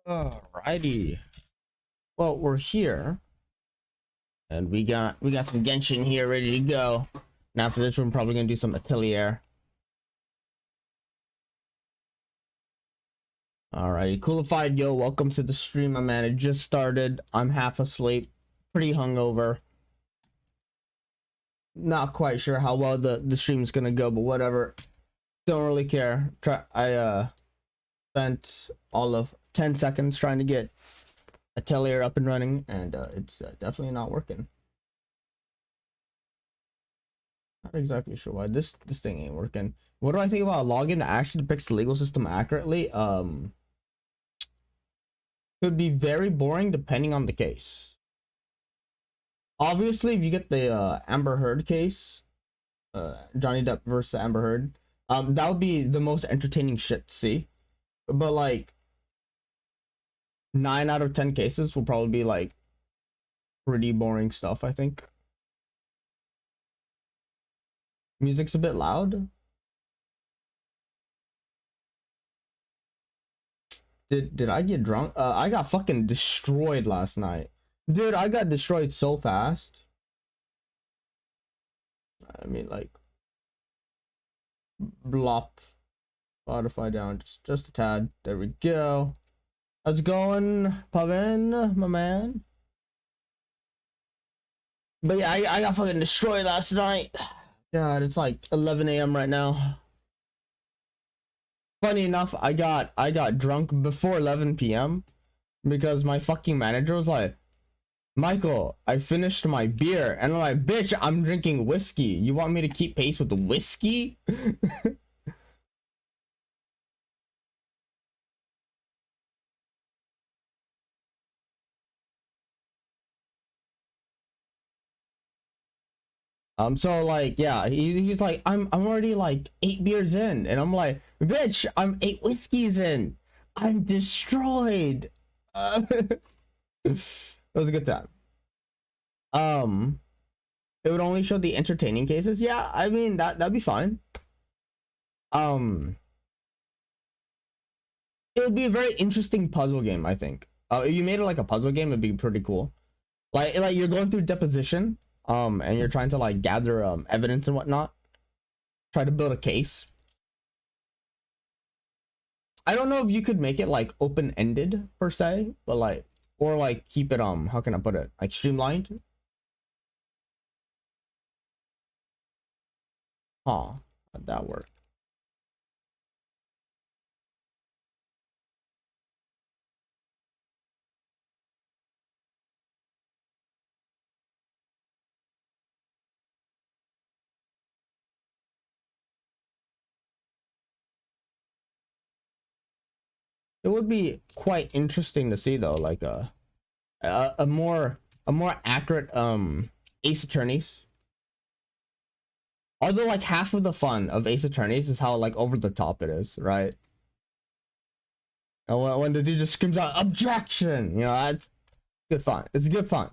Alrighty. Well, we're here, and we got some Genshin here ready to go. And after this, we're probably gonna do some Atelier. Alrighty, coolified, yo, welcome to the stream, my man. It just started. I'm half asleep, pretty hungover. Not quite sure how well the stream's gonna go, but whatever. Don't really care. I spent all of 10 seconds trying to get Atelier up and running, and it's definitely not working. Not exactly sure why this thing ain't working. What do I think about login that actually depicts the legal system accurately? Could be very boring depending on the case. Obviously, if you get the Amber Heard case, Johnny Depp versus Amber Heard, that would be the most entertaining shit to see. But like 9 out of 10 cases will probably be like pretty boring stuff, I think. Music's a bit loud. Did I get drunk? I got fucking destroyed last night. Dude, I got destroyed so fast. I mean, like, blop. Spotify down just a tad. There we go. How's it going, Pavan, my man? But yeah, I got fucking destroyed last night. God, it's like 11 a.m. right now. Funny enough, I got drunk before 11 p.m. because my fucking manager was like, Michael, I finished my beer. And I'm like, bitch, I'm drinking whiskey. You want me to keep pace with the whiskey? So like, yeah, he's like, I'm already like 8 beers in, and I'm like, bitch, I'm 8 whiskeys in. I'm destroyed. It was a good time. It would only show the entertaining cases. Yeah, I mean that'd be fine. It would be a very interesting puzzle game, I think. If you made it like a puzzle game, it'd be pretty cool. Like you're going through deposition. And you're trying to like gather evidence and whatnot, try to build a case. I don't know if you could make it like open-ended per se, but like, or like keep it how can I put it, like streamlined. How'd that work? It would be quite interesting to see though, like a more accurate Ace Attorneys. Although like half of the fun of Ace Attorneys is how like over the top it is, right? And when the dude just screams out objection, you know, that's good fun. It's good fun.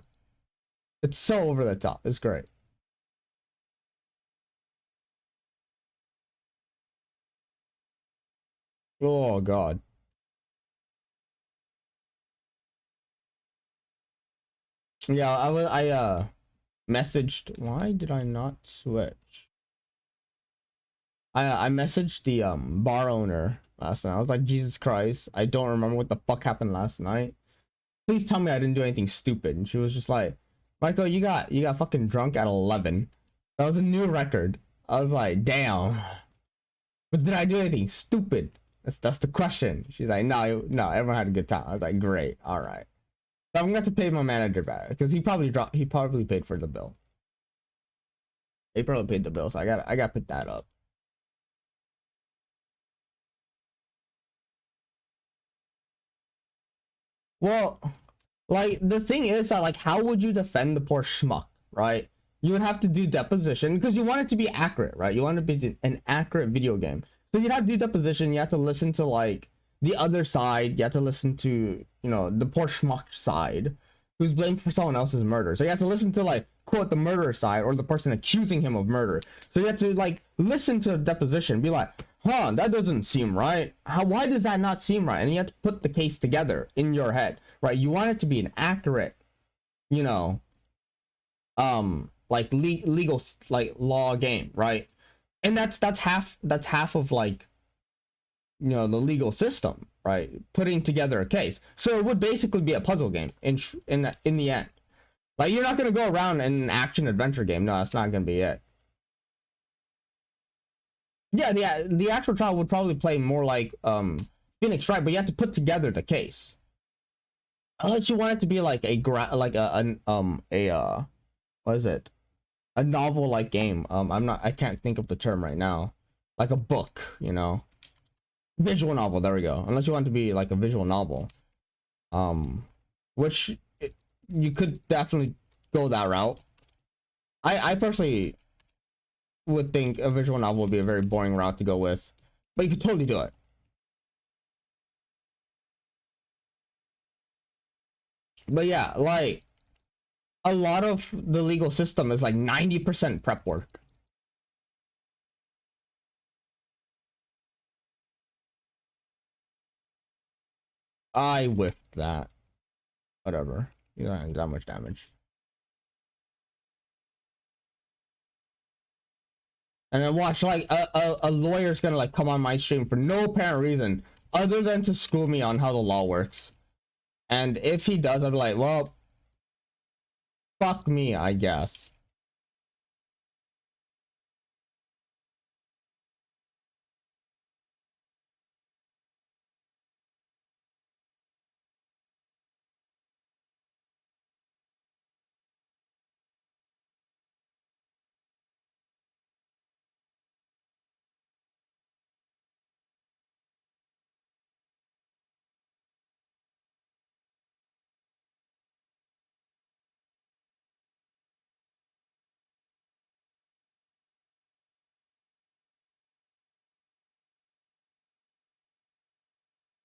It's so over the top. It's great. Oh god. Yeah, I messaged, why did I not switch? I messaged the bar owner last night. I was like, Jesus Christ, I don't remember what the fuck happened last night. Please tell me I didn't do anything stupid. And she was just like, Michael, you got fucking drunk at 11. That was a new record. I was like, damn. But did I do anything stupid? That's the question. She's like, no, everyone had a good time. I was like, great, all right. So I'm going to pay my manager back because he probably paid for the bill. He probably paid the bill, so I got to pick that up. Well, like the thing is that like how would you defend the poor schmuck, right? You would have to do deposition because you want it to be accurate, right? You want it to be an accurate video game. So you'd have to do deposition, you have to listen to like the other side, you have to listen to, you know, the poor schmuck side who's blamed for someone else's murder. So you have to listen to like quote the murderer side or the person accusing him of murder. So you have to like listen to the deposition, be like, huh, that doesn't seem right. Why does that not seem right? And you have to put the case together in your head, right? You want it to be an accurate, you know, like legal, like law game, right? And that's half of like, you know, the legal system, right? Putting together a case. So it would basically be a puzzle game in the end. Like, you're not gonna go around in an action adventure game. No, that's not gonna be it. Yeah, the actual trial would probably play more like Phoenix Wright, but you have to put together the case. Unless you want it to be like what is it? A novel like game. I can't think of the term right now. Like a book, you know. Visual novel, there we go. Unless you want it to be like a visual novel. Which you could definitely go that route. I personally would think a visual novel would be a very boring route to go with, but you could totally do it. But yeah, like a lot of the legal system is like 90% prep work. I whiffed that. Whatever. You don't have that much damage. And then watch, like a lawyer's gonna like come on my stream for no apparent reason other than to school me on how the law works. And if he does, I'll be like, well, fuck me, I guess.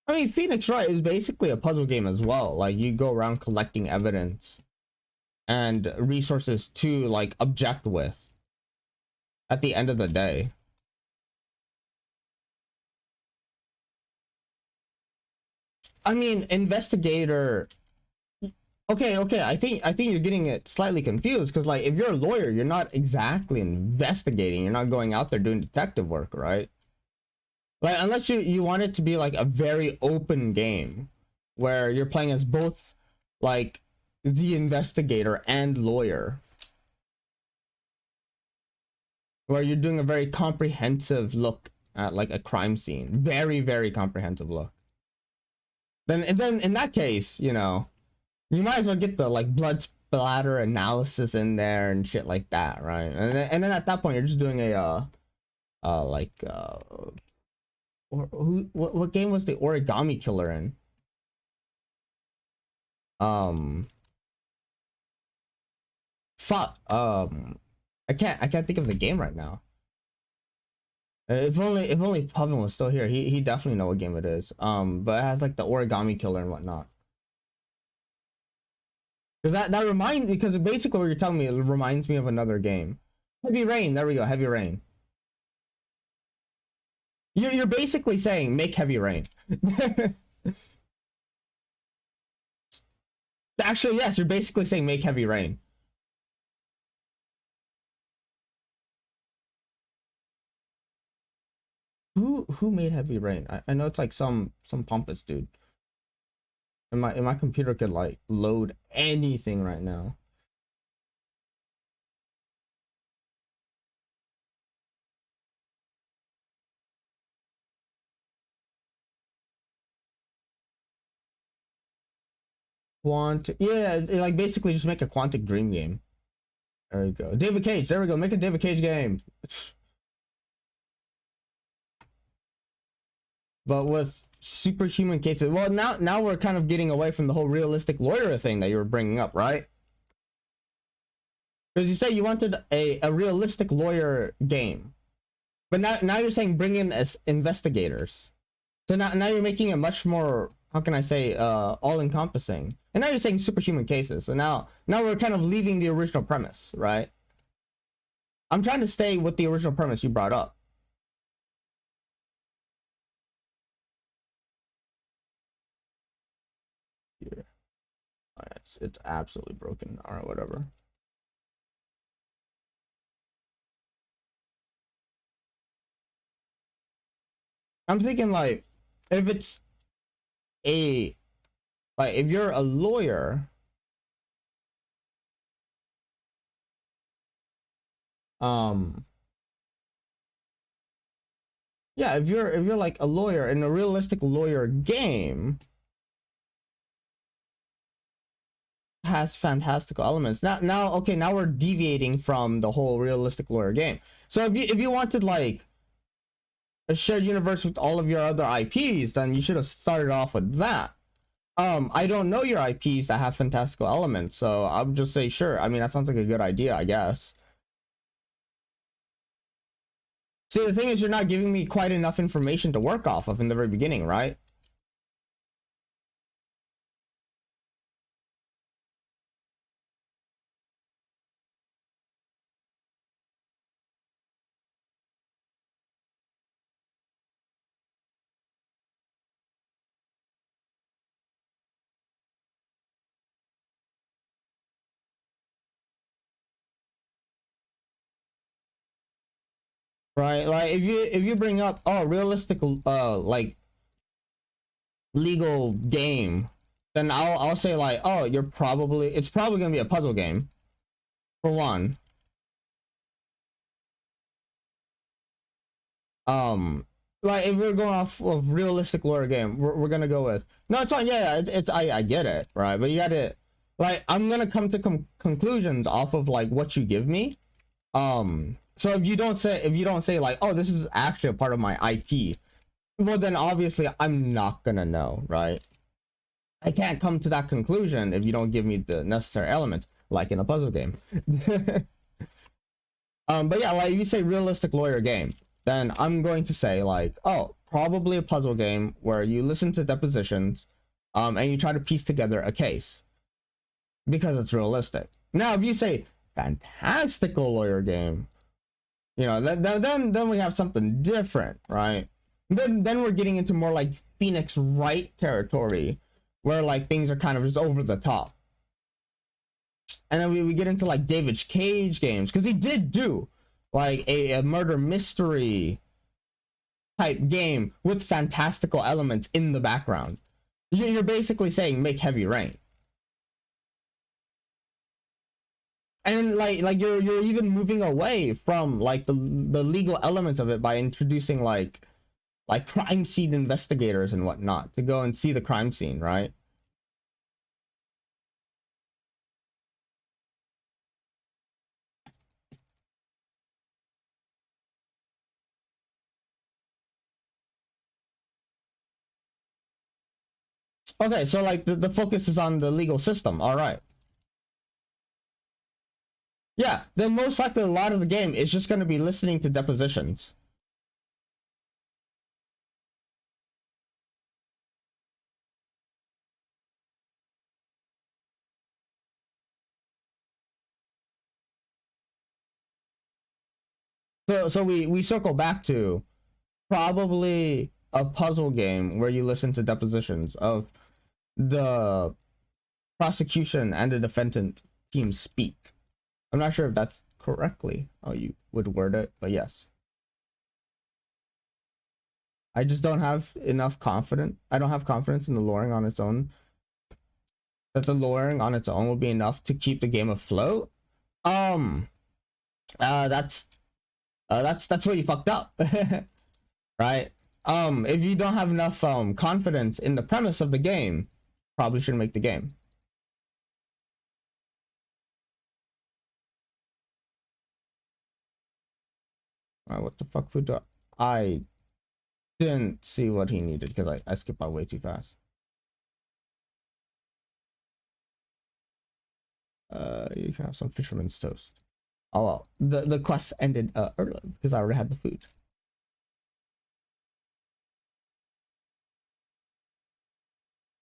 I mean, Phoenix Wright is basically a puzzle game as well. Like, you go around collecting evidence and resources to like object with at the end of the day. I mean, investigator. Okay, I think you're getting it slightly confused, because like if you're a lawyer, you're not exactly investigating. You're not going out there doing detective work, right? Like, unless you want it to be like a very open game where you're playing as both like the investigator and lawyer, where you're doing a very comprehensive look at like a crime scene, very comprehensive look. Then in that case, you know, you might as well get the like blood splatter analysis in there and shit like that, right? And then at that point, you're just doing a what game was the origami killer in? Fuck. I can't think of the game right now. If only Puvin was still here, he definitely know what game it is. But it has like the origami killer and whatnot. Because that reminds, because basically what you're telling me, it reminds me of another game. Heavy Rain. There we go. Heavy Rain. You're basically saying make Heavy Rain. Actually, yes, you're basically saying make Heavy Rain. Who made Heavy Rain? I know it's like some pompous dude. And my computer could like load anything right now. Yeah, like basically just make a Quantic Dream game. There we go. David Cage. There we go. Make a David Cage game. But with superhuman cases. Well, now we're kind of getting away from the whole realistic lawyer thing that you were bringing up, right? Because you say you wanted a realistic lawyer game, but now you're saying bring in as investigators. So now you're making it much more, how can I say, all-encompassing. And now you're saying superhuman cases. So now we're kind of leaving the original premise, right? I'm trying to stay with the original premise you brought up. it's absolutely broken. All right, whatever. I'm thinking like if it's a like if you're a lawyer, yeah, if you're like a lawyer in a realistic lawyer game has fantastical elements. Now okay, now we're deviating from the whole realistic lawyer game. So if you wanted like a shared universe with all of your other IPs, then you should have started off with that. I don't know your IPs that have fantastical elements, so I would just say sure. I mean, that sounds like a good idea, I guess. See, the thing is, you're not giving me quite enough information to work off of in the very beginning, right? Right, like if you bring up realistic like legal game, then I'll say like, oh, it's probably gonna be a puzzle game, for one. Like if we're going off of realistic lore game, we're gonna go with no, it's fine. Yeah, it's I get it, right? But you gotta like I'm gonna come to conclusions off of like what you give me. So if you don't say like, oh, this is actually a part of my IP, well then obviously I'm not gonna know, right? I can't come to that conclusion if you don't give me the necessary elements, like in a puzzle game. But yeah, like if you say realistic lawyer game, then I'm going to say like, oh, probably a puzzle game where you listen to depositions, and you try to piece together a case because it's realistic. Now, if you say fantastical lawyer game, you know, then we have something different, right? Then we're getting into more like Phoenix Wright territory, where like things are kind of just over the top. And then we get into like David Cage games, because he did do like a murder mystery type game with fantastical elements in the background. You're basically saying make Heavy Rain. And like you're even moving away from like the legal elements of it by introducing like crime scene investigators and whatnot to go and see the crime scene, right? Okay, so like the focus is on the legal system. All right. Yeah, then most likely a lot of the game is just going to be listening to depositions. So we circle back to probably a puzzle game where you listen to depositions of the prosecution and the defendant team speak. I'm not sure if that's correctly how you would word it, but yes. I just don't have enough confidence. I don't have confidence in the loring on its own. That the loring on its own will be enough to keep the game afloat. That's where you fucked up. Right? If you don't have enough confidence in the premise of the game, probably shouldn't make the game. What the fuck food do I didn't see what he needed because I skipped by way too fast. You can have some fisherman's toast. Oh well, the quest ended early because I already had the food.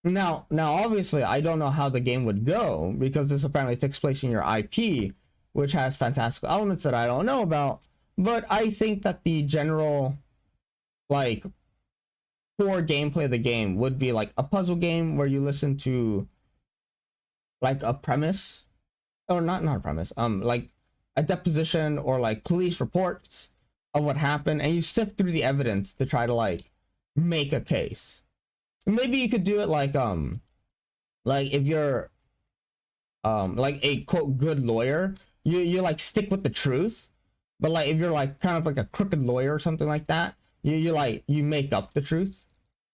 Now obviously I don't know how the game would go because this apparently takes place in your IP, which has fantastical elements that I don't know about. But I think that the general like core gameplay of the game would be like a puzzle game where you listen to like a premise, or not a premise, like a deposition or like police reports of what happened, and you sift through the evidence to try to like make a case. Maybe you could do it like if you're like a quote good lawyer, you like stick with the truth. But like if you're like kind of like a crooked lawyer or something like that, you like you make up the truth.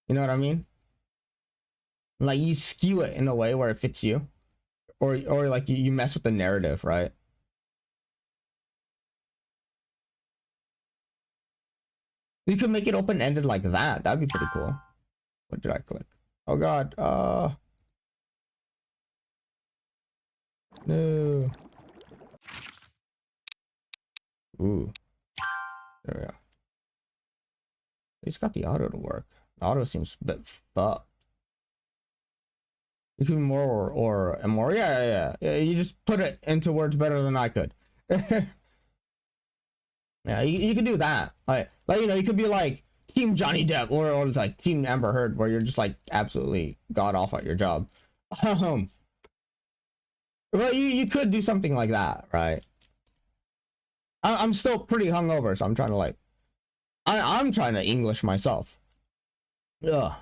You know what I mean? Like you skew it in a way where it fits you, or like you mess with the narrative, right? You could make it open ended like that. That'd be pretty cool. What did I click? Oh god. No. Ooh. There we go. It's got the auto to work. The auto seems a bit fucked. You can more or more. Yeah. You just put it into words better than I could. Yeah, you can do that. Like you know, you could be like Team Johnny Depp or like Team Amber Heard, where you're just like absolutely god awful at your job. Well, you could do something like that, right? I'm still pretty hungover, so I'm trying to like I'm trying to English myself. Ugh.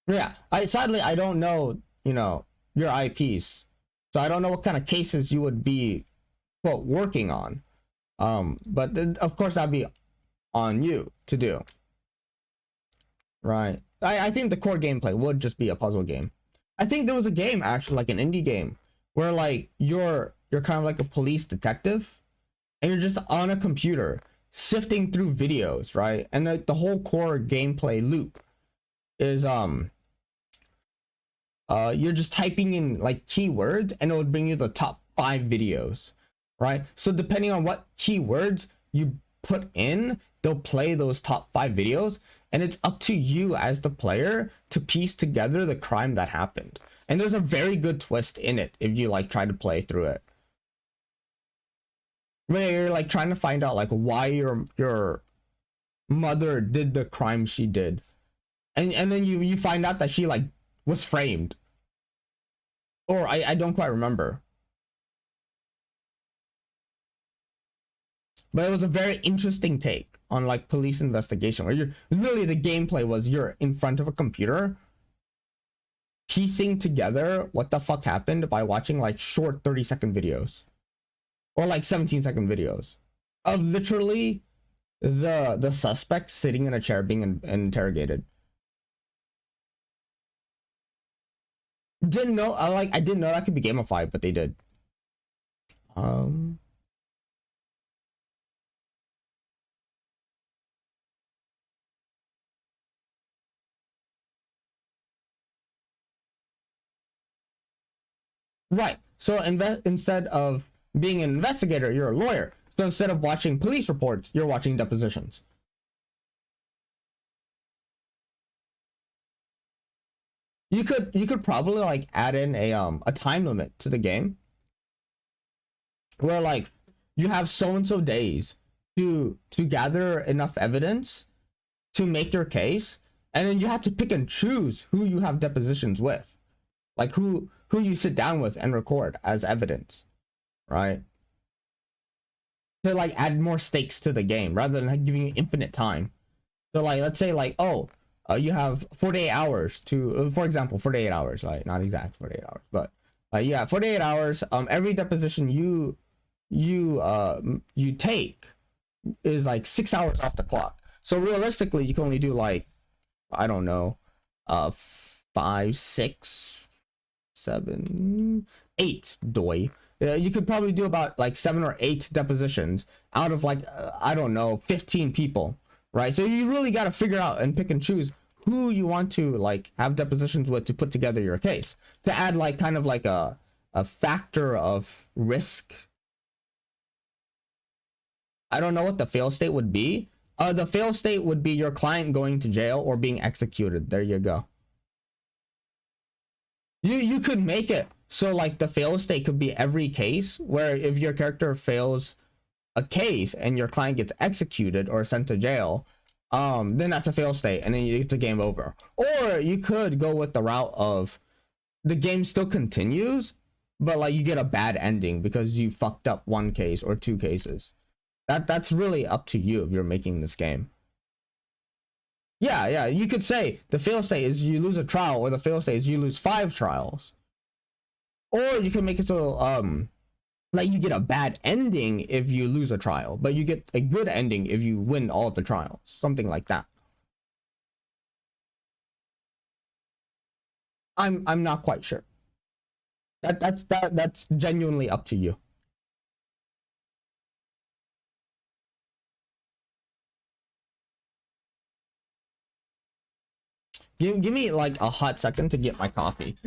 Yeah, sadly I don't know, you know, your IPs, so I don't know what kind of cases you would be quote working on. But of course that'd be on you to do, right? I think the core gameplay would just be a puzzle game. I think there was a game actually, like an indie game, where like you're kind of like a police detective, and you're just on a computer sifting through videos, right? And the whole core gameplay loop is you're just typing in like keywords, and it would bring you the top 5 videos, right? So depending on what keywords you put in, they'll play those top 5 videos, and it's up to you as the player to piece together the crime that happened. And there's a very good twist in it if you like try to play through it, where you're like trying to find out like why your mother did the crime she did, and then you find out that she like was framed, or I don't quite remember, but it was a very interesting take on like police investigation, where you're literally, the gameplay was you're in front of a computer piecing together what the fuck happened by watching like short 30-second videos or like 17-second videos of literally the suspect sitting in a chair being interrogated. Didn't know, I didn't know that could be gamified, but they did. Right. So instead of being an investigator, you're a lawyer. So instead of watching police reports, you're watching depositions. You could probably like add in a time limit to the game, where like you have so and so days to gather enough evidence to make your case, and then you have to pick and choose who you have depositions with, like who you sit down with and record as evidence, right? To like add more stakes to the game rather than like giving you infinite time. So like let's say like, oh, you have 48 hours to, for example, 48 hours, like not exact 48 hours, but yeah, 48 hours. Every deposition you take is like 6 hours off the clock. So realistically, you can only do like, I don't know, 5, 6, 7, 8 doi. You could probably do about like 7 or 8 depositions out of like I don't know, 15 people, right? So you really got to figure out and pick and choose who you want to like have depositions with to put together your case, to add like kind of like a factor of risk. I don't know what the fail state would be. The fail state would be your client going to jail or being executed. There you go. You could make it so like the fail state could be every case where if your character fails a case and your client gets executed or sent to jail, then that's a fail state, and then it's a game over. Or you could go with the route of the game still continues, but like you get a bad ending because you fucked up one case or two cases. That's really up to you if you're making this game. Yeah, you could say the fail state is you lose a trial, or the fail state is you lose 5 trials. Or you can make it so like you get a bad ending if you lose a trial, but you get a good ending if you win all of the trials. Something like that. I'm not quite sure. That's genuinely up to you. Give me like a hot second to get my coffee.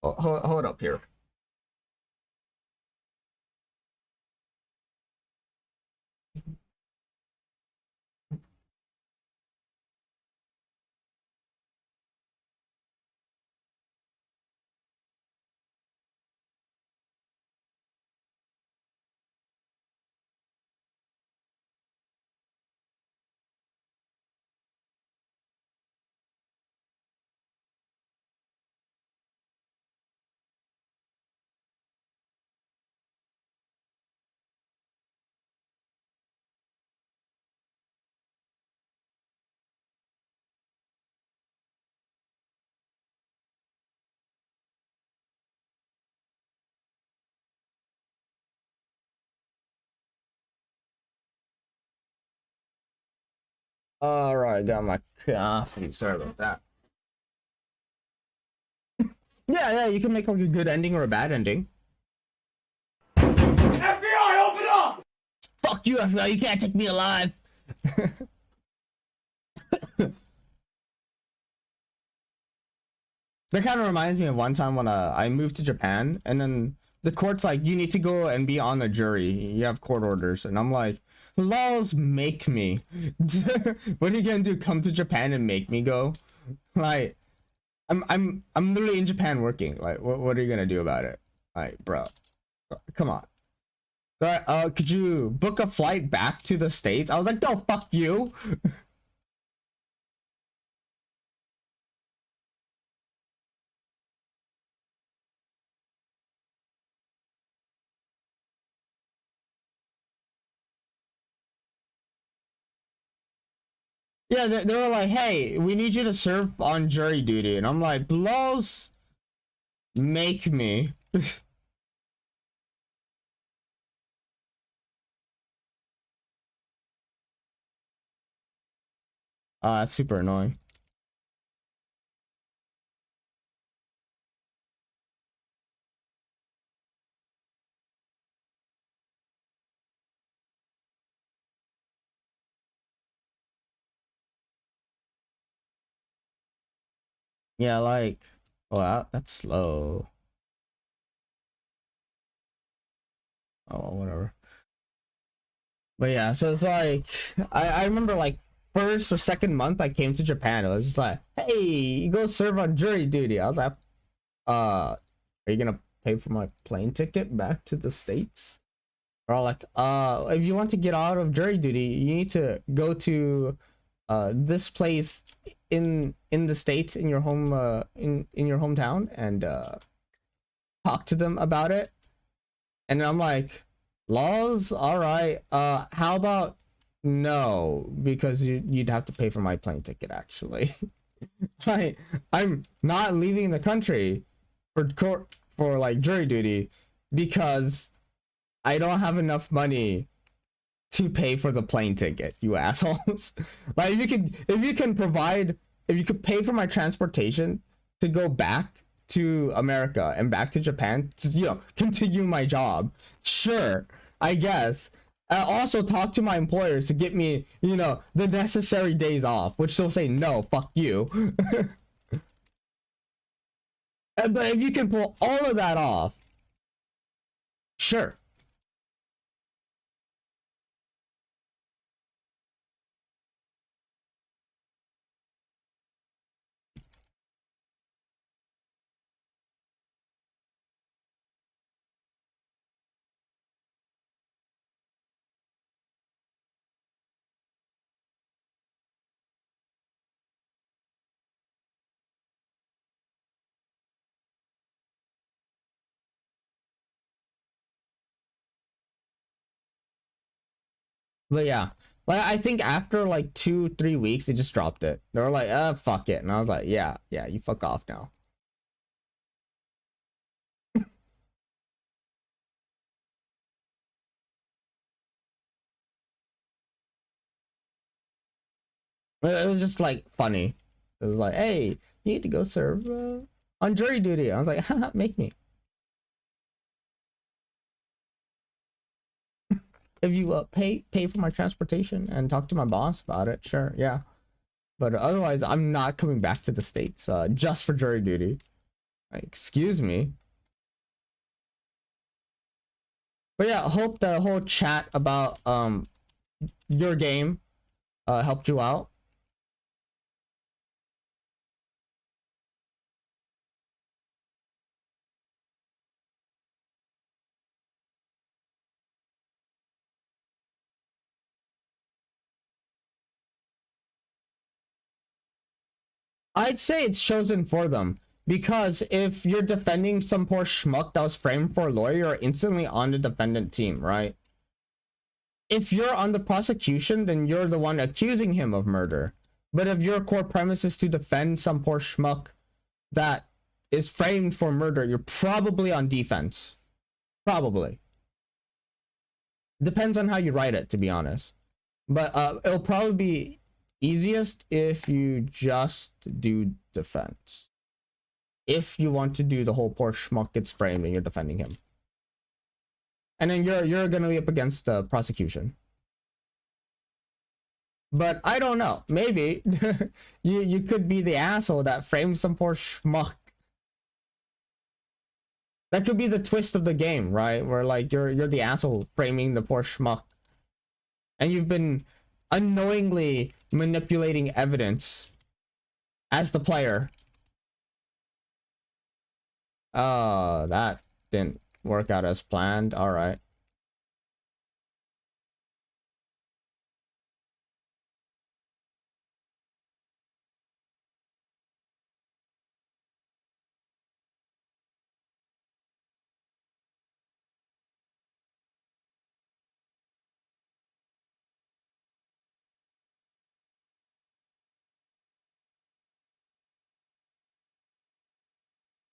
Hold up here. All right, got my coffee. Sorry about that. Yeah, you can make like a good ending or a bad ending. FBI, open up! Fuck you, FBI, you can't take me alive. That kind of reminds me of one time when I moved to Japan, and then the court's like, you need to go and be on the jury. You have court orders, and I'm like, laws make me. What are you gonna do? Come to Japan and make me go? Like, I'm literally in Japan working. Like, what are you gonna do about it? Like, bro, come on. Could you book a flight back to the States? I was like, no, fuck you. Yeah, they were like, hey, we need you to serve on jury duty. And I'm like, blows make me. That's super annoying. Yeah, like, wow, that's slow. Oh, whatever. But yeah, so it's like, I remember like first or second month I came to Japan, it was just like, hey, you go serve on jury duty. I was like, are you gonna pay for my plane ticket back to the States? Or like, if you want to get out of jury duty, you need to go to this place in the States, in your home in your hometown, and talk to them about it. And I'm like, laws, all right, how about no, because you'd have to pay for my plane ticket actually. Like, I'm not leaving the country for court, for like jury duty, because I don't have enough money to pay for the plane ticket, you assholes. Like, if you could pay for my transportation to go back to America and back to Japan to, continue my job, sure, I guess. Also talk to my employers to get me, the necessary days off, which they'll say no, fuck you. But if you can pull all of that off, sure. But yeah, like I think after like 2-3 weeks, they just dropped it. They were like, fuck it. And I was like, yeah, you fuck off now. It was just like funny. It was like, hey, you need to go serve on jury duty. I was like, haha, make me. If you pay for my transportation and talk to my boss about it, sure, yeah. But otherwise, I'm not coming back to the States just for jury duty. Like, excuse me. But yeah, I hope the whole chat about your game helped you out. I'd say it's chosen for them. Because if you're defending some poor schmuck that was framed for a lawyer, you're instantly on the defendant team, right? If you're on the prosecution, then you're the one accusing him of murder. But if your core premise is to defend some poor schmuck that is framed for murder, you're probably on defense. Probably. Depends on how you write it, to be honest. But it'll probably be easiest if you just do defense. If you want to do the whole poor schmuck gets framed and you're defending him. And then you're gonna be up against the prosecution. But I don't know. Maybe you could be the asshole that frames some poor schmuck. That could be the twist of the game, right? Where like you're the asshole framing the poor schmuck. And you've been unknowingly manipulating evidence as the player. Oh, that didn't work out as planned. All right.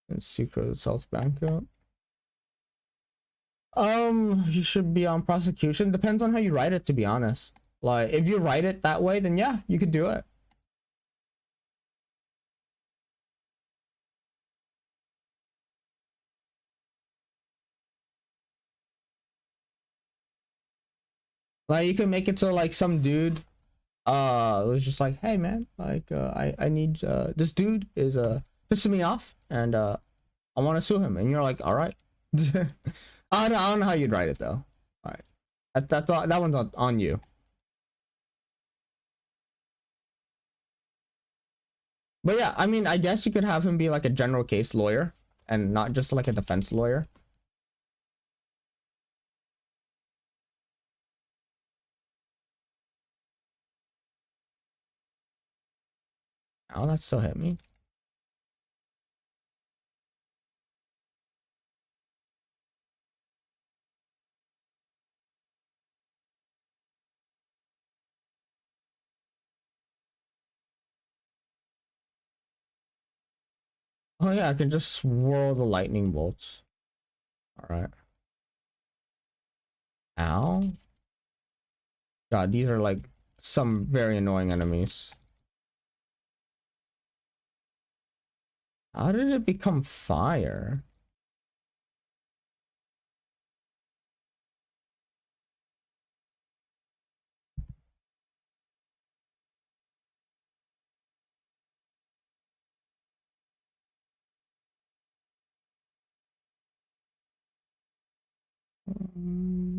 And secret South Bank. You should be on prosecution. Depends on how you write it, to be honest. Like, if you write it that way, then yeah, you could do it. Like, you can make it so like some dude it was just like, hey man, like I need this dude is pissing me off and I want to sue him, and you're like, all right. I don't know how you'd write it though. All right, that one's on you. But yeah, I mean, I guess you could have him be like a general case lawyer and not just like a defense lawyer. Oh, that still hit me. Oh yeah, I can just swirl the lightning bolts. All right. Ow. God, these are like some very annoying enemies. How did it become fire?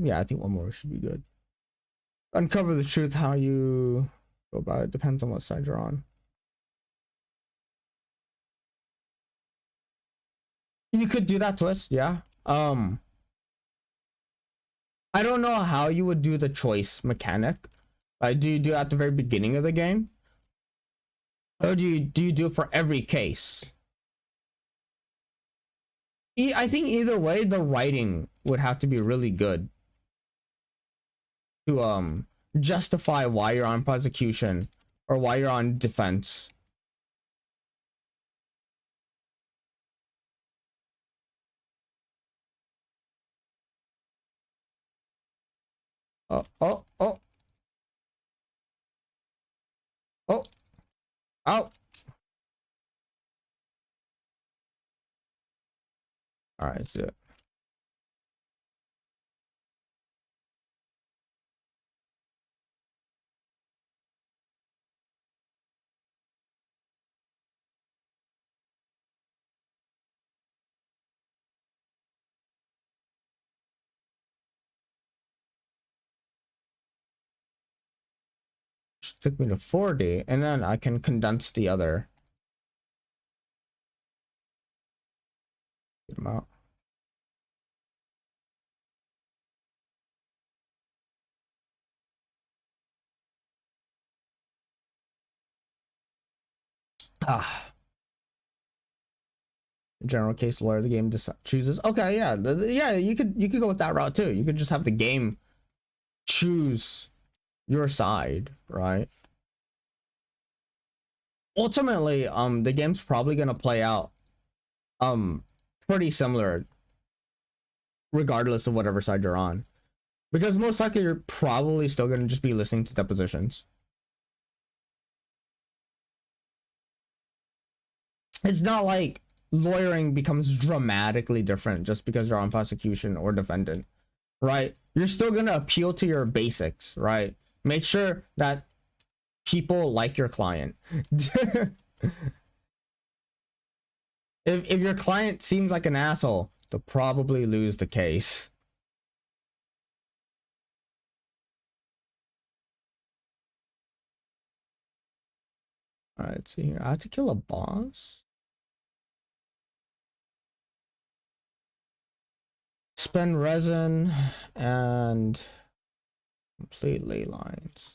Yeah, I think one more should be good. Uncover the truth. How you go about it depends on what side you're on. You could do that twist, yeah. I don't know how you would do the choice mechanic. Do you do it at the very beginning of the game, or do you do it for every case? I think either way, the writing would have to be really good to justify why you're on prosecution or why you're on defense. Oh, oh, oh. Oh. Oh. All right, that's it. Took me to 40, and then I can condense the other. Get them out. Ah. General case lawyer, the game chooses. Okay, yeah, yeah, you could go with that route too. You could just have the game choose your side, right? Ultimately, the game's probably gonna play out pretty similar regardless of whatever side you're on, because most likely you're probably still gonna just be listening to depositions. It's not like lawyering becomes dramatically different just because you're on prosecution or defendant, right? You're still gonna appeal to your basics, right? Make sure that people like your client. If your client seems like an asshole, they'll probably lose the case. All right, let's see here. I have to kill a boss. Spend resin and complete ley lines.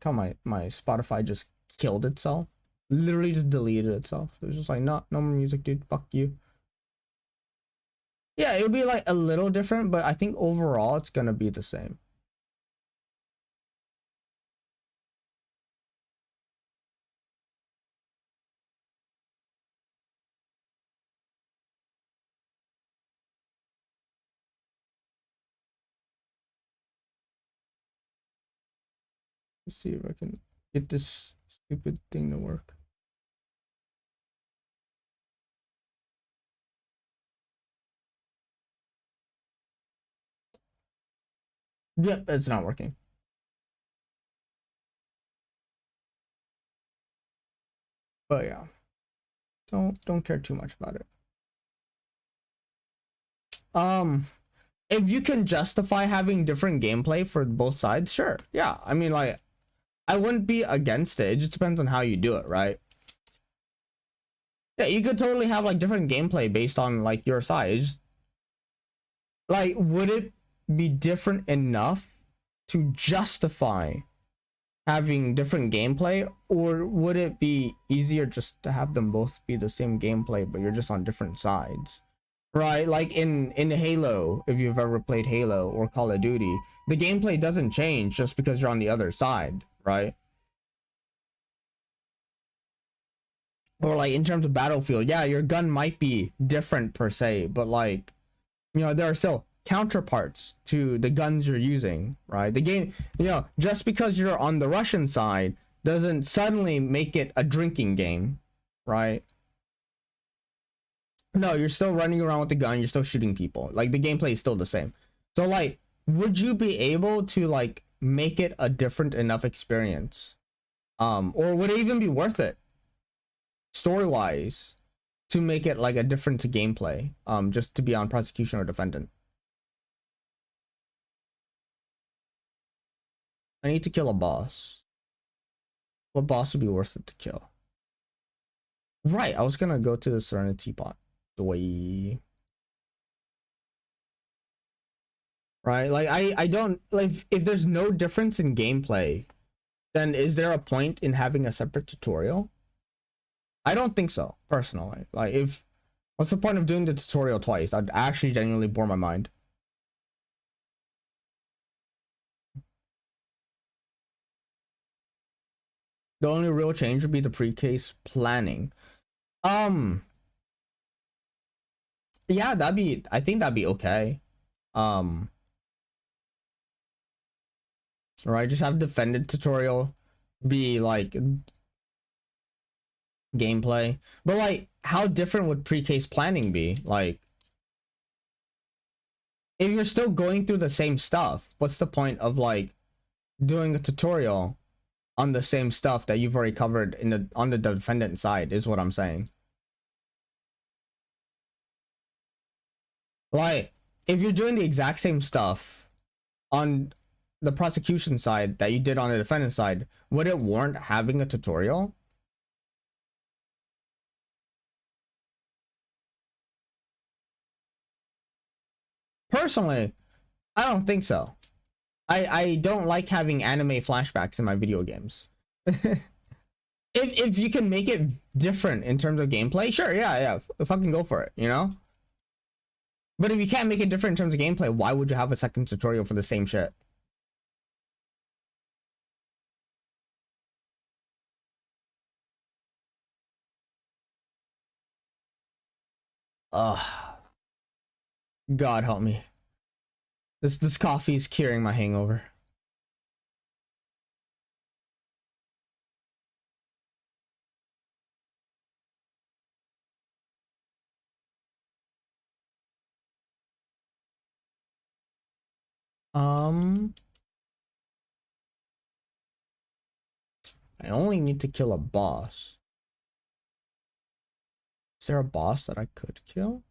How my Spotify just killed itself. Literally just deleted itself. It was just like, no more music, dude. Fuck you. Yeah, it would be like a little different, but I think overall it's gonna be the same. Let's see if I can get this stupid thing to work. Yep, it's not working. But yeah, don't care too much about it. If you can justify having different gameplay for both sides, sure. Yeah, I mean, like, I wouldn't be against it. It just depends on how you do it, right? Yeah, you could totally have like different gameplay based on like your side. It's just, like, would it be different enough to justify having different gameplay, or would it be easier just to have them both be the same gameplay but you're just on different sides, right? Like in Halo, if you've ever played Halo or Call of Duty, the gameplay doesn't change just because you're on the other side, right? Or like in terms of Battlefield, yeah, your gun might be different per se, but like, you know, there are still counterparts to the guns you're using, right? The game, you know, just because you're on the Russian side doesn't suddenly make it a drinking game, right? No, you're still running around with the gun, you're still shooting people. Like, the gameplay is still the same. So like, would you be able to like make it a different enough experience? Or would it even be worth it story-wise to make it like a different gameplay, just to be on prosecution or defendant? I need to kill a boss. What boss would be worth it to kill? Right, I was gonna go to the Serenity Pot. The way. Right, like I don't like, if there's no difference in gameplay, then is there a point in having a separate tutorial? I don't think so, personally. Like, if What's the point of doing the tutorial twice? I'd actually genuinely bore my mind. The only real change would be the pre-case planning. Yeah, I think that'd be okay. Right, just have defended tutorial be like gameplay. But like, how different would pre-case planning be? Like, if you're still going through the same stuff, what's the point of like doing a tutorial on the same stuff that you've already covered in the on the defendant side, is what I'm saying. Like, if you're doing the exact same stuff on the prosecution side that you did on the defendant side, would it warrant having a tutorial? Personally, I don't think so. I don't like having anime flashbacks in my video games. If you can make it different in terms of gameplay, sure, yeah, fucking go for it, you know? But if you can't make it different in terms of gameplay, why would you have a second tutorial for the same shit? Ugh. God help me. This coffee is curing my hangover. I only need to kill a boss. Is there a boss that I could kill?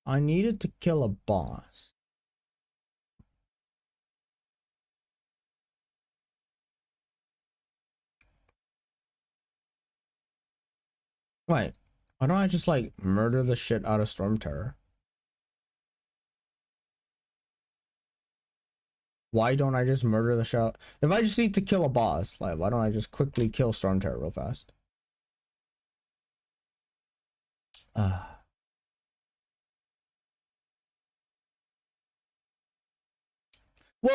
I needed to kill a boss. Wait, why don't I just like murder the shit out of Storm Terror? Why don't I just murder the shit? If I just need to kill a boss, like, why don't I just quickly kill Storm Terror real fast? Well,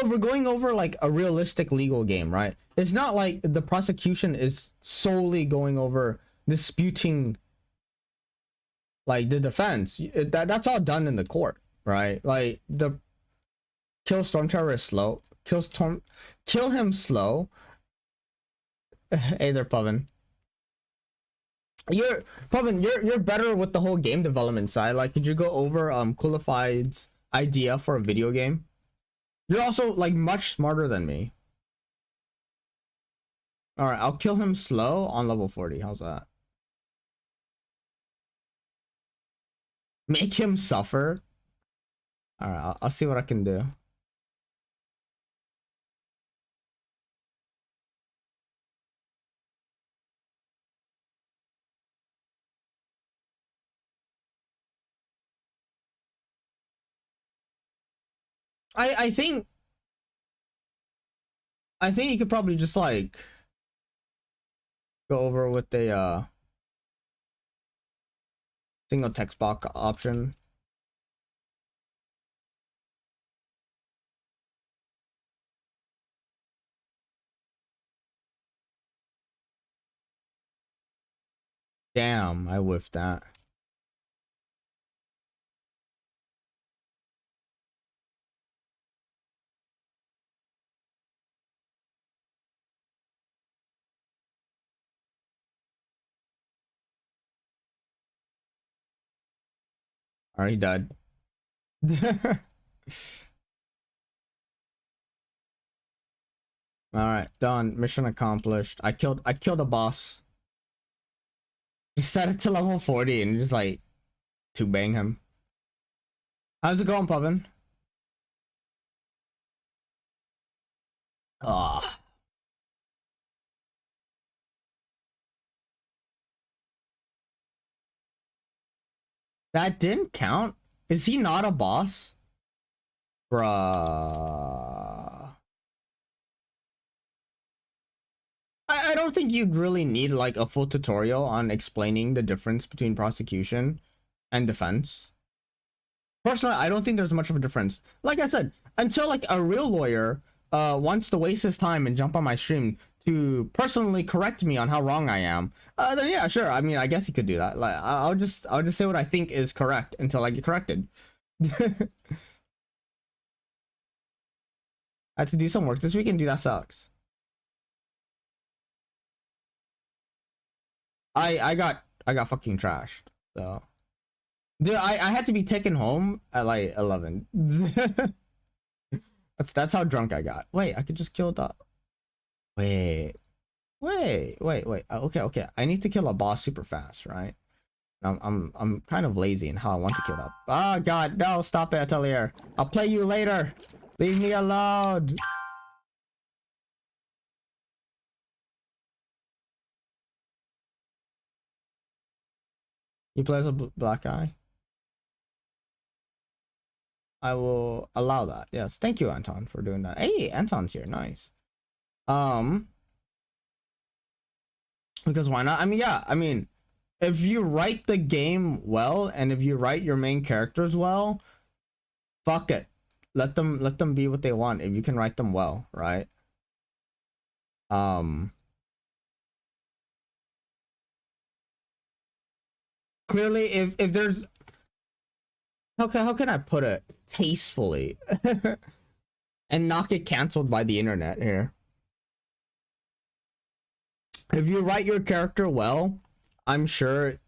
we're going over like a realistic legal game, right? It's not like the prosecution is solely going over disputing like the defense. That's all done in the court, right? Like the kill Storm Terror is slow. Kill him slow. Hey there, Pavin. You're better with the whole game development side. Like, could you go over Qualified's idea for a video game? You're also like much smarter than me. All right, I'll kill him slow on level 40. How's that? Make him suffer. All right, I'll see what I can do. I think you could probably just like go over with the single text box option. Damn, I whiffed that. All right, he died. All right, done. Mission accomplished. I killed a boss. Just set it to level 40 and just like to bang him. How's it going, Pavin? Ah. That didn't count? Is he not a boss? Bruh. I don't think you'd really need like a full tutorial on explaining the difference between prosecution and defense. Personally, I don't think there's much of a difference. Like I said, until like a real lawyer wants to waste his time and jump on my stream to personally correct me on how wrong I am, then yeah, sure. I mean, I guess he could do that. Like, I'll just say what I think is correct until I get corrected. I had to do some work this weekend, dude. That sucks. I got fucking trashed. So, dude, I had to be taken home at like 11. That's how drunk I got. Wait, I could just kill the. Wait. Okay. I need to kill a boss super fast, right? I'm kind of lazy in how I want to kill that. Oh god, no! Stop it, Atelier. I'll play you later. Leave me alone. You play as a black guy? I will allow that. Yes, thank you, Anton, for doing that. Hey, Anton's here. Nice. Because why not? I mean, yeah. I mean, if you write the game well and if you write your main characters well, fuck it. Let them be what they want if you can write them well, right? Clearly, if there's how can I put it tastefully and not get canceled by the internet here? If you write your character well, I'm sure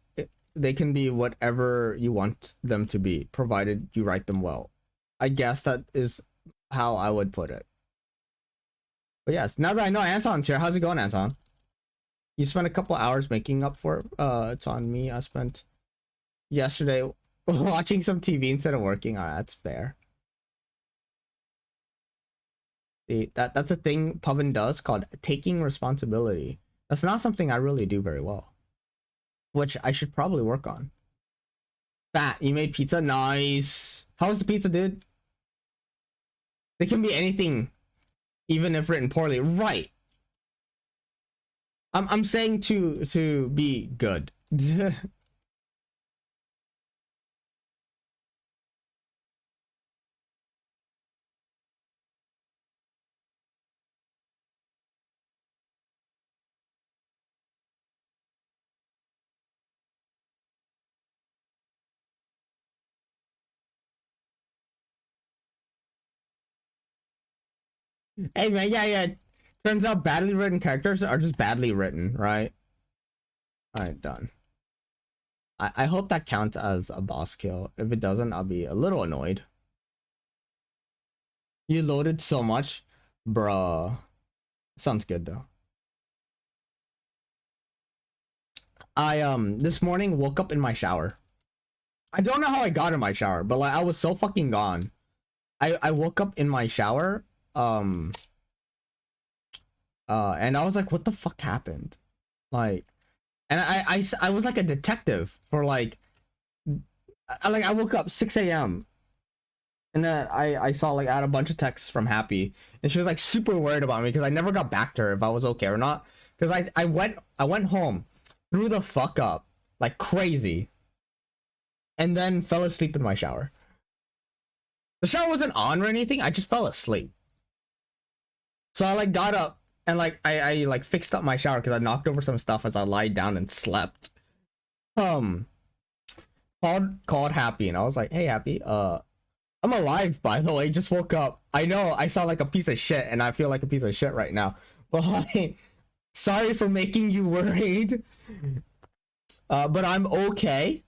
they can be whatever you want them to be, provided you write them well. I guess that is how I would put it. But yes, now that I know Anton's here, how's it going, Anton? You spent a couple hours making up for it. It's on me. I spent yesterday watching some TV instead of working. Alright, that's fair. See, that's a thing Pubbin does called taking responsibility. That's not something I really do very well, which I should probably work on. Fat, you made pizza? Nice. How was the pizza, dude? It can be anything, even if written poorly. Right. I'm saying to be good. Hey man, yeah. Turns out badly written characters are just badly written, right? Alright, done. I hope that counts as a boss kill. If it doesn't, I'll be a little annoyed. You loaded so much? Bruh. Sounds good though. I this morning woke up in my shower. I don't know how I got in my shower, but like I was so fucking gone. I woke up in my shower, and I was like, what the fuck happened? Like, and I was like a detective for like I woke up 6 a.m. and then I saw like I had a bunch of texts from Happy, and she was like super worried about me because I never got back to her if I was okay or not. Because I went home, threw the fuck up like crazy, and then fell asleep in my shower. The shower wasn't on or anything. I just fell asleep. So I like got up and like I like fixed up my shower because I knocked over some stuff as I lied down and slept. Called Happy, and I was like, hey Happy, I'm alive, by the way, just woke up. I know I sound like a piece of shit and I feel like a piece of shit right now, but like, sorry for making you worried. But I'm okay.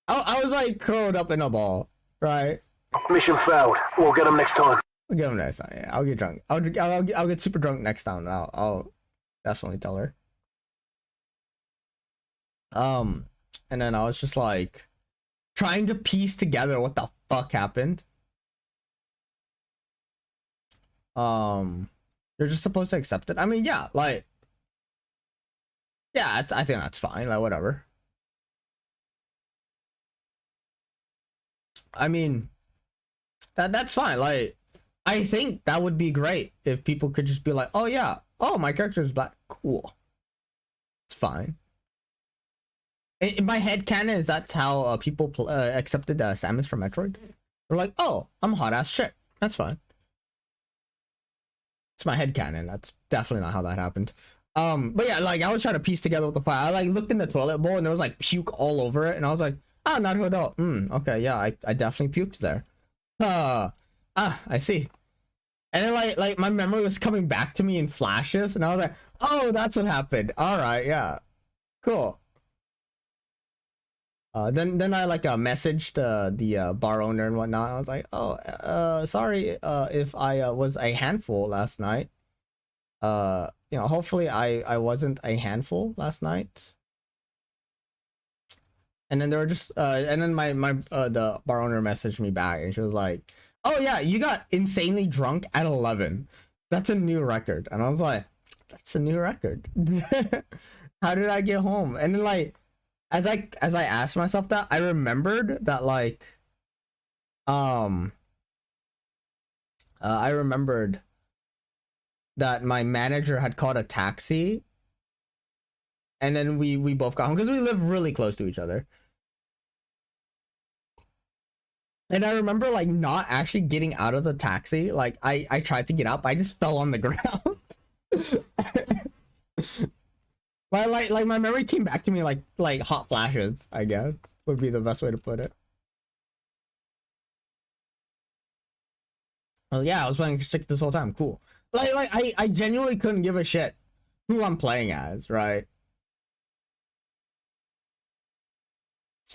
I was like curled up in a ball, right? Mission failed. We'll get them next time. I'll get them next time. Yeah, I'll get drunk. I'll get super drunk next time. And I'll definitely tell her. And then I was just like trying to piece together what the fuck happened. You're just supposed to accept it. I mean, yeah, like, yeah, I think that's fine. Like, whatever. I mean, that's fine. Like, I think that would be great if people could just be like, oh yeah, oh my character is black, cool, it's fine. In my head canon is that's how people accepted Samus from Metroid. They're like, oh, I'm a hot ass chick, that's fine. It's my head canon. That's definitely not how that happened. But yeah, like I was trying to piece together what the fire. I like looked in the toilet bowl and there was like puke all over it, and I was like, ah, not Naruto. Okay, yeah, I definitely puked there. I see. And then like my memory was coming back to me in flashes, and I was like, oh, that's what happened. All right, yeah, cool. Then I like messaged the bar owner and whatnot. I was like, oh, sorry if I was a handful last night. You know, hopefully I wasn't a handful last night. And then they were just and then my the bar owner messaged me back, and she was like, oh yeah, you got insanely drunk at 11. That's a new record. And I was like, that's a new record. How did I get home? And then like as I asked myself that, I remembered that like I remembered that my manager had called a taxi, and then we both got home because we live really close to each other. And I remember like not actually getting out of the taxi. Like I tried to get out, but I just fell on the ground. But like my memory came back to me like hot flashes, I guess would be the best way to put it. Well, yeah, I was playing chick this whole time. Cool. Like I genuinely couldn't give a shit who I'm playing as, right?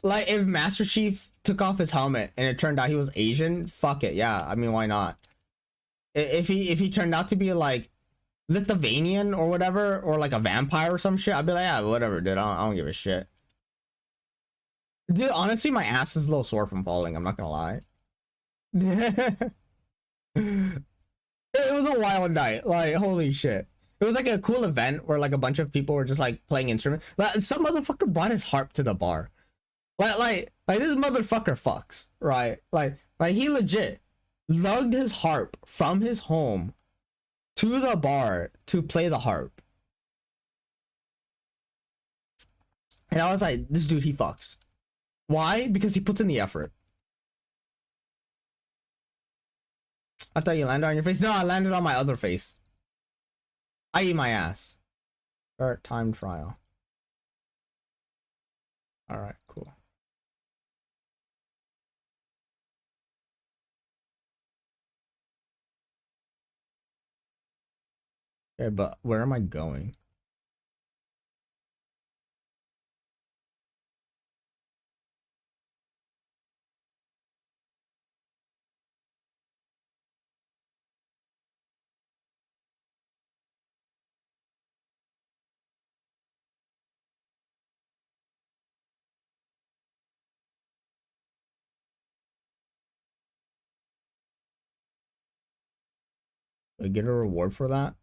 Like if Master Chief took off his helmet and it turned out he was Asian, fuck it, yeah. I mean, why not? If he turned out to be like Lithuanian or whatever, or like a vampire or some shit, I'd be like, yeah, whatever, dude. I don't give a shit. Dude, honestly, my ass is a little sore from falling. I'm not gonna lie. It was a wild night. Like, holy shit. It was like a cool event where like a bunch of people were just like playing instruments. Like, some motherfucker brought his harp to the bar. Like this motherfucker fucks, right? Like he legit lugged his harp from his home to the bar to play the harp. And I was like, this dude, he fucks. Why? Because he puts in the effort. I thought you landed on your face. No, I landed on my other face. I eat my ass. Start time trial. Alright, cool. Okay, but where am I going? I get a reward for that?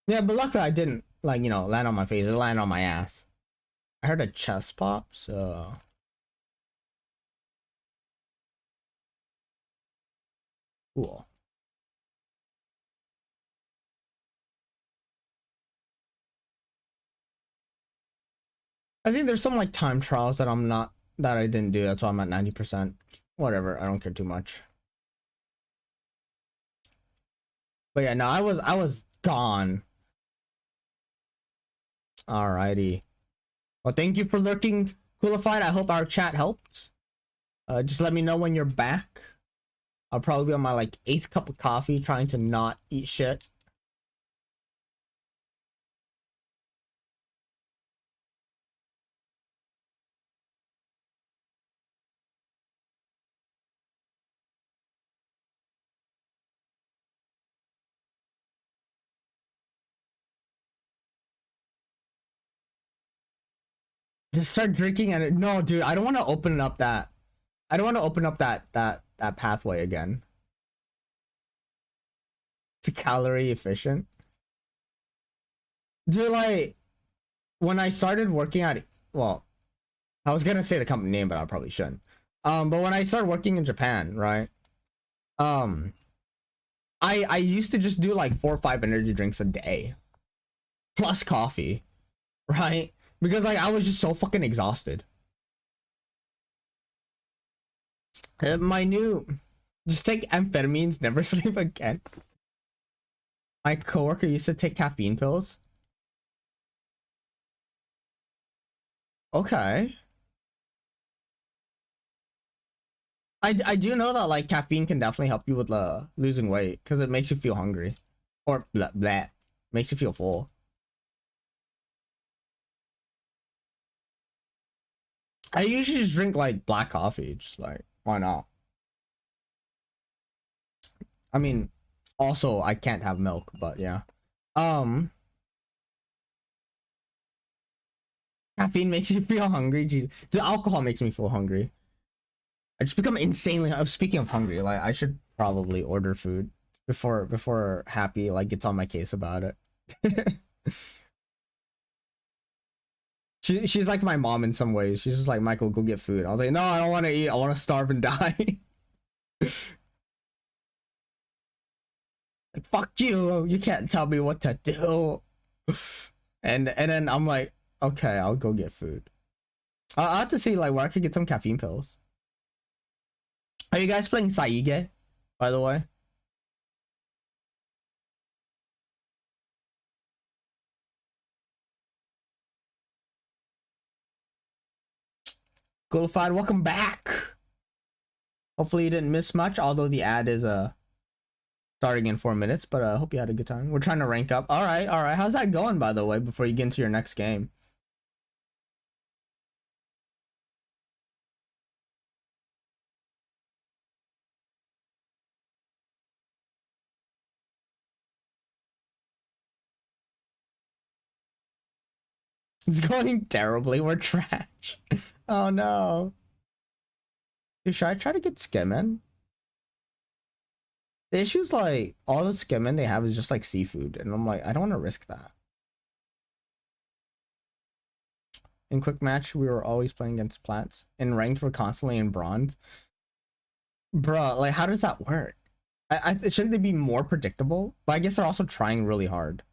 Yeah, but luckily I didn't, like, you know, land on my face. It landed on my ass. I heard a chest pop, so... Cool. I think there's some, like, time trials that I didn't do. That's why I'm at 90%. Whatever, I don't care too much. But yeah, no, I was gone. Alrighty. Well, thank you for lurking, Coolified. I hope our chat helped. Just let me know when you're back. I'll probably be on my like 8th cup of coffee, trying to not eat shit. Just start drinking and no, dude, I don't want to open up that. I don't want to open up that pathway again. It's calorie efficient. Dude, like when I started working at, well, I was gonna say the company name, but I probably shouldn't. But when I started working in Japan, right? Um, I used to just do like 4 or 5 energy drinks a day, plus coffee, right? Because like I was just so fucking exhausted. My new, just take amphetamines, never sleep again. My coworker used to take caffeine pills. Okay. I do know that like caffeine can definitely help you with losing weight because it makes you feel hungry, or blah, blah, makes you feel full. I usually just drink like black coffee, just like why not? I mean, also I can't have milk, but yeah. Um, Caffeine makes you feel hungry. Jeez. The alcohol makes me feel hungry. I just become insanely. Speaking of hungry, like I should probably order food before Happy like gets on my case about it. She's like my mom in some ways. She's just like, Michael, go get food. I was like, no, I don't want to eat. I want to starve and die. Like, fuck you. You can't tell me what to do. And then I'm like, okay, I'll go get food. I'll have to see like where I could get some caffeine pills. Are you guys playing Saige, by the way? Coolified, welcome back. Hopefully you didn't miss much, although the ad is starting in 4 minutes, but I hope you had a good time. We're trying to rank up. All right. How's that going, by the way, before you get into your next game? It's going terribly. We're trash. Oh no. Dude, should I try to get Skimmin? The issue's like all the Skimmin they have is just like seafood, and I'm like, I don't want to risk that. In quick match, we were always playing against plants. In ranked, we're constantly in bronze. Bruh, like how does that work? Shouldn't they be more predictable? But I guess they're also trying really hard.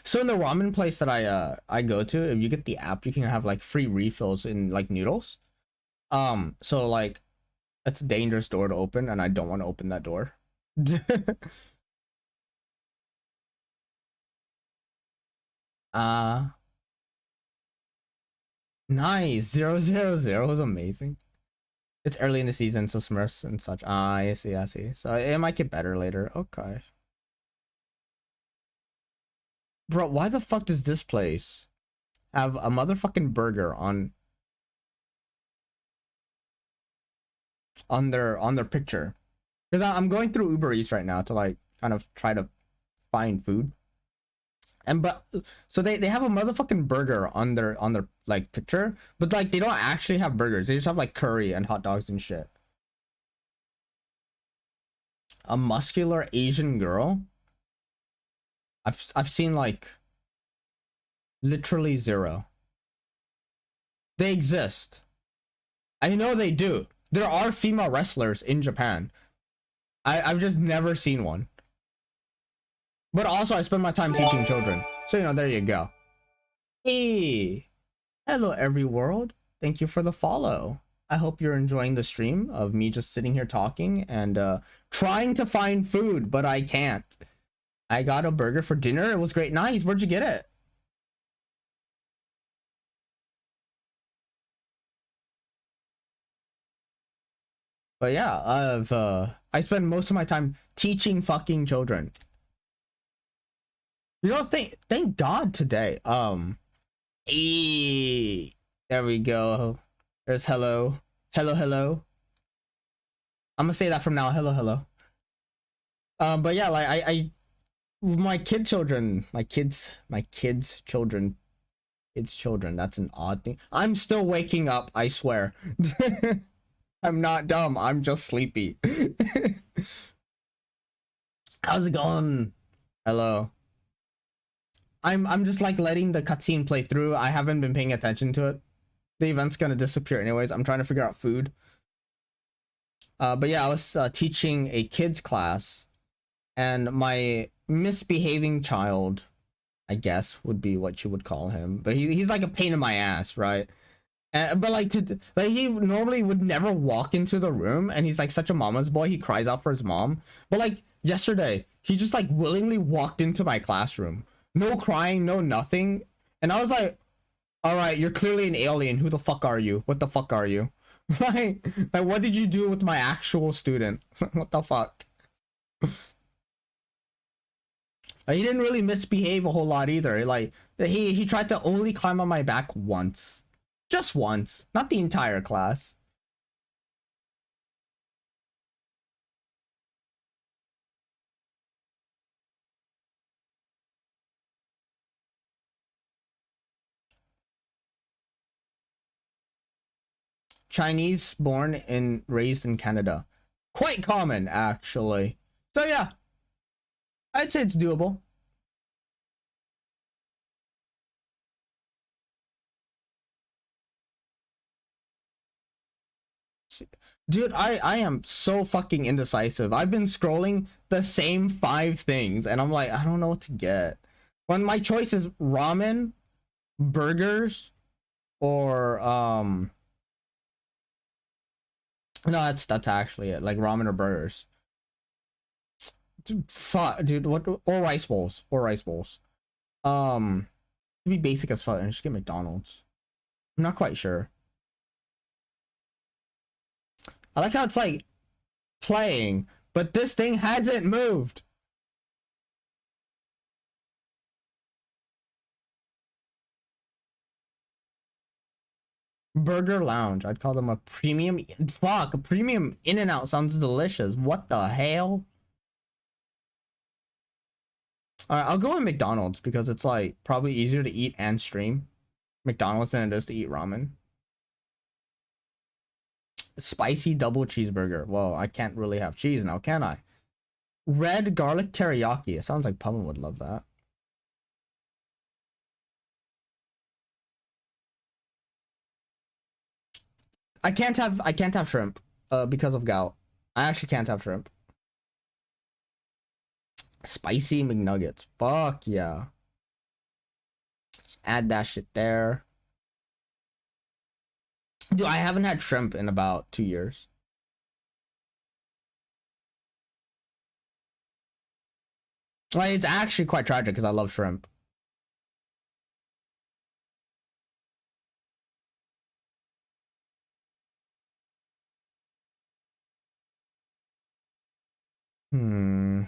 So in the ramen place that I go to, if you get the app, you can have like free refills in like noodles. So like it's a dangerous door to open, and I don't want to open that door. uh Nice. 000 was amazing. It's early in the season, so Smurfs and such. Ah, I see, I see. So it might get better later. Okay. Bro, why the fuck does this place have a motherfucking burger on their picture? Because I'm going through Uber Eats right now to like kind of try to find food. And but so they have a motherfucking burger on their like picture, but like they don't actually have burgers. They just have like curry and hot dogs and shit. A muscular Asian girl. I've seen like literally zero. They exist. I know they do. There are female wrestlers in Japan. I've just never seen one. But also I spend my time teaching children. So you know, there you go. Hey. Hello every world. Thank you for the follow. I hope you're enjoying the stream of me just sitting here talking and trying to find food, but I can't. I got a burger for dinner. It was great. Nice. Where'd you get it? But yeah, I spend most of my time teaching fucking children. You know, thank God today. There we go. There's hello. Hello. I'm gonna say that from now. Hello. But yeah, like I my kids children, that's an odd thing. I'm still waking up, I swear. I'm not dumb, I'm just sleepy. How's it going? Hello. I'm just like letting the cutscene play through. I haven't been paying attention to it. The event's gonna disappear anyways. I'm trying to figure out food. But yeah, I was teaching a kids class, and my misbehaving child, I guess would be what you would call him, but he's like a pain in my ass, right? But like he normally would never walk into the room, and he's like such a mama's boy. He cries out for his mom. But like yesterday, he just like willingly walked into my classroom. No crying, no nothing. And I was like, all right, you're clearly an alien. Who the fuck are you? What the fuck are you? like what did you do with my actual student? What the fuck? He didn't really misbehave a whole lot either. Like he tried to only climb on my back once. Just once, not the entire class. Chinese born and raised in Canada. Quite common, actually. So yeah, I'd say it's doable. Dude, I am so fucking indecisive. I've been scrolling the same 5 things, and I'm like, I don't know what to get. When my choice is ramen, burgers, or no, that's actually it. Like ramen or burgers. Dude, fuck, dude. What? Or rice bowls. Or rice bowls. To be basic as fuck and just get McDonald's. I'm not quite sure. I like how it's like playing, but this thing hasn't moved. Burger Lounge. I'd call them a premium. Fuck, a premium In-N-Out sounds delicious. What the hell? Alright, I'll go with McDonald's because it's like probably easier to eat and stream McDonald's than it is to eat ramen. Spicy double cheeseburger. Well, I can't really have cheese now, can I? Red garlic teriyaki. It sounds like Pummel would love that. I can't have shrimp because of gout. I actually can't have shrimp. Spicy McNuggets. Fuck yeah. Just add that shit there. Dude, I haven't had shrimp in about 2 years. Like, it's actually quite tragic because I love shrimp. Hmm.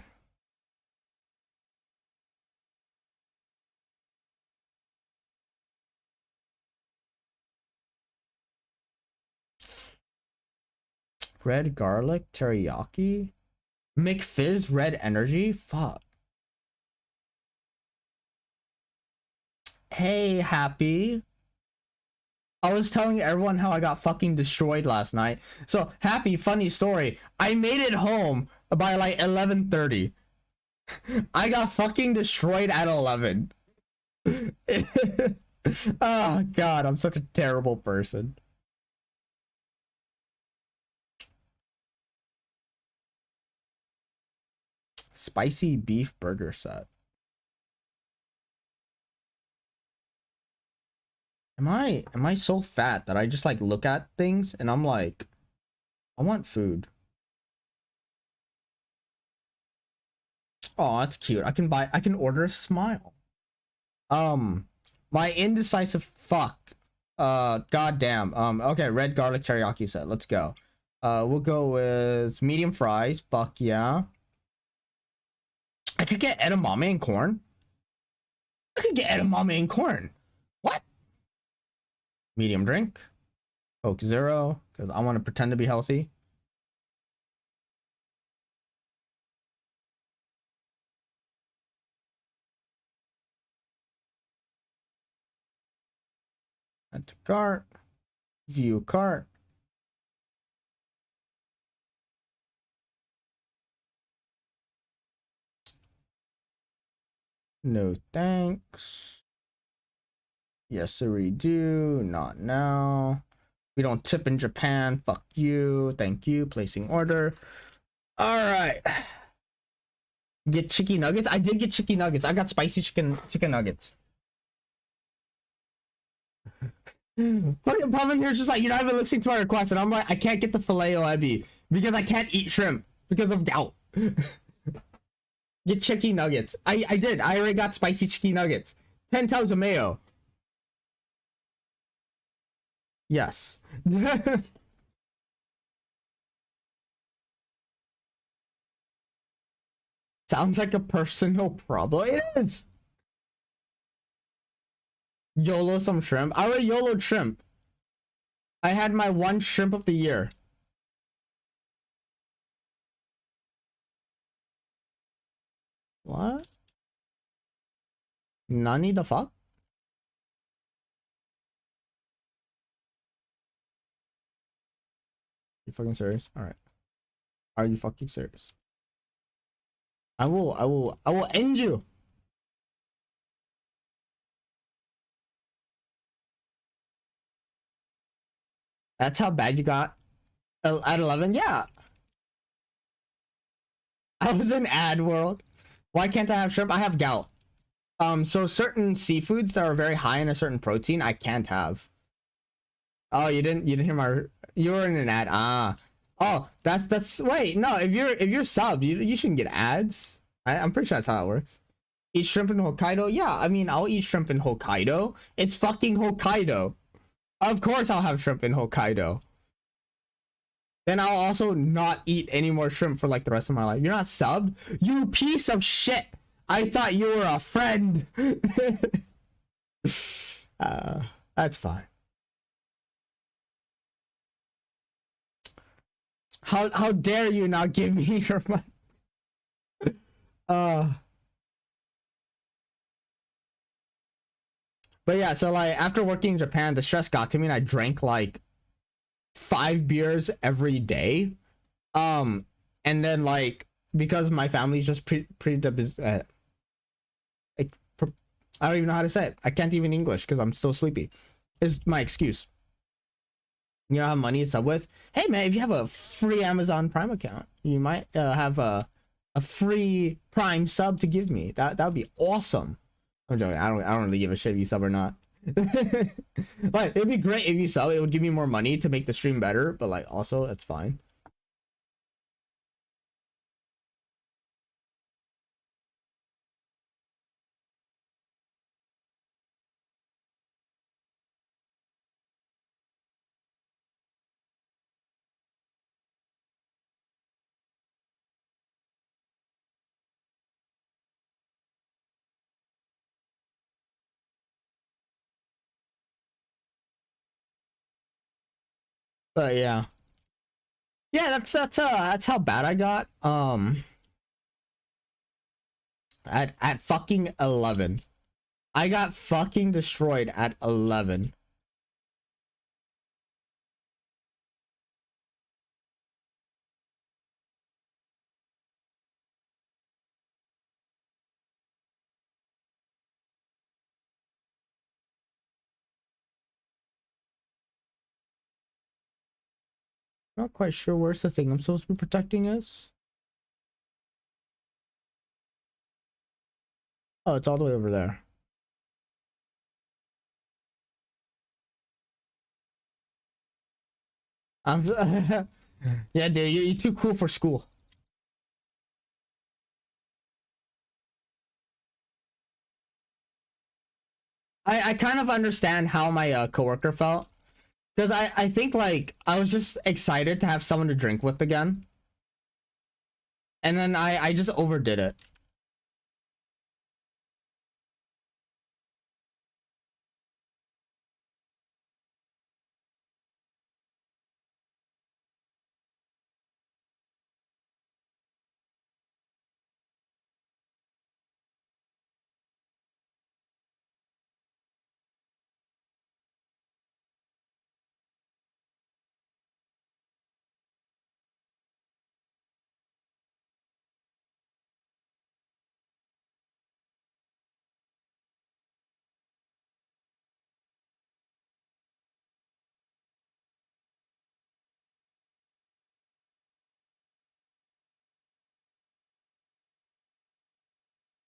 Red garlic teriyaki? McFizz red energy? Fuck. Hey, Happy. I was telling everyone how I got fucking destroyed last night. So, Happy, funny story. I made it home by like 11:30. I got fucking destroyed at 11. Oh, God, I'm such a terrible person. Spicy beef burger set. Am I so fat that I just like look at things and I'm like, I want food. Oh, that's cute. I can order a smile. My indecisive fuck. Goddamn. Okay, red garlic teriyaki set. Let's go. We'll go with medium fries. Fuck yeah. I could get edamame and corn. I could get edamame and corn. What? Medium drink. Coke Zero, because I want to pretend to be healthy. Add to cart. View cart. No thanks. Yes, sir, we do. Not now. We don't tip in Japan. Fuck you. Thank you. Placing order. All right. Get chicken nuggets. I did get chicken nuggets. I got spicy chicken nuggets. Fucking problem here is just like, you're not even listening to my request, and I'm like, I can't get the filet o ebi because I can't eat shrimp because of gout. Get chicken nuggets. I did. I already got spicy chicken nuggets. 10 tubs of mayo. Yes. Sounds like a personal problem. It is. YOLO some shrimp. I already YOLO'd shrimp. I had my one shrimp of the year. What? Nani the fuck? You fucking serious? Alright. Are you fucking serious? I will end you. That's how bad you got at 11? Yeah. I was in ad world. Why can't I have shrimp? I have gout. So certain seafoods that are very high in a certain protein, I can't have. Oh, you didn't hear my, you were in an ad. Ah. Oh, that's wait, no, if you're sub, you shouldn't get ads. I'm pretty sure that's how it works. Eat shrimp in Hokkaido? Yeah, I mean, I'll eat shrimp in Hokkaido. It's fucking Hokkaido. Of course I'll have shrimp in Hokkaido. Then I'll also not eat any more shrimp for like the rest of my life. You're not subbed? You piece of shit! I thought you were a friend! That's fine. How dare you not give me your money? But yeah, so like after working in Japan, the stress got to me and I drank like 5 beers every day. And then like because my family's just I don't even know how to say it. I can't even English because I'm still sleepy. Is my excuse. You know how money is sub with? Hey man, if you have a free Amazon Prime account, you might have a free Prime sub to give me. That would be awesome. I'm joking. I don't really give a shit if you sub or not. Like it'd be great if you sub. It would give me more money to make the stream better. But like also, it's fine. But yeah, that's how bad I got. At fucking 11, I got fucking destroyed at 11. Not quite sure where's the thing I'm supposed to be protecting us. Oh, it's all the way over there. I'm yeah, dude, you're too cool for school. I kind of understand how my coworker felt because I think like I was just excited to have someone to drink with again, and then I just overdid it.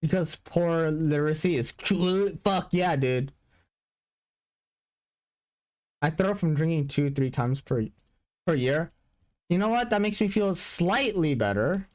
Because poor literacy is cool. Fuck yeah, dude. I throw from drinking 2-3 times per year. You know what? That makes me feel slightly better.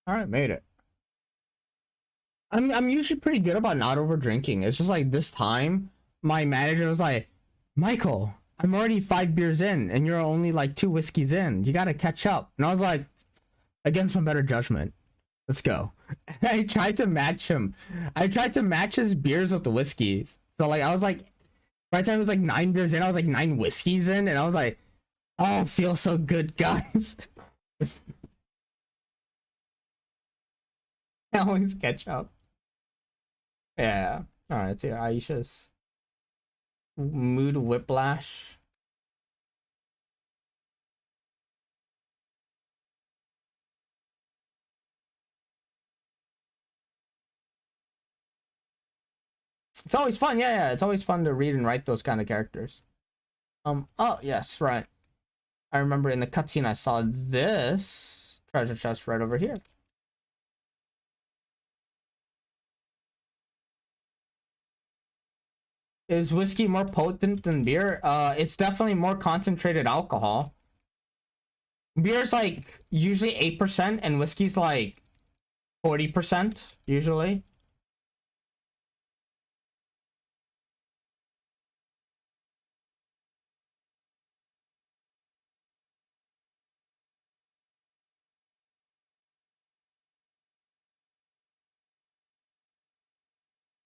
All right, made it. I'm usually pretty good about not over drinking. It's just like this time, my manager was like, "Michael, I'm already 5 beers in, and you're only like 2 whiskeys in. You gotta catch up." And I was like, against my better judgment, let's go. I tried to match him. I tried to match his beers with the whiskeys. So like I was like, by the time it was like 9 beers in, I was like 9 whiskeys in, and I was like, "Oh, feel so good, guys." I always catch up. Yeah. All right. It's here. Aisha's mood whiplash. It's always fun. Yeah, yeah. It's always fun to read and write those kind of characters. Oh, yes, right. I remember in the cutscene I saw this treasure chest right over here. Is whiskey more potent than beer? It's definitely more concentrated alcohol. Beer's like usually 8% and whiskey's like 40% usually.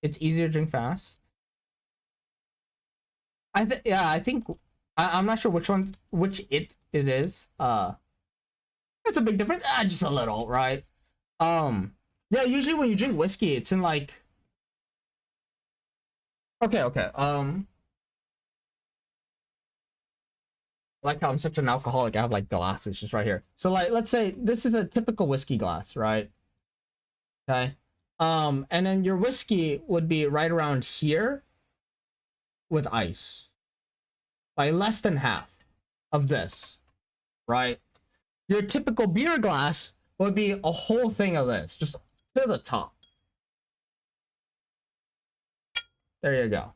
It's easier to drink fast. Yeah, I think I'm not sure which it is. It's a big difference. Just a little, right? Yeah, usually when you drink whiskey, it's in like okay. Like how I'm such an alcoholic, I have like glasses just right here. So like let's say this is a typical whiskey glass, right? Okay. And then your whiskey would be right around here with ice. Like less than half of this, right? Your typical beer glass would be a whole thing of this, just to the top. There you go.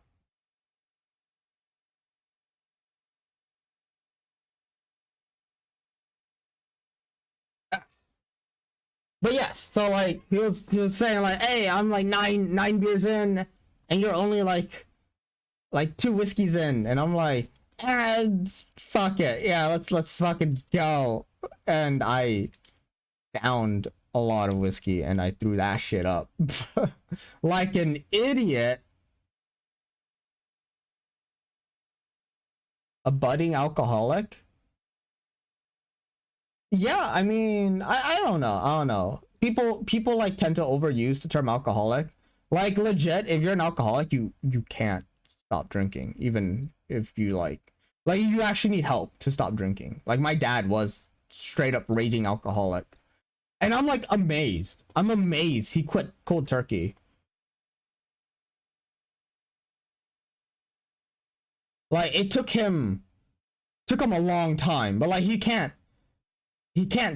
But yes, so like he was saying like, hey, I'm like nine beers in, and you're only like 2 whiskeys in, and I'm like, fuck it, yeah, let's fucking go. And I downed a lot of whiskey, and I threw that shit up like an idiot. A budding alcoholic. Yeah, I mean, I don't know. I don't know. People like tend to overuse the term alcoholic. Like legit, if you're an alcoholic, you can't stop drinking, even if you like you actually need help to stop drinking. Like my dad was straight up raging alcoholic. And I'm like amazed. I'm amazed he quit cold turkey. Like it took him a long time, but like he can't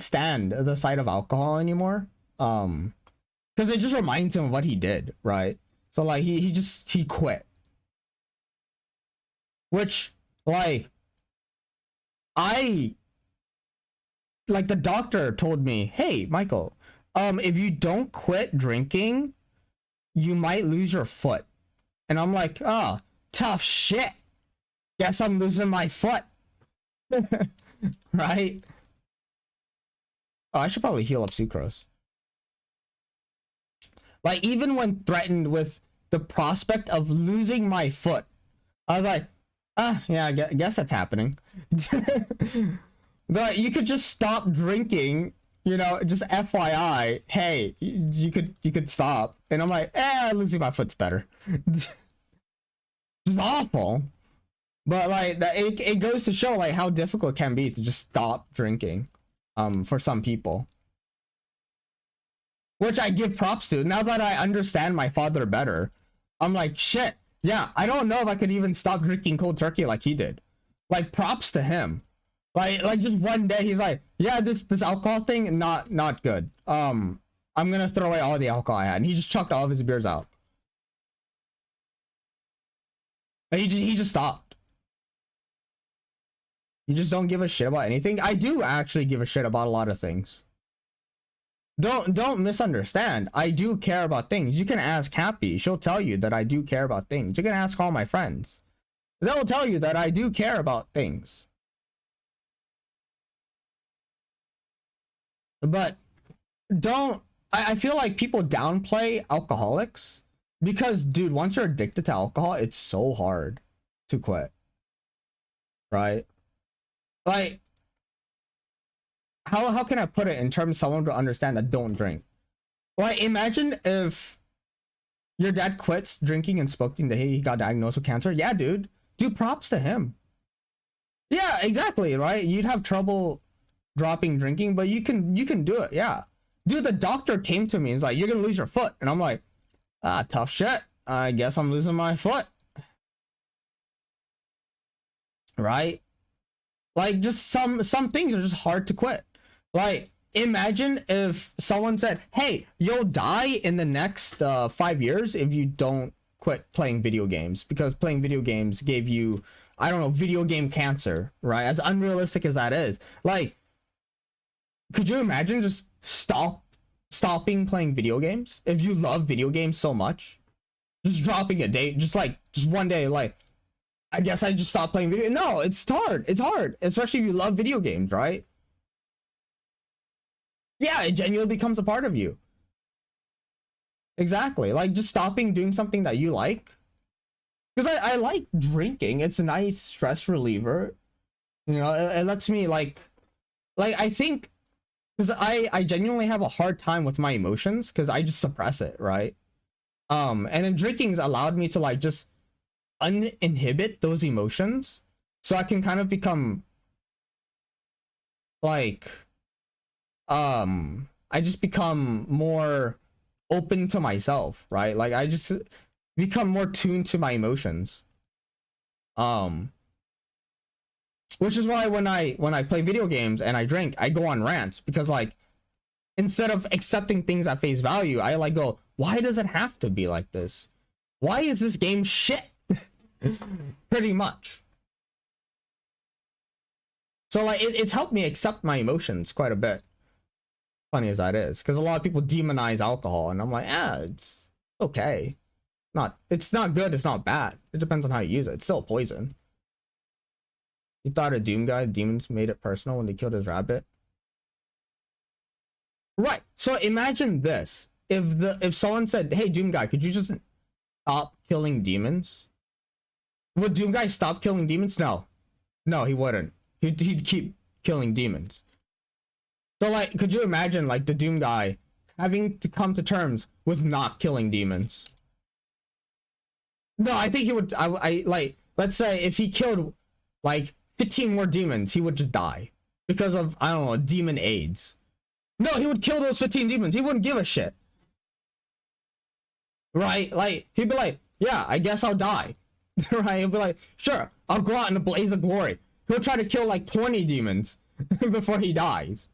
stand the sight of alcohol anymore. Because it just reminds him of what he did, right? So like he quit. Which like I like the doctor told me, "Hey, Michael, if you don't quit drinking, you might lose your foot." And I'm like, "Oh, tough shit. Guess I'm losing my foot." Right? Oh, I should probably heal up sucrose. Like, even when threatened with the prospect of losing my foot, I was like, yeah, I guess that's happening. But you could just stop drinking, you know, just FYI, hey, you could stop. And I'm like, losing my foot's better. Just awful. But like that, it goes to show like how difficult it can be to just stop drinking, for some people. Which I give props to. Now that I understand my father better, I'm like, shit, yeah, I don't know if I could even stop drinking cold turkey like he did. Like, props to him. Like just one day he's like, yeah, this alcohol thing, not good. I'm gonna throw away all the alcohol I had, and he just chucked all of his beers out. And he just stopped. You just don't give a shit about anything. I do actually give a shit about a lot of things. Don't misunderstand. I do care about things. You can ask Happy. She'll tell you that I do care about things. You can ask all my friends. They'll tell you that I do care about things. But I feel like people downplay alcoholics because, dude, once you're addicted to alcohol, it's so hard to quit. Right? Like, how can I put it in terms of someone to understand that don't drink? Like, imagine if your dad quits drinking and smoking the day he got diagnosed with cancer. Yeah, dude. Dude, props to him. Yeah, exactly, right? You'd have trouble dropping drinking, but you can do it. Yeah. Dude, the doctor came to me and was like, you're gonna lose your foot. And I'm like, tough shit. I guess I'm losing my foot. Right? Like, just some things are just hard to quit. Like, imagine if someone said, hey, you'll die in the next 5 years if you don't quit playing video games, because playing video games gave you, I don't know, video game cancer, right? As unrealistic as that is. Like, could you imagine just stopping playing video games if you love video games so much? Just dropping a day, just one day, like, I guess I just stopped playing video. No, it's hard. It's hard, especially if you love video games, right? Yeah, it genuinely becomes a part of you. Exactly. Like, just stopping doing something that you like. Because I like drinking. It's a nice stress reliever. You know, it lets me like I think, because I genuinely have a hard time with my emotions because I just suppress it, right? And then drinking's allowed me to like just uninhibit those emotions, so I can kind of become like I just become more open to myself, right? Like, I just become more tuned to my emotions, which is why when I play video games and I drink, I go on rants, because like, instead of accepting things at face value, I like go, why does it have to be like this? Why is this game shit? Pretty much. So like, it's helped me accept my emotions quite a bit, funny as that is, because a lot of people demonize alcohol, and I'm like, it's okay. It's not good, it's not bad. It depends on how you use it. It's still poison. You thought a Doom guy, demons made it personal when they killed his rabbit? Right. So imagine this. If someone said, hey, Doom guy, could you just stop killing demons? Would Doom guy stop killing demons? No, he wouldn't. He'd keep killing demons. So like, could you imagine like the Doom guy having to come to terms with not killing demons? No, I think he would. I like, let's say if he killed like 15 more demons, he would just die because of, I don't know, demon AIDS. No, he would kill those 15 demons. He wouldn't give a shit. Right? Like, he'd be like, yeah, I guess I'll die. Right? He'll be like, sure, I'll go out in a blaze of glory. He'll try to kill like 20 demons before he dies.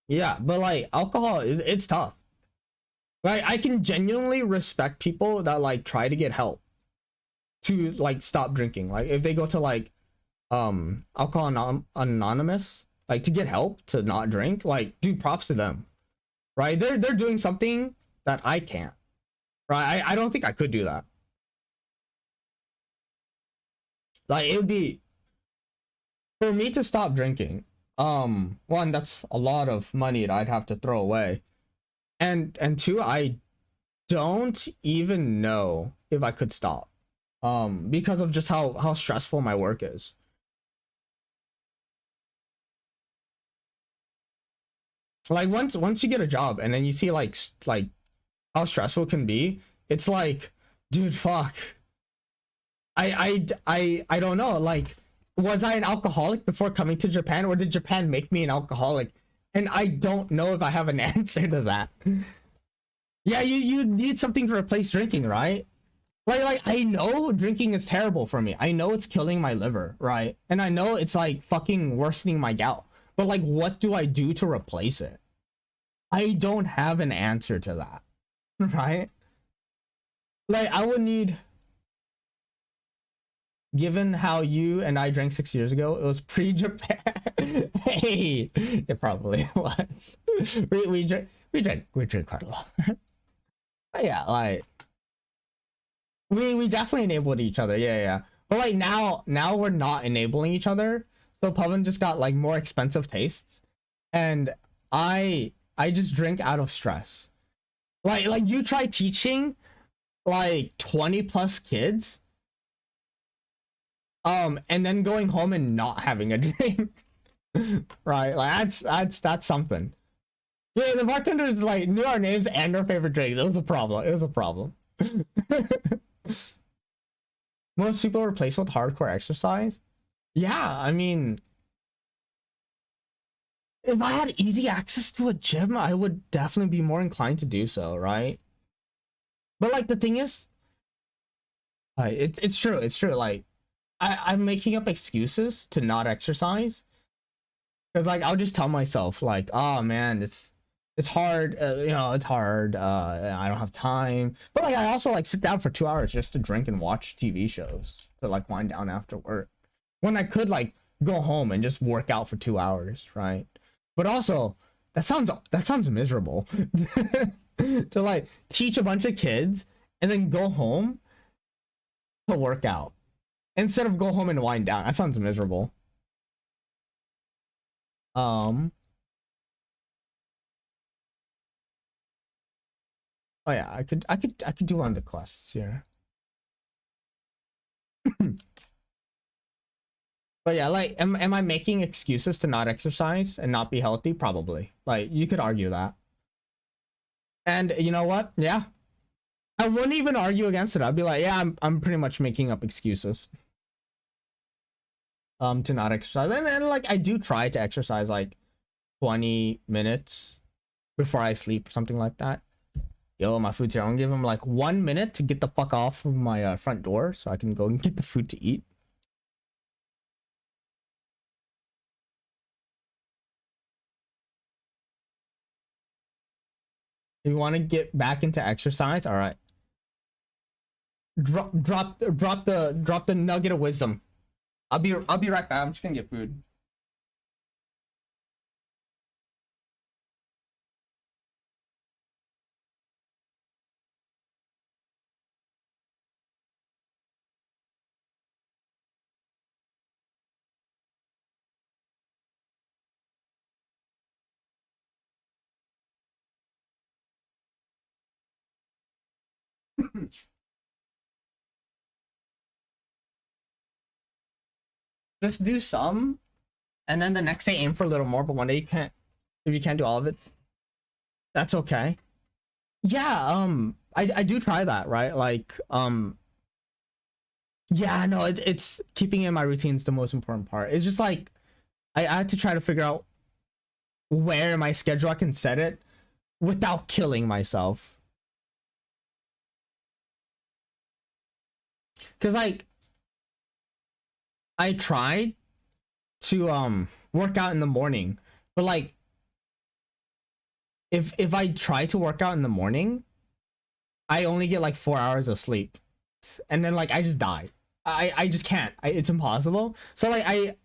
Yeah, but like, alcohol it's tough. Like, I can genuinely respect people that like try to get help to like stop drinking. Like, if they go to like Alcohol Anonymous, like, to get help to not drink, like, dude, props to them. Right? They're doing something that I can't. Right? I don't think I could do that. Like, it would be, for me to stop drinking, One, that's a lot of money that I'd have to throw away, and two, I don't even know if I could stop, because of just how stressful my work is. Like once you get a job and then you see like how stressful it can be, it's like, dude, fuck. I don't know. Like, was I an alcoholic before coming to Japan, or did Japan make me an alcoholic? And I don't know if I have an answer to that. Yeah, you need something to replace drinking, right? Like I know drinking is terrible for me. I know it's killing my liver, right? And I know it's like fucking worsening my gout. But like, what do I do to replace it? I don't have an answer to that, right? Like, I would need, given how you and I drank 6 years ago, it was pre-Japan. Hey, it probably was. We drink quite a lot. But yeah, like we definitely enabled each other. Yeah. But like now we're not enabling each other. So Pavan just got like more expensive tastes, and I just drink out of stress. Like you try teaching like 20 plus kids, and then going home and not having a drink. Right? Like that's something. Yeah, the bartenders like knew our names and our favorite drinks. It was a problem. Most people replace with hardcore exercise. Yeah, I mean, if I had easy access to a gym, I would definitely be more inclined to do so, right? But like the thing is, it's true. Like I'm making up excuses to not exercise, because like I'll just tell myself like, oh man, it's hard, it's hard. I don't have time. But like I also like sit down for 2 hours just to drink and watch TV shows to like wind down after work, when I could like go home and just work out for 2 hours, right? But also that sounds miserable. To like teach a bunch of kids and then go home to work out instead of go home and wind down. That sounds miserable. Oh yeah, I could do one of the quests here. But yeah, like am I making excuses to not exercise and not be healthy? Probably. Like you could argue that. And you know what? Yeah. I wouldn't even argue against it. I'd be like, yeah, I'm pretty much making up excuses to not exercise. And like I do try to exercise like 20 minutes before I sleep or something like that. Yo, my food's here. I'm gonna give him like 1 minute to get the fuck off of my front door so I can go and get the food to eat. If you want to get back into exercise, all right. Drop the nugget of wisdom. I'll be right back. I'm just gonna get food. Just do some, and then the next day aim for a little more. But one day you can't. If you can't do all of it, that's okay. Yeah. I do try that, right? Like yeah, no, it's keeping in my routines the most important part. It's just like I had to try to figure out where in my schedule I can set it without killing myself. Cause like I tried to work out in the morning, but like if I try to work out in the morning, I only get like 4 hours of sleep, and then like I just die. I just can't. It's impossible. So like I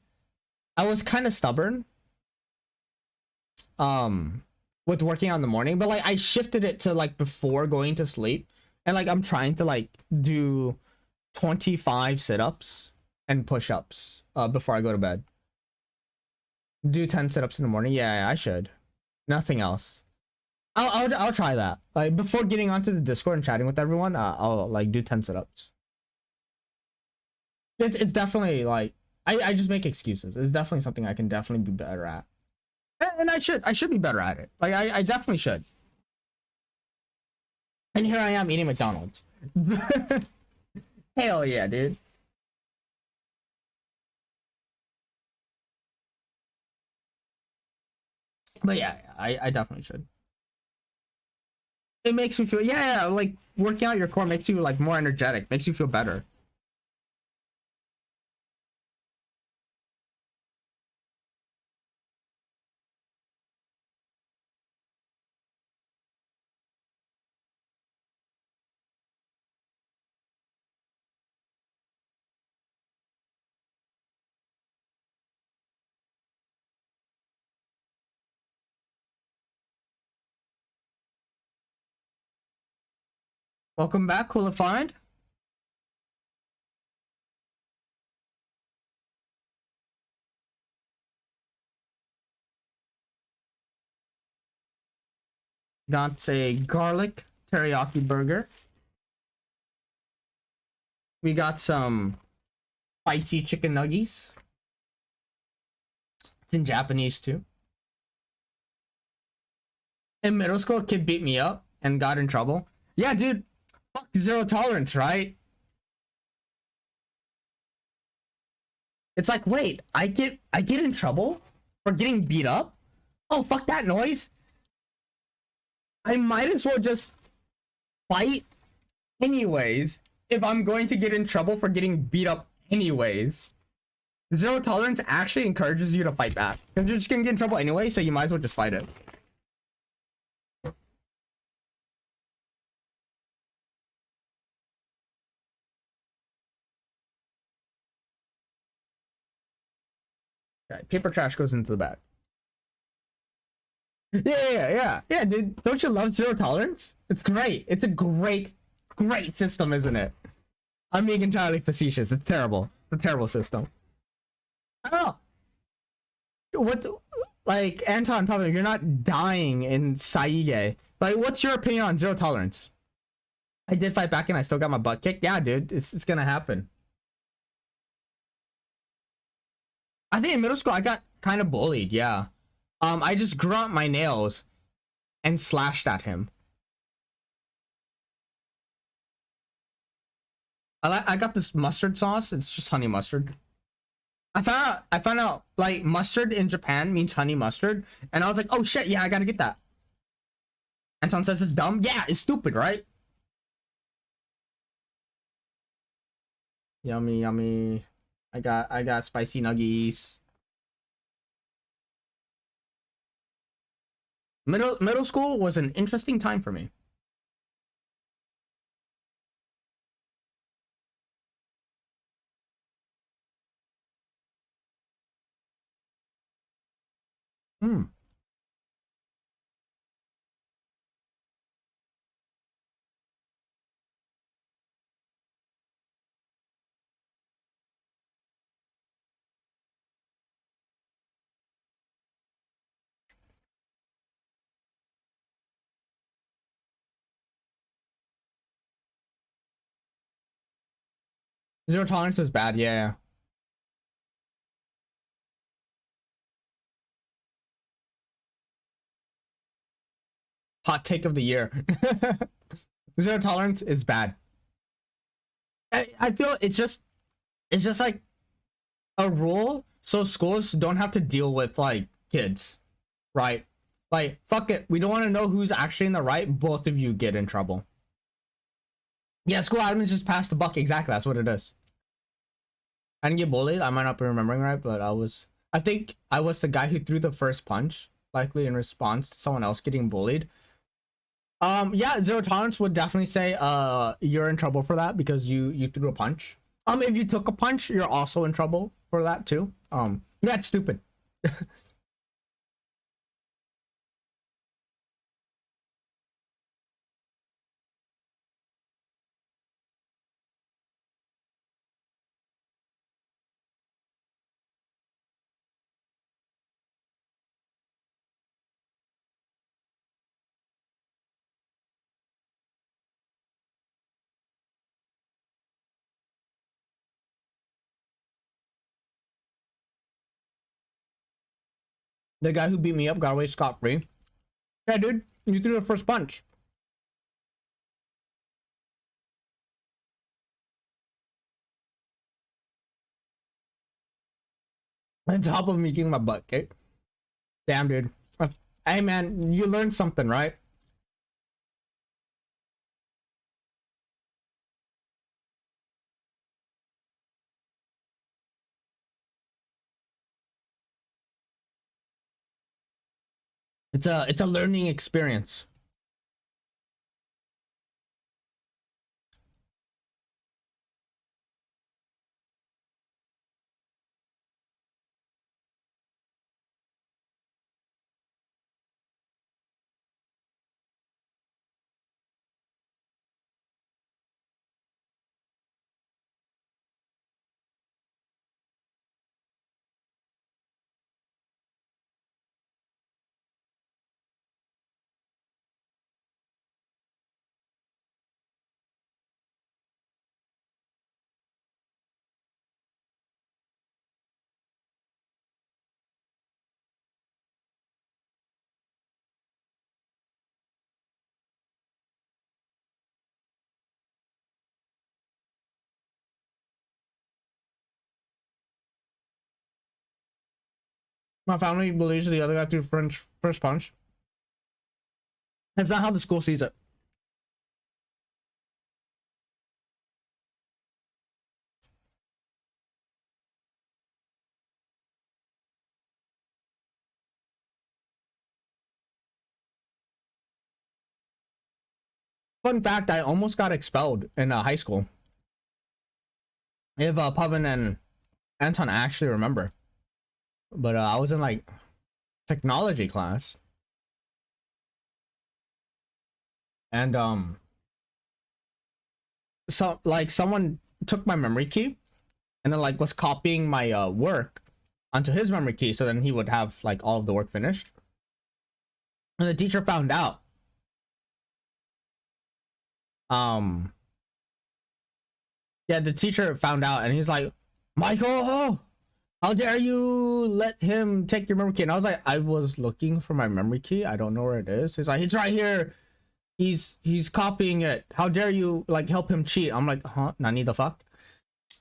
was kind of stubborn with working out in the morning, but like I shifted it to like before going to sleep, and like I'm trying to like do 25 sit-ups and push-ups before I go to bed. Do 10 sit-ups in the morning. Yeah, I should. Nothing else. I'll try that. Like before getting onto the Discord and chatting with everyone, I'll like do 10 sit-ups. It's definitely like I just make excuses. It's definitely something I can definitely be better at. And I should be better at it. Like I definitely should. And here I am eating McDonald's. Hell yeah, dude. But yeah, I definitely should. It makes me feel, yeah, like working out your core makes you like more energetic, makes you feel better. Welcome back, cool to find. Got a garlic teriyaki burger. We got some spicy chicken nuggies. It's in Japanese too. In middle school, a kid beat me up and got in trouble. Yeah, dude. Fuck zero tolerance, right? It's like, wait, I get in trouble for getting beat up? Oh, fuck that noise. I might as well just fight anyways if I'm going to get in trouble for getting beat up anyways. Zero tolerance actually encourages you to fight back. Because you're just gonna get in trouble anyway, so you might as well just fight it. Okay, paper trash goes into the bag. Yeah, dude. Don't you love zero tolerance? It's great. It's a great system, isn't it? I'm being entirely facetious. It's terrible. It's a terrible system. I don't know. What, like, Anton, probably, you're not dying in Saige. Like, what's your opinion on zero tolerance? I did fight back and I still got my butt kicked. Yeah, dude. It's gonna happen. I think in middle school, I got kind of bullied. Yeah. I just grew out my nails and slashed at him. I got this mustard sauce. It's just honey mustard. I found out like mustard in Japan means honey mustard, and I was like, oh shit, yeah, I gotta get that. And someone says it's dumb. Yeah, it's stupid, right? Yummy, yummy. I got spicy nuggies. Middle school was an interesting time for me. Hmm. Zero tolerance is bad. Yeah. Hot take of the year. Zero tolerance is bad. I feel it's just like a rule so schools don't have to deal with like kids, right? Like fuck it, we don't want to know who's actually in the right. Both of you get in trouble. Yeah, school admins just passed the buck. Exactly, that's what it is. I didn't get bullied. I might not be remembering right, but I think I was the guy who threw the first punch, likely in response to someone else getting bullied. Yeah, zero tolerance would definitely say you're in trouble for that because you threw a punch. If you took a punch, you're also in trouble for that too. Yeah, it's stupid. The guy who beat me up got away scot-free. Yeah, dude, you threw the first punch. On top of me kicking my butt, okay? Damn, dude. Hey, man, you learned something, right? It's a learning experience. My family believes the other guy threw French first punch. That's not how the school sees it. Fun fact, I almost got expelled in high school. If Pavan and Anton actually remember. But I was in like technology class. And so like someone took my memory key and then like was copying my work onto his memory key, so then he would have like all of the work finished. And the teacher found out. Yeah, the teacher found out and he's like, Michael, oh, how dare you let him take your memory key? And I was like, I was looking for my memory key. I don't know where it is. He's like, it's right here. He's copying it. How dare you like help him cheat? I'm like, huh? Nani the fuck?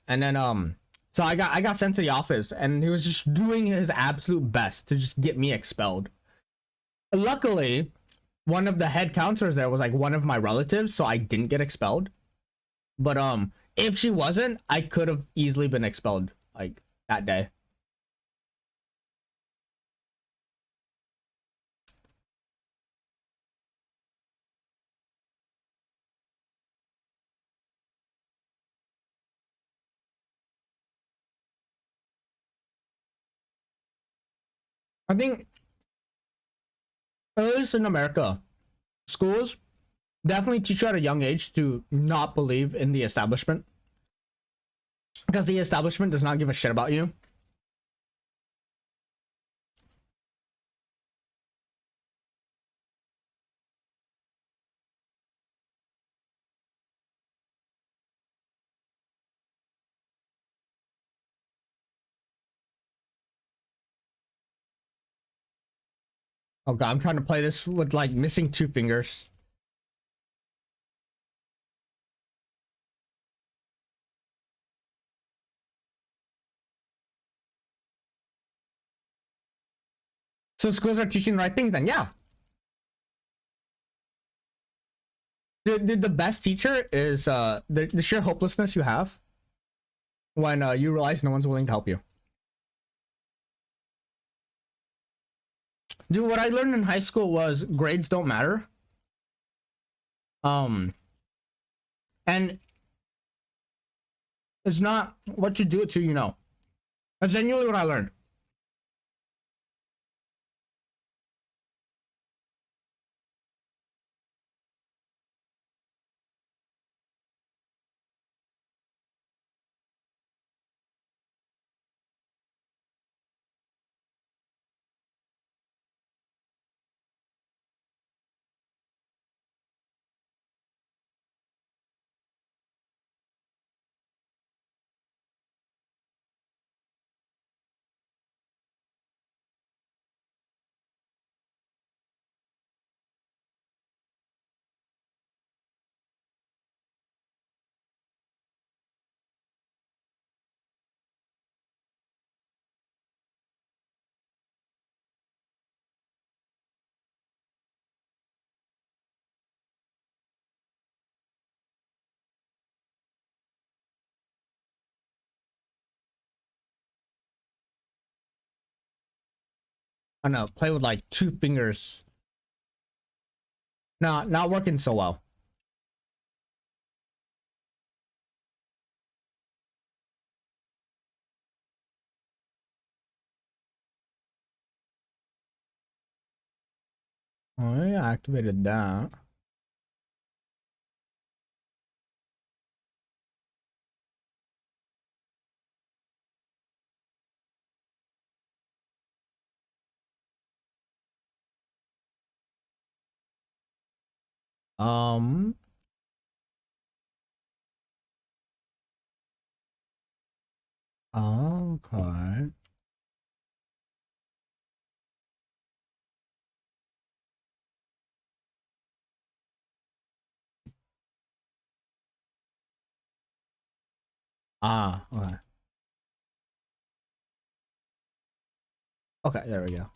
And then so I got sent to the office and he was just doing his absolute best to just get me expelled. Luckily, one of the head counselors there was like one of my relatives, so I didn't get expelled. But if she wasn't, I could have easily been expelled like that day. I think at least in America, schools definitely teach you at a young age to not believe in the establishment, because the establishment does not give a shit about you. Oh god, I'm trying to play this with like missing two fingers. So schools are teaching the right things then, yeah. The best teacher is the sheer hopelessness you have when you realize no one's willing to help you. Dude, what I learned in high school was grades don't matter. And it's not what you do it to, you know. That's genuinely what I learned. I know, play with like 2 fingers. Not working so well. Oh, yeah, I activated that. Um, okay. Ah, okay. Okay, there we go.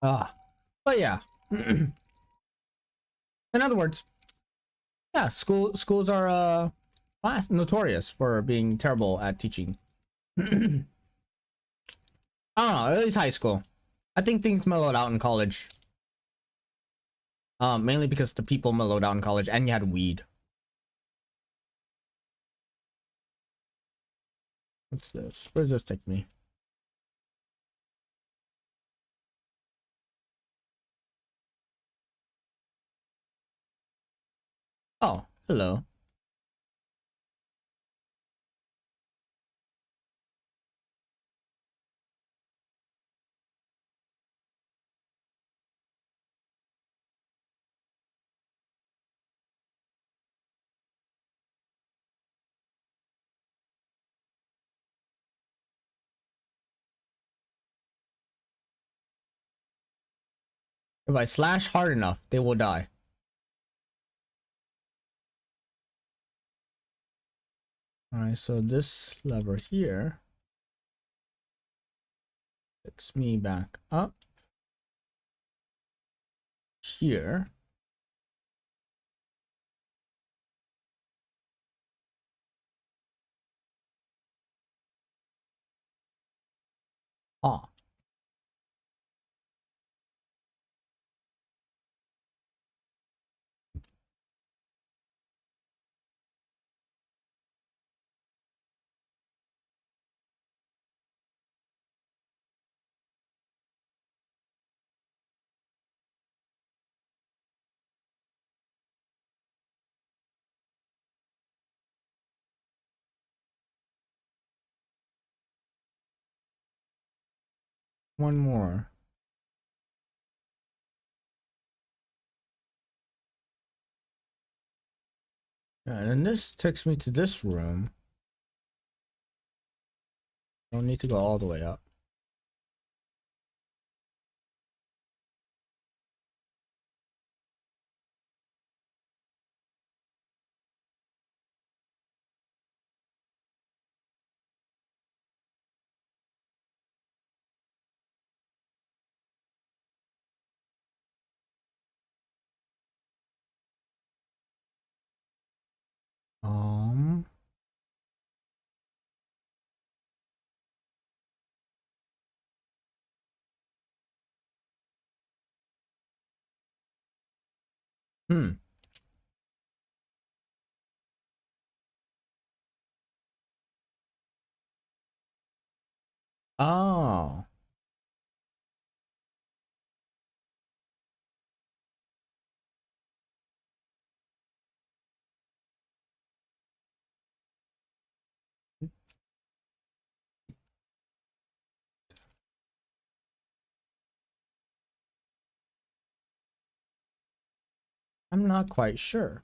Ah, but yeah. In other words, yeah, schools are notorious for being terrible at teaching. I don't know, at least high school. I think things mellowed out in college. Mainly because the people mellowed out in college and you had weed. What's this? Where does this take me? Oh, hello. If I slash hard enough, they will die. Alright, so this lever here picks me back up here. Ah. One more. Yeah, and then this takes me to this room. Don't need to go all the way up. Um, hmm. Oh. I'm not quite sure.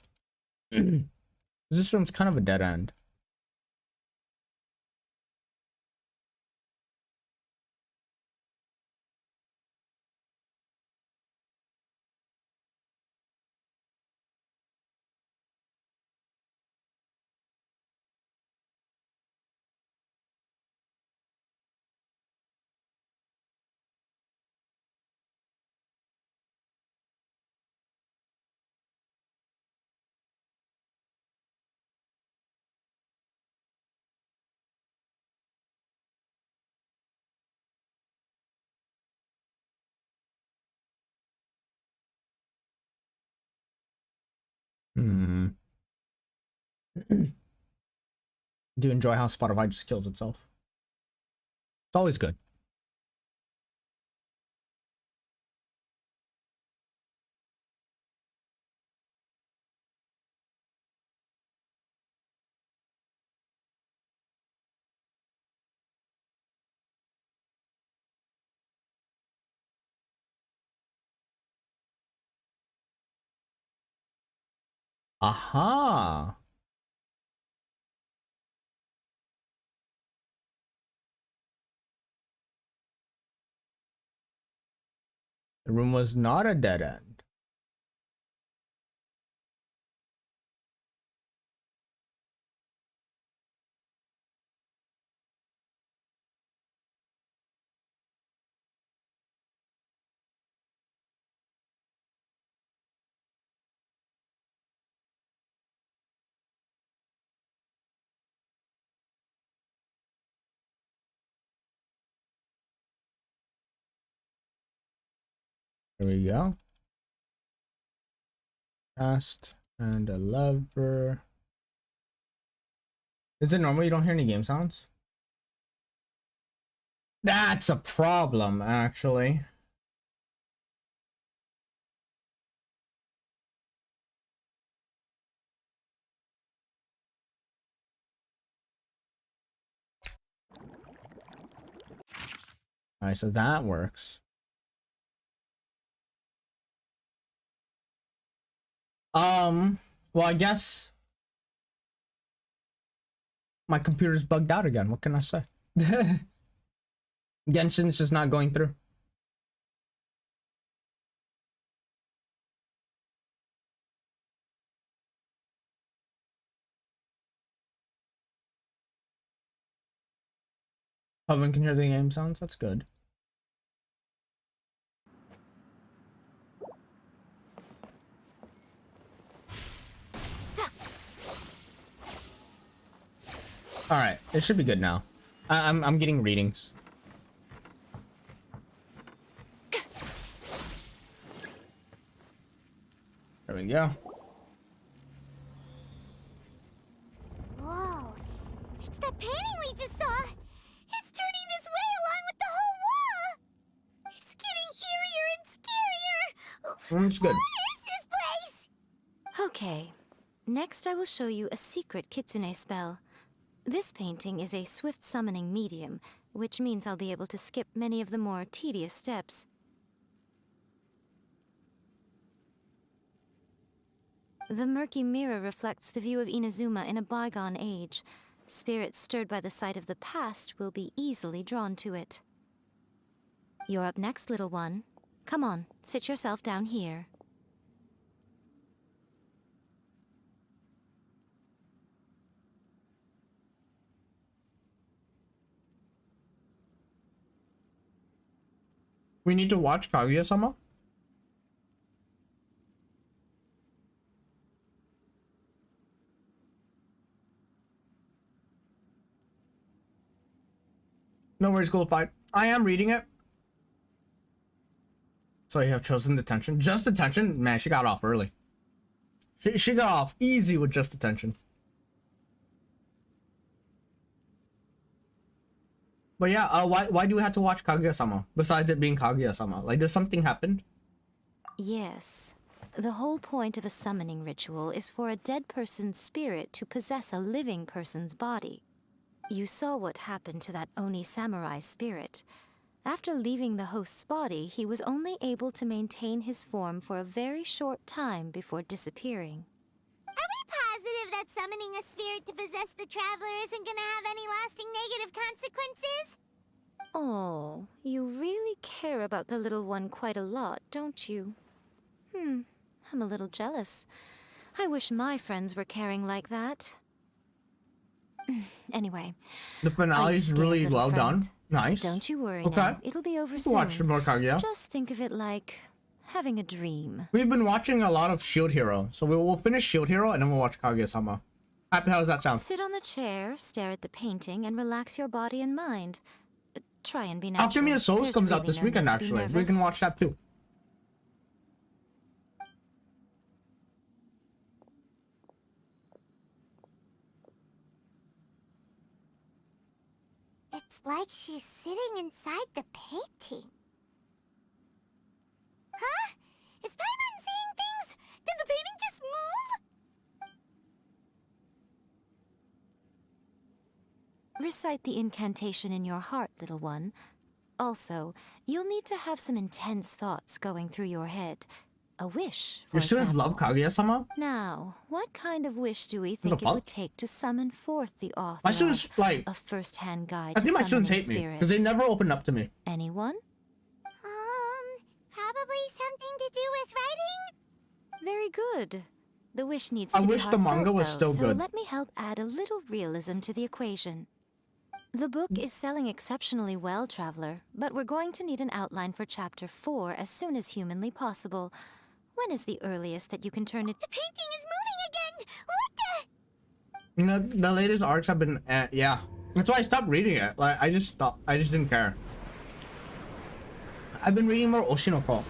This room's kind of a dead end. Hmm. Do you enjoy how Spotify just kills itself? It's always good. Aha! The room was not a dead end. There we go. Cast and a lever. Is it normal you don't hear any game sounds? That's a problem, actually. Alright, so that works. Well, I guess my computer's bugged out again. What can I say? Genshin's just not going through. Everyone can hear the game sounds. That's good. All right, it should be good now. I'm getting readings. There we go. Whoa, it's that painting we just saw. It's turning this way along with the whole wall. It's getting eerier and scarier. It's good. What is this place? Okay, next I will show you a secret kitsune spell. This painting is a swift summoning medium, which means I'll be able to skip many of the more tedious steps. The murky mirror reflects the view of Inazuma in a bygone age. Spirits stirred by the sight of the past will be easily drawn to it. You're up next, little one. Come on, sit yourself down here. We need to watch Kaguya-sama? No worries, Goldfight. I am reading it. So you have chosen detention. Just detention? Man, she got off early. She got off easy with just detention. But yeah, why do we have to watch Kaguya-sama? Besides it being Kaguya-sama? Like, does something happen? Yes. The whole point of a summoning ritual is for a dead person's spirit to possess a living person's body. You saw what happened to that Oni samurai spirit. After leaving the host's body, he was only able to maintain his form for a very short time before disappearing. Are we positive that summoning a spirit to possess the traveler isn't gonna have any lasting negative consequences? Oh, you really care about the little one quite a lot, don't you? I'm a little jealous. I wish my friends were caring like that. Anyway, The finale is really well done. Nice. Don't you worry Okay. now. It'll be over soon. Watch more Kaguya. Just think of it like having a dream. We've been watching a lot of Shield Hero, so we'll finish Shield Hero and then we'll watch Kaguya-sama. How does that sound? Sit on the chair, stare at the painting, and relax your body and mind. Try and be natural. Alchemy Souls There's comes out really this no weekend, need to be actually. We nervous. can watch that too. It's like she's sitting inside the painting. Huh? Is Paimon seeing things? Did the painting just move? Recite the incantation in your heart, little one. Also, you'll need to have some intense thoughts going through your head. A wish, for Your students example. love Kaguya-sama? Now, what kind of wish do we What the think it fuck? would take to summon forth the author My students, of like... a first-hand guide I to think my students summoning hate me. spirits? Because they never open up to me. Anyone? Probably something to do with writing? Very good. The wish needs I to be wish the manga heartfelt, was though, still so good. let me help add a little realism to the equation. The book is selling exceptionally well, Traveler, but we're going to need an outline for Chapter 4 as soon as humanly possible. When is the earliest that you can turn it? The painting is moving again! What the? You know, the latest arcs have been... yeah. That's why I stopped reading it. Like, I just stopped. I just didn't care. I've been reading more Oshinoko.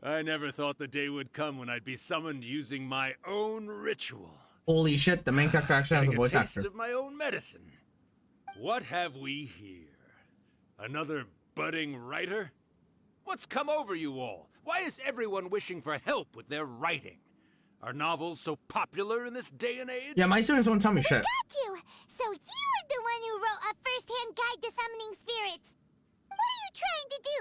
I never thought the day would come when I'd be summoned using my own ritual. Holy shit, the main character actually has a Getting voice taste actor. of my own medicine. What have we here? Another budding writer? What's come over you all? Why is everyone wishing for help with their writing? Are novels so popular in this day and age? Yeah, my students won't tell me shit. Got you! So you were the one who wrote a first-hand guide to summoning spirits. What are you trying to do,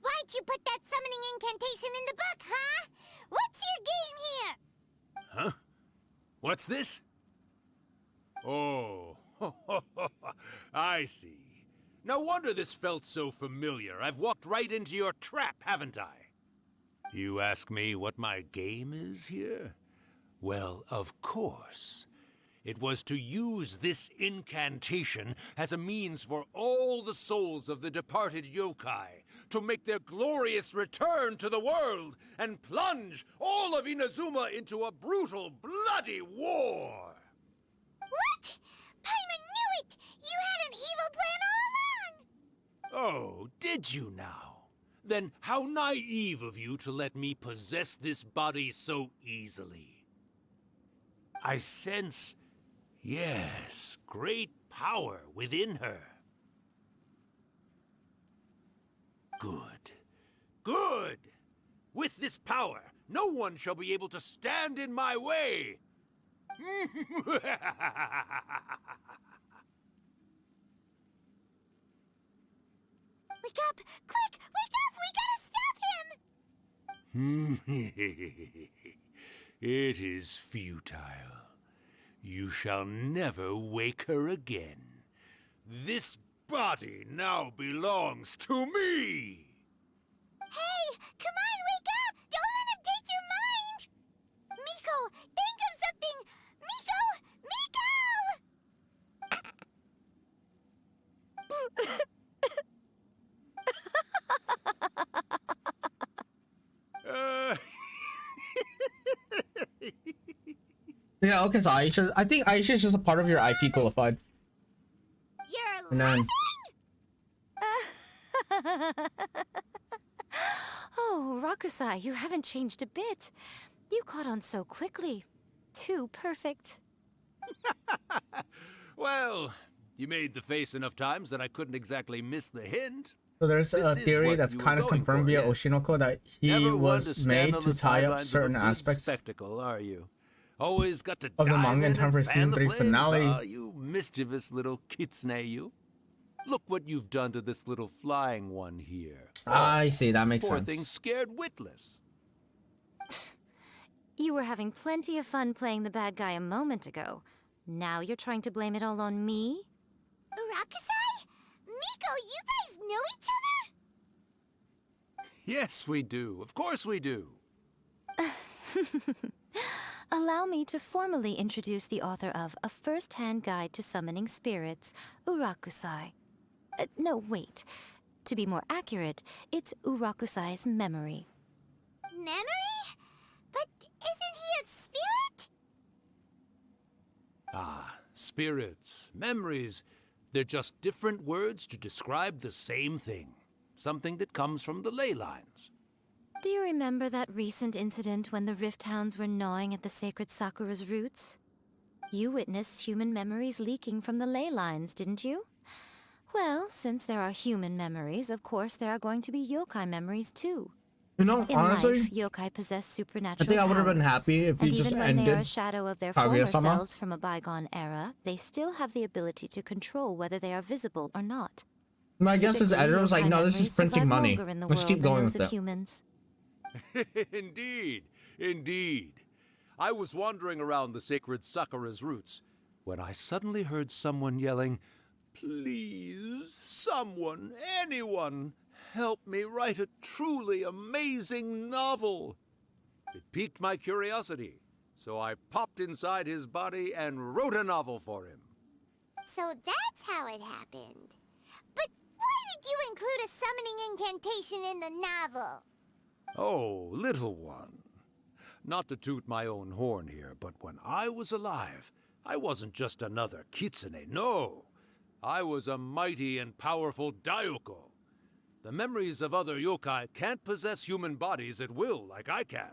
Why'd you put that summoning incantation in the book, huh? What's your game here? Huh? What's this? Oh, I see. No wonder this felt so familiar. I've walked right into your trap, haven't I? You ask me what my game is here? Well, of course. It was to use this incantation as a means for all the souls of the departed yokai to make their glorious return to the world and plunge all of Inazuma into a brutal, bloody war. What? Paimon knew it! You had an evil plan all along! Oh, did you now? Then how naive of you to let me possess this body so easily. I sense, yes, great power within her. Good. Good! With this power, no one shall be able to stand in my way! Wake up! Quick! Wake up! We gotta stop him! It is futile. You shall never wake her again. This body now belongs to me! Hey! Come on, wake up! Don't let him take your mind! Miko, think of something! Miko! Yeah, okay, so Aisha, I think Aisha is just a part of your IP qualified. You're And then, laughing? Oh, Rakusai, you haven't changed a bit. You caught on so quickly. Too perfect. Well, you made the face enough times that I couldn't exactly miss the hint. so there's This a is theory what that's you were kind of going confirmed for, via yes. Oshinoko that he Never one to was stand made on to the tie up sidelines of a certain big aspects spectacle, are you? Always got to of the dive manga in in time for and fan season the 3 flames? finale. Ah, you mischievous little kitsune, you. Look what you've done to this little flying one here. I see, that makes Poor sense. thing scared witless. You were having plenty of fun playing the bad guy a moment ago. Now you're trying to blame it all on me? Rakusai? Miko, you guys know each other? Yes, we do. Of course we do. Allow me to formally introduce the author of A First-Hand Guide to Summoning Spirits, Urakusai. No, wait. To be more accurate, it's Urakusai's memory. Memory? But isn't he a spirit? Ah, spirits, memories. They're just different words to describe the same thing. Something that comes from the ley lines. Do you remember that recent incident when the Rift Hounds were gnawing at the sacred Sakura's roots? You witnessed human memories leaking from the ley lines, didn't you? Well, since there are human memories, of course there are going to be yokai memories too. You know, In honestly, life, yokai possess supernatural I think I would have been powers, happy if you and just even when they are a ended. shadow of their former Kaguya-sama. selves from a bygone era, they still have the ability to control whether they are visible or not. My guess is Typically, editor was like, yokai no, this is memories printing survive money. longer in the Let's world keep than going those with of it. humans. Indeed, indeed. I was wandering around the sacred Sakura's roots when I suddenly heard someone yelling, "Please, someone, anyone, help me write a truly amazing novel." It piqued my curiosity, so I popped inside his body and wrote a novel for him. So that's how it happened. But why did you include a summoning incantation in the novel? Oh, little one. Not to toot my own horn here, but when I was alive, I wasn't just another kitsune, no. I was a mighty and powerful Daiuko. The memories of other yokai can't possess human bodies at will like I can.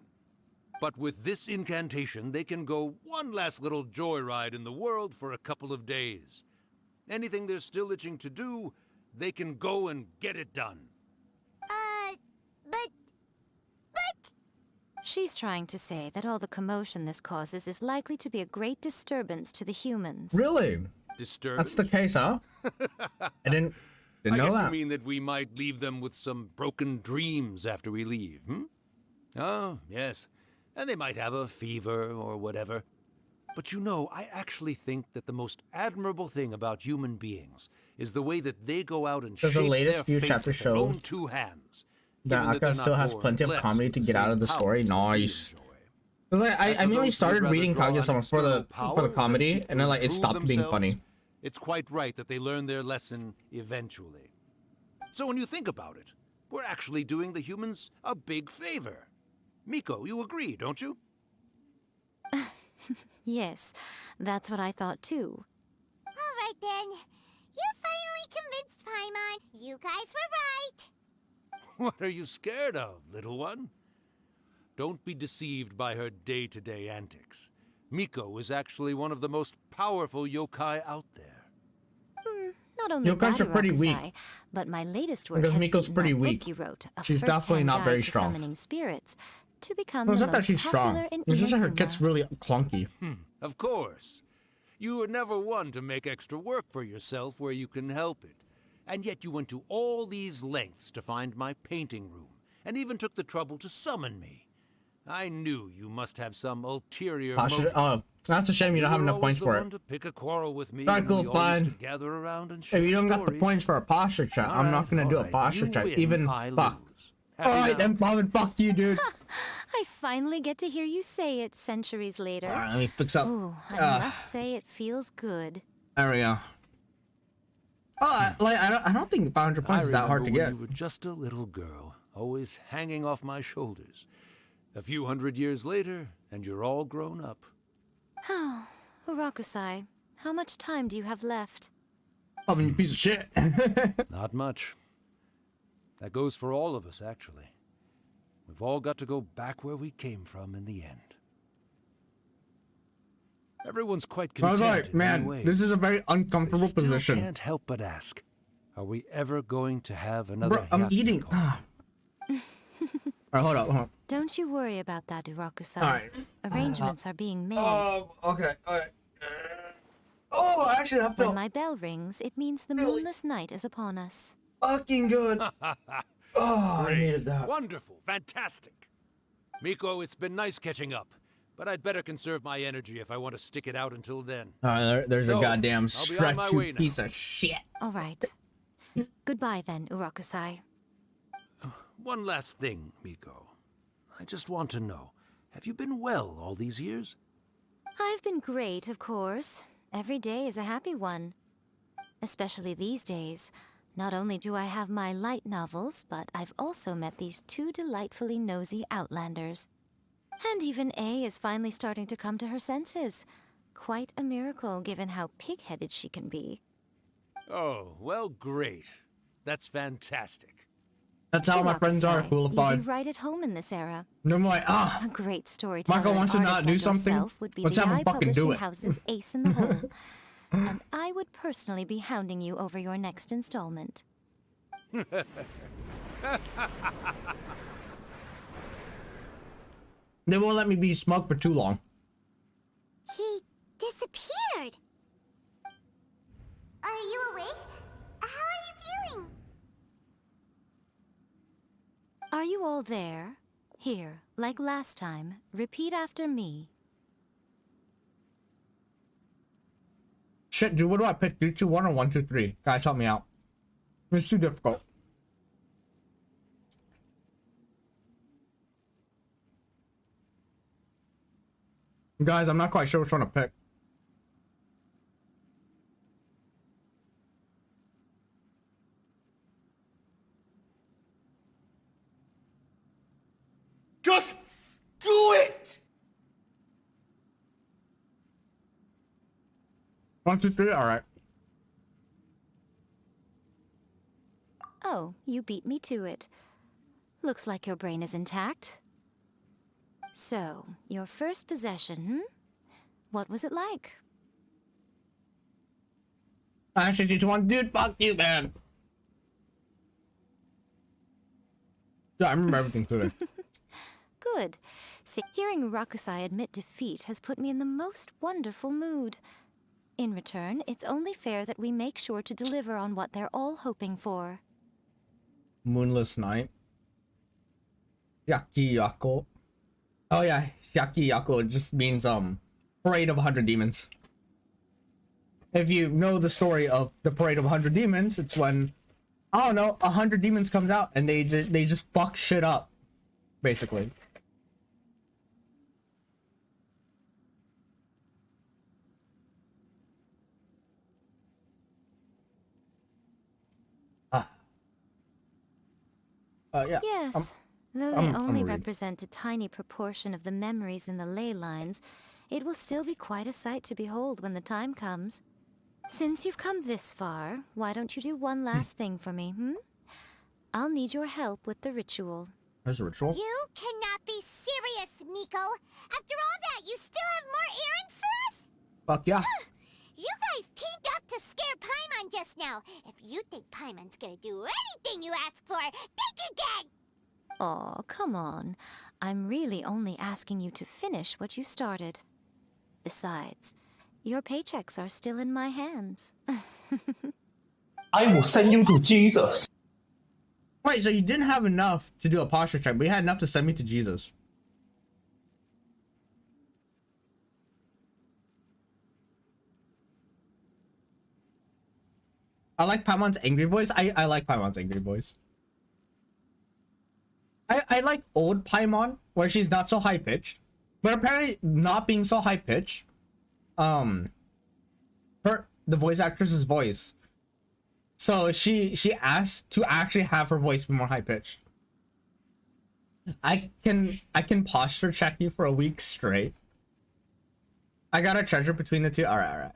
But with this incantation, they can go one last little joyride in the world for a couple of days. Anything they're still itching to do, they can go and get it done. But... She's trying to say that all the commotion this causes is likely to be a great disturbance to the humans. Really? Disturbance? That's the case, huh? I didn't I know guess that. you mean that we might leave them with some broken dreams after we leave, hmm? Oh, yes. And they might have a fever or whatever. But you know, I actually think that the most admirable thing about human beings is the way that they go out and Does shape the latest their few fate chapters with their show own two hands. that given they're Akka still not has born plenty of blessed comedy with to the get out same of the story? powers that we Nice. enjoy. Like, As I for mainly those who would started rather reading draw on Kaguya-sama for the external power comedy, than and then like it improve stopped being themselves, funny. It's quite right that they learn their lesson eventually. So when you think about it, we're actually doing the humans a big favor. Miko, you agree, don't you? Yes, that's what I thought too. All right then. You finally convinced Paimon. You guys were right. What are you scared of, little one? Don't be deceived by her day-to-day antics. Miko is actually one of the most powerful yokai out there. Not only Yokais that, are pretty weak. Urakusai, but my latest work Because has Miko's beaten pretty that weak. book you wrote, a She's definitely first-hand not guide very to strong. summoning spirits, to become No, it's the not that most she's strong. popular in It's just that her Inazuma. kit's really clunky. Of course. You were never one to make extra work for yourself where you can help it. And yet you went to all these lengths to find my painting room, and even took the trouble to summon me. I knew you must have some ulterior motive. Oh, that's a shame you don't have were enough always points for the it. one to pick a quarrel with me. Alright, and cool, we always fine. could gather around and share If you don't got the stories. points for a posture check, I'm not gonna do a alright. posture You check. win, Even I fuck. lose. Happy Alright now? then, Bob, fuck you, dude. I finally get to hear you say it centuries later. Alright, let me fix up. Ooh, I must say it feels good. There we go. Oh, I don't think 500 points I is that hard to remember get. when you were just a little girl, always hanging off my shoulders. A few hundred years later, and you're all grown up. Oh, Urakusai, how much time do you have left? Oh, you piece of shit. Not much. That goes for all of us, actually. We've all got to go back where we came from in the end. Everyone's quite content Alright, in many man, ways. this is a very I uncomfortable still position. can't help but ask, are we ever going to have another Bro, I'm eating. Hyakuko? Alright, hold up. Don't you worry about that, Urakusai. Alright. Arrangements are being made. Okay, alright. Oh, actually, I When felt my bell rings, it means the moonless night is upon us. fucking good. Oh, I Great. needed that. Wonderful. Fantastic. Miko, it's been nice catching up, but I'd better conserve my energy if I want to stick it out until then. Alright, there's a So, goddamn I'll be on my stretch, way you now. piece of shit. All right. Goodbye then, Urakusai. One last thing, Miko. I just want to know, have you been well all these years? I've been great, of course. Every day is a happy one. Especially these days. Not only do I have my light novels, but I've also met these two delightfully nosy outlanders. And even A is finally starting to come to her senses. quite a miracle given how pig-headed she can be. Oh, well, great. That's fantastic. That's how my friends are. Rakusai, Cool you'd five. be right at home in this era. And I'm like, A great storyteller Michael wants to and not artist do like something. yourself would be Let's the have him eye fucking do publishing it. house's ace in the hole. And I would personally be hounding you over your next installment. They won't let me be smug for too long. He disappeared. Are you awake? How are you feeling? Are you all there? Here, like last time, repeat after me. Shit, dude, what do I pick? 3, 2, 1, or 1, 2, 3? Guys, help me out. It's too difficult. Guys, I'm not quite sure which one to pick. Just do it! 1, 2, 3, alright. Oh, you beat me to it. Looks like your brain is intact. So, your first possession, What was it like? Actually, 3, 2, 1, dude, fuck you, man. Yeah, I remember everything today. Good. See, hearing Rakusai admit defeat has put me in the most wonderful mood. In return, it's only fair that we make sure to deliver on what they're all hoping for. Moonless Night. Yakiyako. Oh yeah, Yakiyako just means Parade of 100 Demons. If you know the story of the Parade of 100 Demons, it's when, I don't know, 100 demons comes out and they just fuck shit up, basically. Yeah. Yes, though they I'm only read. represent a tiny proportion of the memories in the ley lines, it will still be quite a sight to behold when the time comes. Since you've come this far, why don't you do one last thing for me, I'll need your help with the ritual. There's a ritual. You cannot be serious, Miko. After all that, you still have more errands for us? Fuck yeah. You guys teamed up to scare Paimon just now. If you think Paimon's gonna do anything you ask for, think again! Aw, come on. I'm really only asking you to finish what you started. Besides, your paychecks are still in my hands. I will send you to Jesus. Wait, so you didn't have enough to do a posture check, but you had enough to send me to Jesus. I like Paimon's angry voice. I like Paimon's angry voice. I like old Paimon, where she's not so high pitched. But apparently not being so high pitched, the voice actress's voice. So she asked to actually have her voice be more high pitched. I can posture check you for a week straight. I got a treasure between the two. Alright.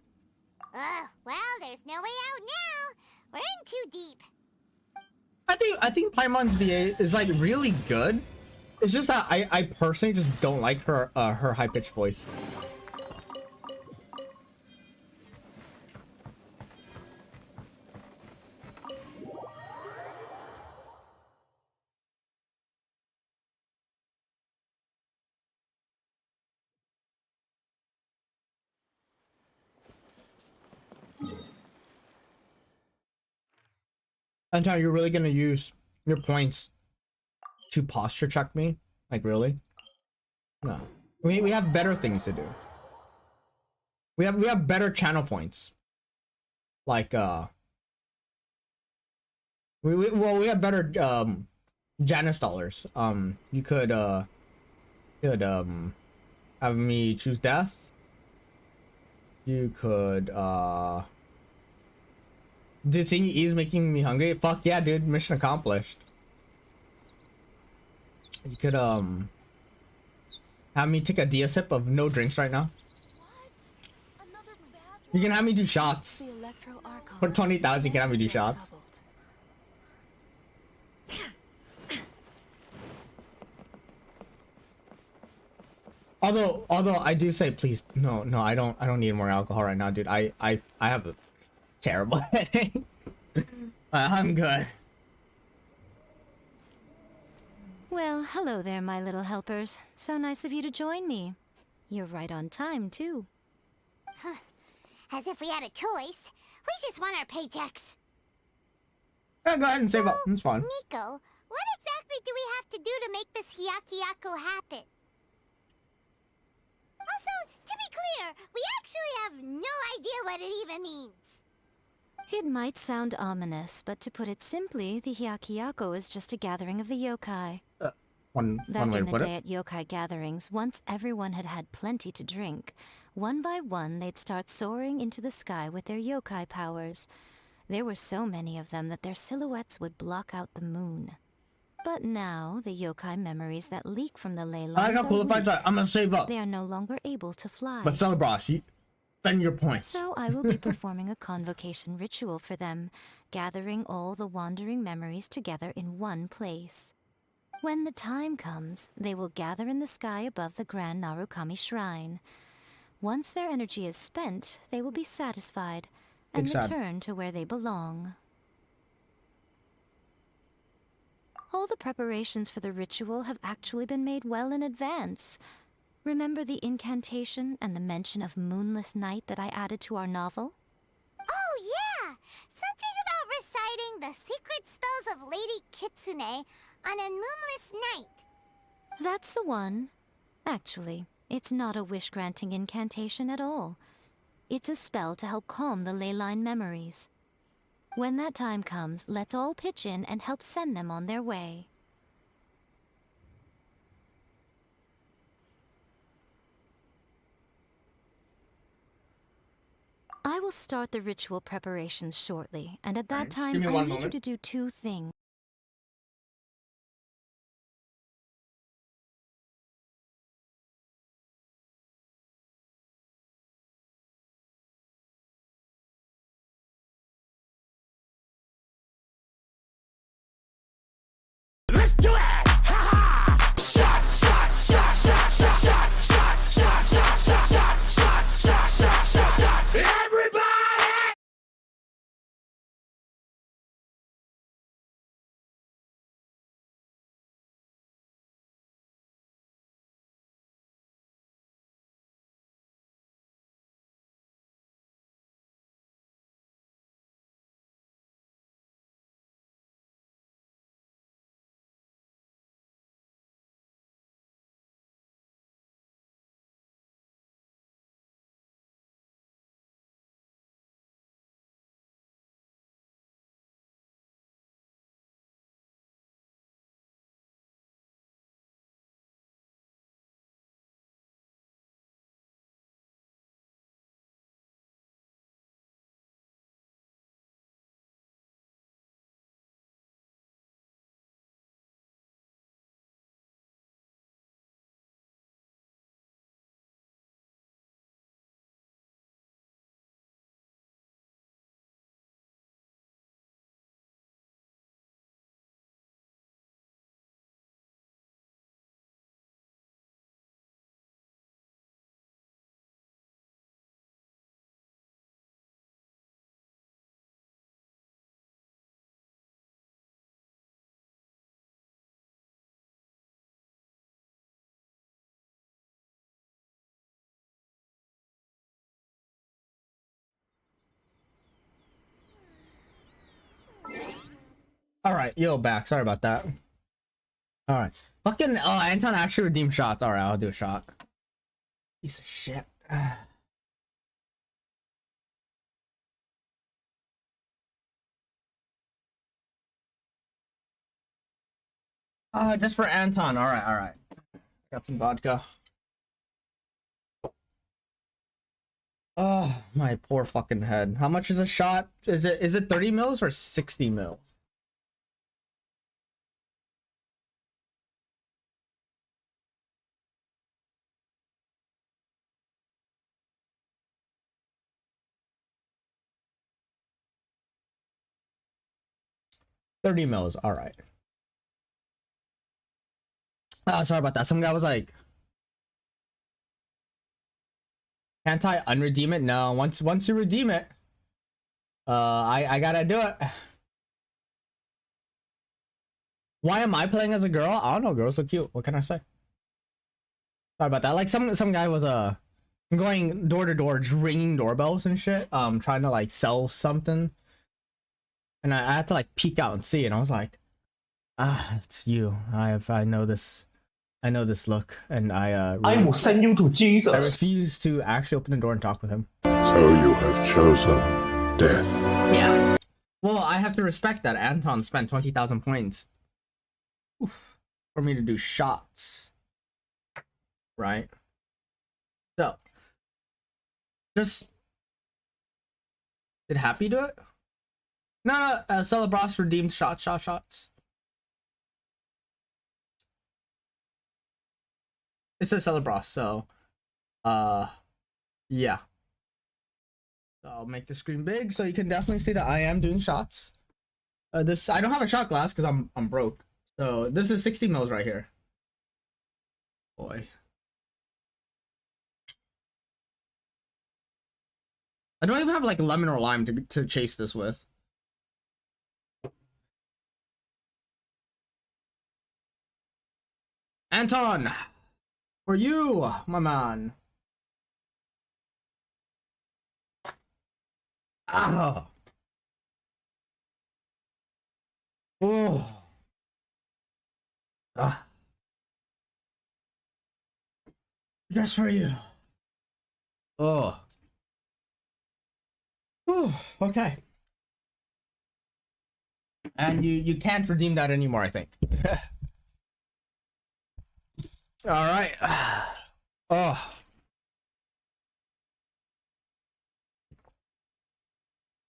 Well, there's no way out now. We're in too deep. I think Paimon's VA is like really good. It's just that I personally just don't like her her high pitched voice. And you're really gonna use your points to posture check me? Like really? No. We have better things to do. We have better channel points. Like we have better Janus dollars. You could have me choose death. You could Dude, seeing you eat is making me hungry. Fuck yeah, dude. Mission accomplished. You could have me take a dia sip of no drinks right now. What? You can have me do shots. The Electro Archon For 20,000, you can have me do shots. troubled. Although I do say, please, no, I don't need more alcohol right now, dude. I have a terrible headache. I'm good. Well, hello there, my little helpers. So nice of you to join me. You're right on time, too. As if we had a choice. We just want our paychecks. Yeah, go ahead and save up. It's fine. Nico, what exactly do we have to do to make this Hyakuyaku happen? Also, to be clear, we actually have no idea what it even means. It might sound ominous, but to put it simply, the Hyakuyaku is just a gathering of the yokai. One Back way in to the put day it. at yokai gatherings, once everyone had had plenty to drink, one by one they'd start soaring into the sky with their yokai powers. There were so many of them that their silhouettes would block out the moon. But now, the yokai memories that leak from the ley I lines got are cool if I weak. try. I'm gonna save up. They are no longer able to fly. But Celebras, spend your points. So I will be performing a convocation ritual for them, gathering all the wandering memories together in one place. When the time comes, they will gather in the sky above the Grand Narukami Shrine. Once their energy is spent, they will be satisfied and Big sad. return to where they belong. All the preparations for the ritual have actually been made well in advance. Remember the incantation and the mention of moonless night that I added to our novel? Oh, yeah! Something about reciting the secret spells of Lady Kitsune on a moonless night. That's the one. Actually, it's not a wish-granting incantation at all. It's a spell to help calm the ley line memories. When that time comes, let's all pitch in and help send them on their way. I will start the ritual preparations shortly, and at that Alright, just time, give me I one need you moment. to do two things. Alright, yo, back. Sorry about that. Alright. Fucking, oh, Anton actually redeemed shots. Alright, I'll do a shot. Piece of shit. Just for Anton. Alright. Got some vodka. Oh, my poor fucking head. How much is a shot? Is it 30 mils or 60 mils? 30 mils. All right. Sorry about that. Some guy was like, can't I unredeem it? No, once you redeem it, I gotta do it. Why am I playing as a girl? I don't know, girls so cute. What can I say? Sorry about that. Like some guy was going door to door, just ringing doorbells and shit, trying to like sell something. And I had to like peek out and see it, and I was like, it's you. I know this look, and I will send you to I Jesus. refuse to actually open the door and talk with him. So you have chosen death. Yeah. Well, I have to respect that Anton spent 20,000 points for me to do shots. Right? So, just did Happy do it? No, Celebros redeemed shots. It says Celebros, so yeah. So I'll make the screen big so you can definitely see that I am doing shots. This I don't have a shot glass because I'm broke. So this is 60 mils right here. Boy. I don't even have like lemon or lime to chase this with. Anton, for you, my man. Ah. Oh. Ah. Just for you. Oh. Oh, okay. And you can't redeem that anymore, I think. All right. Oh.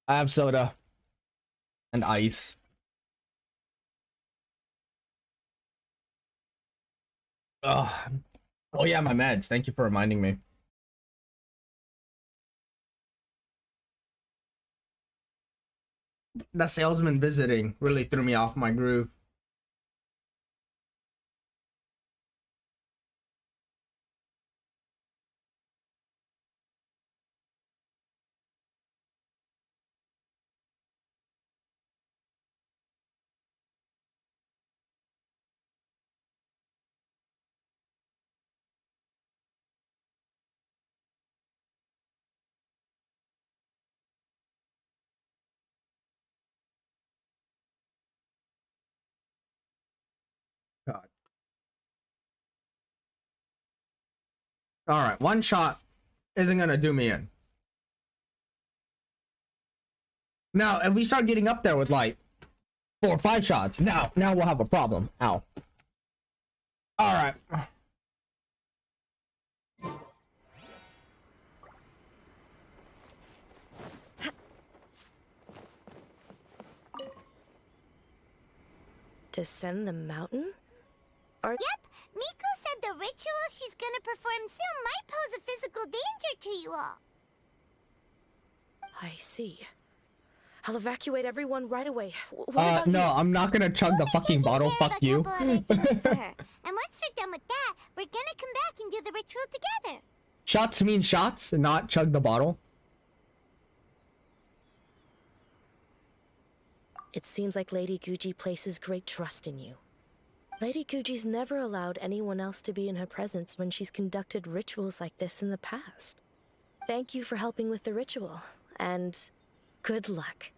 I have soda and ice. Oh yeah, my meds. Thank you for reminding me. That salesman visiting really threw me off my groove. God. All right, one shot isn't gonna do me in. Now, if we start getting up there with like 4 or 5 shots, now we'll have a problem. Ow. All right. Descend the mountain? Yep, Miko said the ritual she's gonna perform soon might pose a physical danger to you all. I see. I'll evacuate everyone right away. What about No, you? I'm not gonna chug the fucking bottle. Fuck you. And once we're done with that, we're gonna come back and do the ritual together. Shots mean shots, not chug the bottle. It seems like Lady Guji places great trust in you. Lady Guji's never allowed anyone else to be in her presence when she's conducted rituals like this in the past. Thank you for helping with the ritual, and good luck.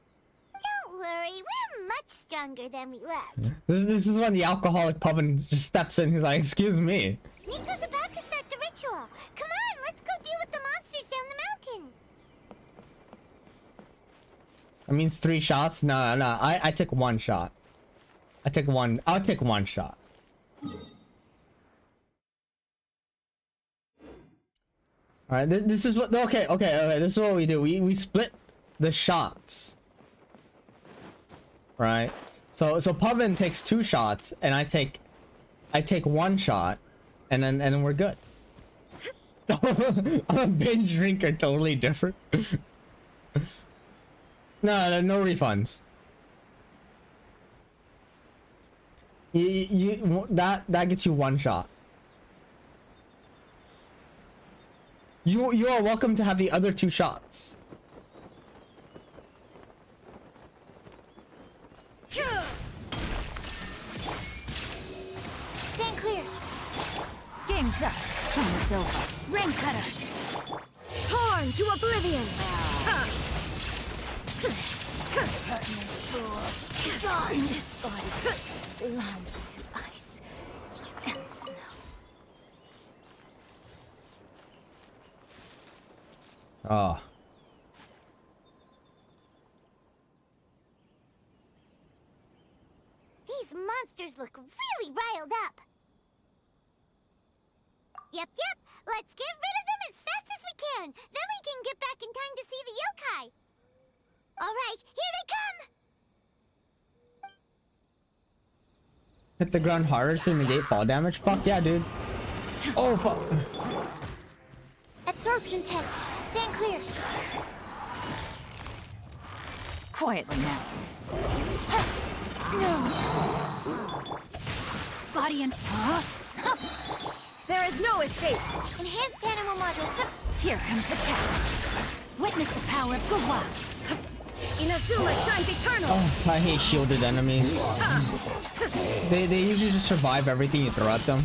Don't worry, we're much stronger than we look. This is when the alcoholic Puffin just steps in. He's like, "Excuse me." Miko's about to start the ritual. Come on, let's go deal with the monsters down the mountain. That means 3 shots. No. I took 1 shot. I'll take 1 shot. All right. This is what. Okay. This is what we do. We split the shots. Right. So Puffin takes 2 shots, and I take 1 shot, and then we're good. I'm a binge drinker, totally different. No refunds. That gets you one shot. You are welcome to have the other 2 shots. Stand clear. Game's up. Time is over. Rain cutter. Torn to oblivion! This body belongs to ice and snow. Oh. These monsters look really riled up. Yep. Let's get rid of them as fast as we can. Then we can get back in time to see the yokai. All right, here they come. Hit the ground harder to negate fall damage? Fuck yeah, dude. Oh, fuck. Absorption test. Stand clear. Quietly now. No. Body and... There is no escape! Enhanced animal module. Here comes the test. Witness the power of Gawa. Inazuma shines eternal! Oh, I hate shielded enemies. They usually just survive everything you throw at them.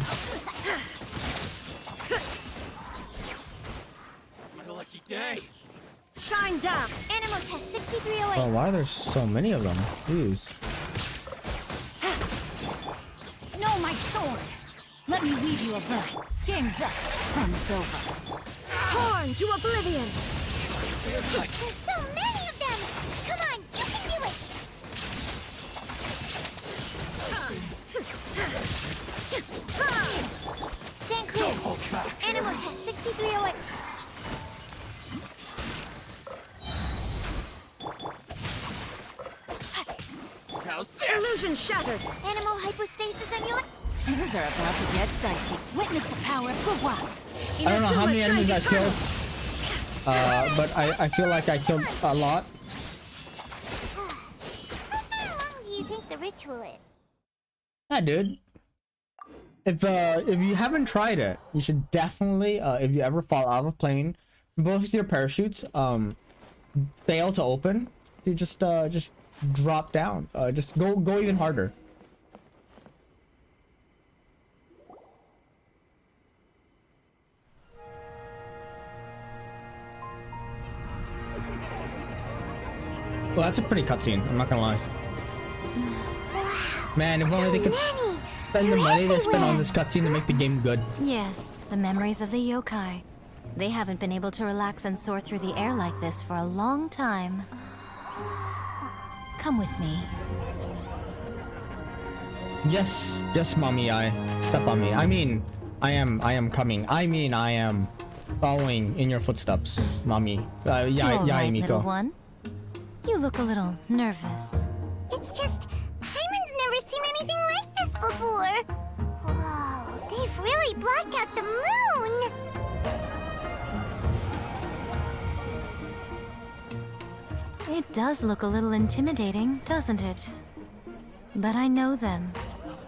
My lucky day. Shine down! Animal test 6308. Oh, why are there so many of them? Jeez. No, my sword. Let me weave you a verse. Game's up. Fun's over. Torn to oblivion! There's so many of them. Come on, you can do it. Stand clear. Animal test 6308. How's this? Illusion shattered! Animal hypostasis emulate. Things are about to get dicey. Witness the power of Gawa. I don't know how many Inazuma enemies I shines killed. But I feel like I killed a lot. How far along do you think the ritual is? Yeah, dude. If you haven't tried it, you should definitely, if you ever fall out of a plane, both your parachutes fail to open, you just drop down. Just go even harder. Well, that's a pretty cutscene. I'm not gonna lie. Man, if only they could spend the money they spent on this cutscene to make the game good. Yes, the memories of the yokai. They haven't been able to relax and soar through the air like this for a long time. Come with me. Yes, mommy, step on me. I mean, I am coming. I mean, I am following in your footsteps, mommy. You all right, little Miko. one? You look a little nervous. It's just, Hyman's never seen anything like this before. Whoa, they've really blocked out the moon. It does look a little intimidating, doesn't it? But I know them.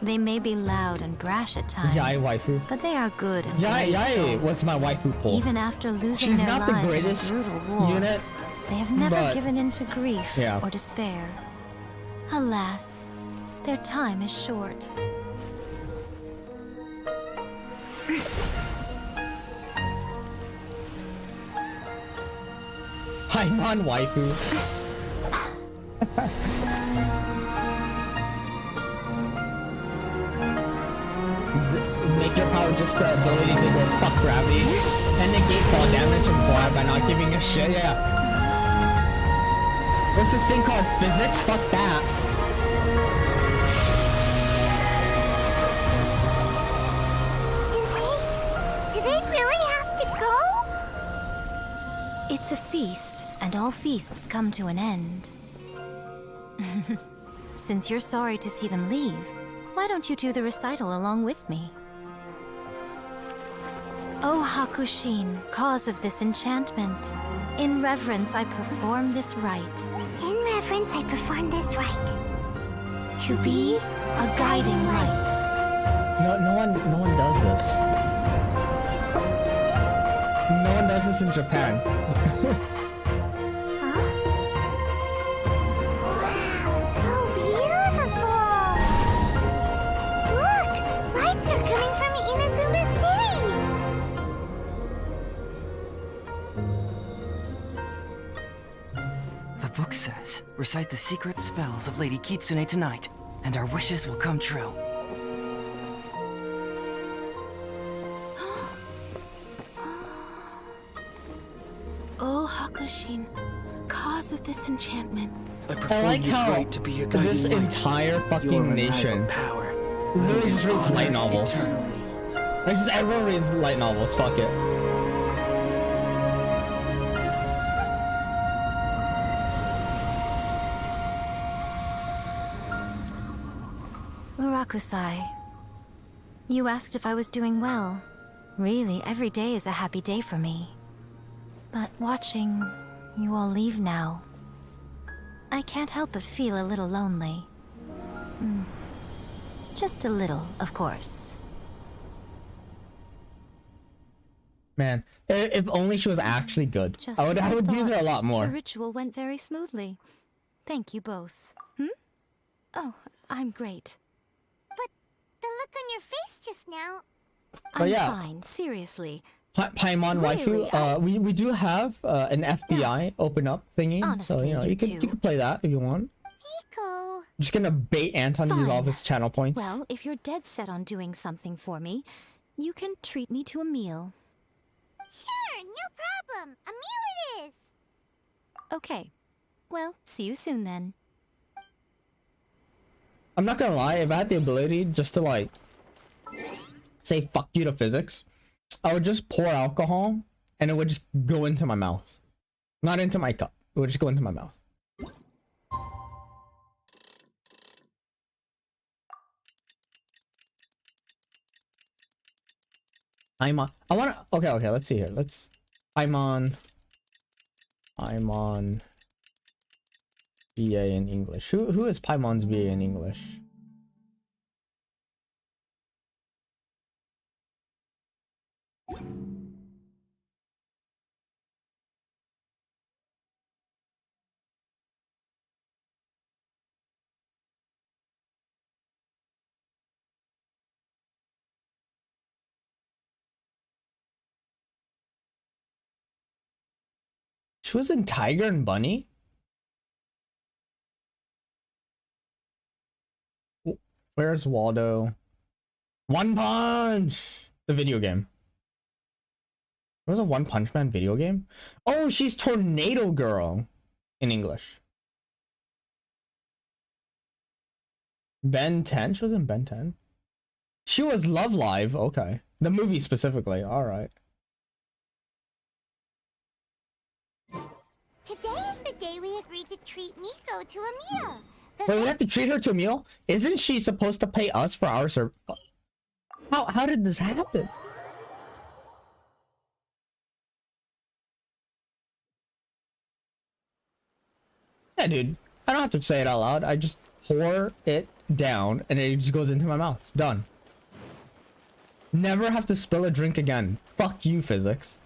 They may be loud and brash at times, Yai waifu. but they are good and Yai brave souls. was my waifu pull. Even after losing She's their not the lives greatest in a brutal war, unit, they have never but- given in to grief Yeah. or despair. Alas, their time is short. I'm on waifu. Make your power just the ability to go fuck gravity and negate fall damage and fly by not giving a shit. Yeah. What's this thing called? Physics? Fuck that. Do they really have to go? It's a feast, and all feasts come to an end. Since you're sorry to see them leave, why don't you do the recital along with me? O Hakushin, cause of this enchantment, in reverence I perform this rite. In reverence, I perform this rite. To be a guiding light Jesus. No one does this in Japan. Wow, so beautiful! Look! Lights are coming from Inazuma City! The book says, recite the secret spells of Lady Kitsune tonight, and our wishes will come true. Oh, Hakushin, cause of this enchantment. I like how this entire fucking nation literally just reads light novels. Like, just everyone reads light novels, fuck it. Murakusai, you asked if I was doing well. Really, every day is a happy day for me. But watching you all leave now, I can't help but feel a little lonely. Just a little, of course. Man, if only she was actually good. Just I as would use her a thought. lot more. The ritual went very smoothly. Thank you both. Oh, I'm great. But the look on your face just now... I'm yeah. fine, seriously. Paimon Really, Waifu, we do have an FBI open up thingy, so Honestly, you know you you two. can play that if you want. Hiko... I'm just gonna bait Anton to use all of Fine. his channel points. Well, if you're dead set on doing something for me, you can treat me to a meal. Sure, no problem. A meal it is. Okay. Well, see you soon then. I'm not gonna lie, if I had the ability just to like say fuck you to physics, I would just pour alcohol and it would just go into my mouth. Not into my cup. It would just go into my mouth. I'm on. I wanna. Okay. Let's see here. I'm on BA in English. Who is Paimon's BA in English? She was in Tiger and Bunny? Where's Waldo? One Punch! The video game. There was a One Punch Man video game? Oh, she's Tornado Girl in English. Ben 10? She was in Ben 10? She was Love Live. Okay. The movie specifically. Alright. Today is the day we agreed to treat Miko to a meal. Wait, we have to treat her to a meal? Isn't she supposed to pay us for our service? How did this happen? Yeah, dude. I don't have to say it out loud. I just pour it down and it just goes into my mouth. Done. Never have to spill a drink again. Fuck you, physics.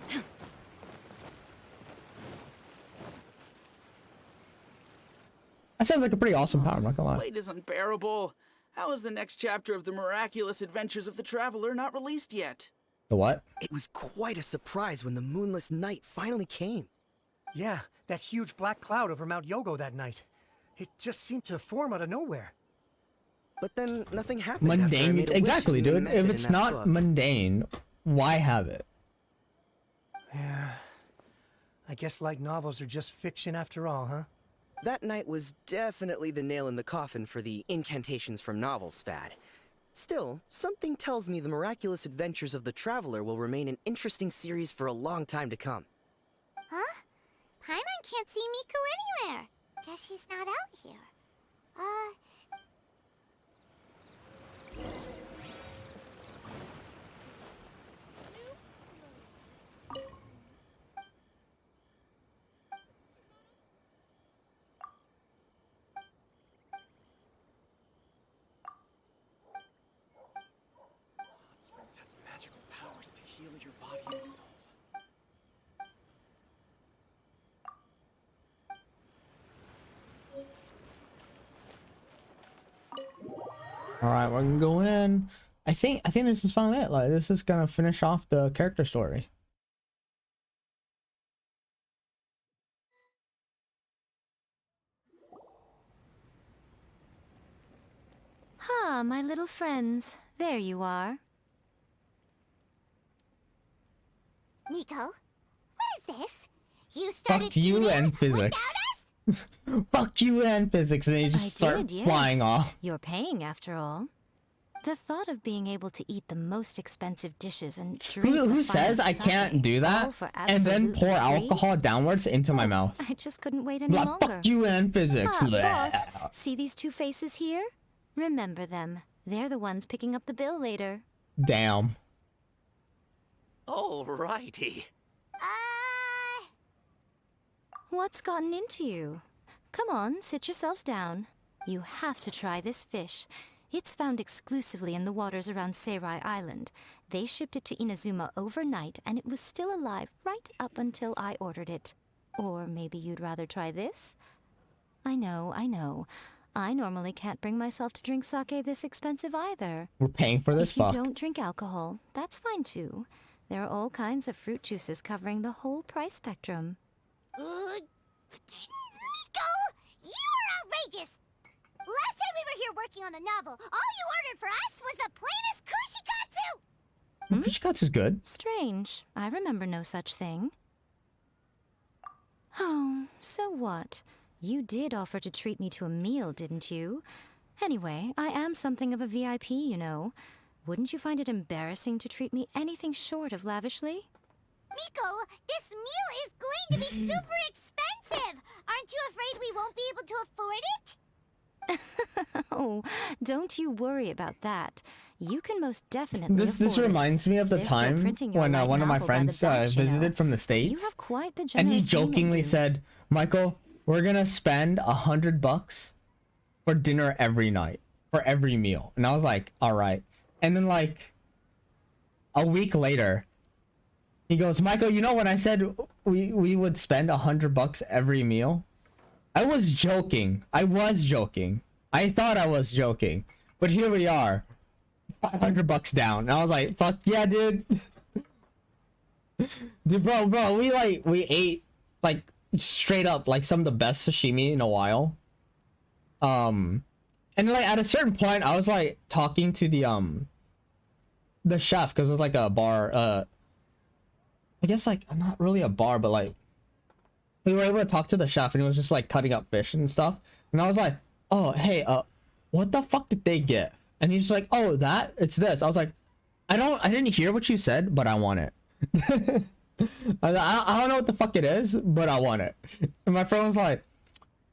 That sounds like a pretty awesome power, I'm not gonna lie. Wait is unbearable. How is the next chapter of the miraculous adventures of the Traveler not released yet? The what? It was quite a surprise when the moonless night finally came. Yeah, that huge black cloud over Mount Yogo that night. It just seemed to form out of nowhere. But then nothing happened. after I Mundane. made a wish Exactly, using the dude. method If in it's that not book. mundane, why have it? Yeah. I guess light novels are just fiction after all, huh? That night was definitely the nail in the coffin for the incantations from novels fad. Still, something tells me the miraculous adventures of the Traveler will remain an interesting series for a long time to come. Huh? Paimon can't see Miko anywhere. Guess she's not out here. All right, we're gonna go in. I think this is finally it. Like, this is gonna finish off the character story. Ah, my little friends. There you are. Nico, what is this? You started Fuck you eating and physics. Fuck you and physics, and then you just start flying off. You're paying after all. The thought of being able to eat the most expensive dishes and drink Who says I can't do that and then pour alcohol downwards into my mouth? I just couldn't wait any Like, longer. fuck you and physics. Boss, see these two faces here? Remember them. They're the ones picking up the bill later. Damn. Alrighty. What's gotten into you? Come on, sit yourselves down. You have to try this fish. It's found exclusively in the waters around Seirai Island. They shipped it to Inazuma overnight, and it was still alive right up until I ordered it. Or maybe you'd rather try this? I know. I normally can't bring myself to drink sake this expensive either. We're paying for this, If you fuck. don't drink alcohol, that's fine too. There are all kinds of fruit juices covering the whole price spectrum. Nico, you are outrageous! Last time we were here working on the novel, all you ordered for us was the plainest kushikatsu! Kushikatsu's good. Strange. I remember no such thing. Oh, so what? You did offer to treat me to a meal, didn't you? Anyway, I am something of a VIP, you know. Wouldn't you find it embarrassing to treat me anything short of lavishly? Miko, this meal is going to be super expensive! Aren't you afraid we won't be able to afford it? Oh, don't you worry about that. You can most definitely This afford reminds me of the They're still time printing your when light one of my novel by the friends batch, you know. visited from the You States, have quite the and he generous payment jokingly due. said, "Michael, we're gonna spend $100 for dinner every night for every meal," and I was like, "All right." And then like a week later, he goes, "Michael, you know when I said we would spend $100 every meal? I was joking. I thought I was joking, but here we are, $500 down." And I was like, "Fuck yeah, dude." Dude, bro, we ate like straight up like some of the best sashimi in a while. And like at a certain point, I was like talking to the chef, because it was like a bar. I guess like not really a bar, but like we were able to talk to the chef, and he was just like cutting up fish and stuff. And I was like, "Oh, hey, what the fuck did they get?" And he's like, "Oh, it's this." I was like, I didn't hear what you said, but I want it." I don't know what the fuck it is, but I want it. And my friend was like,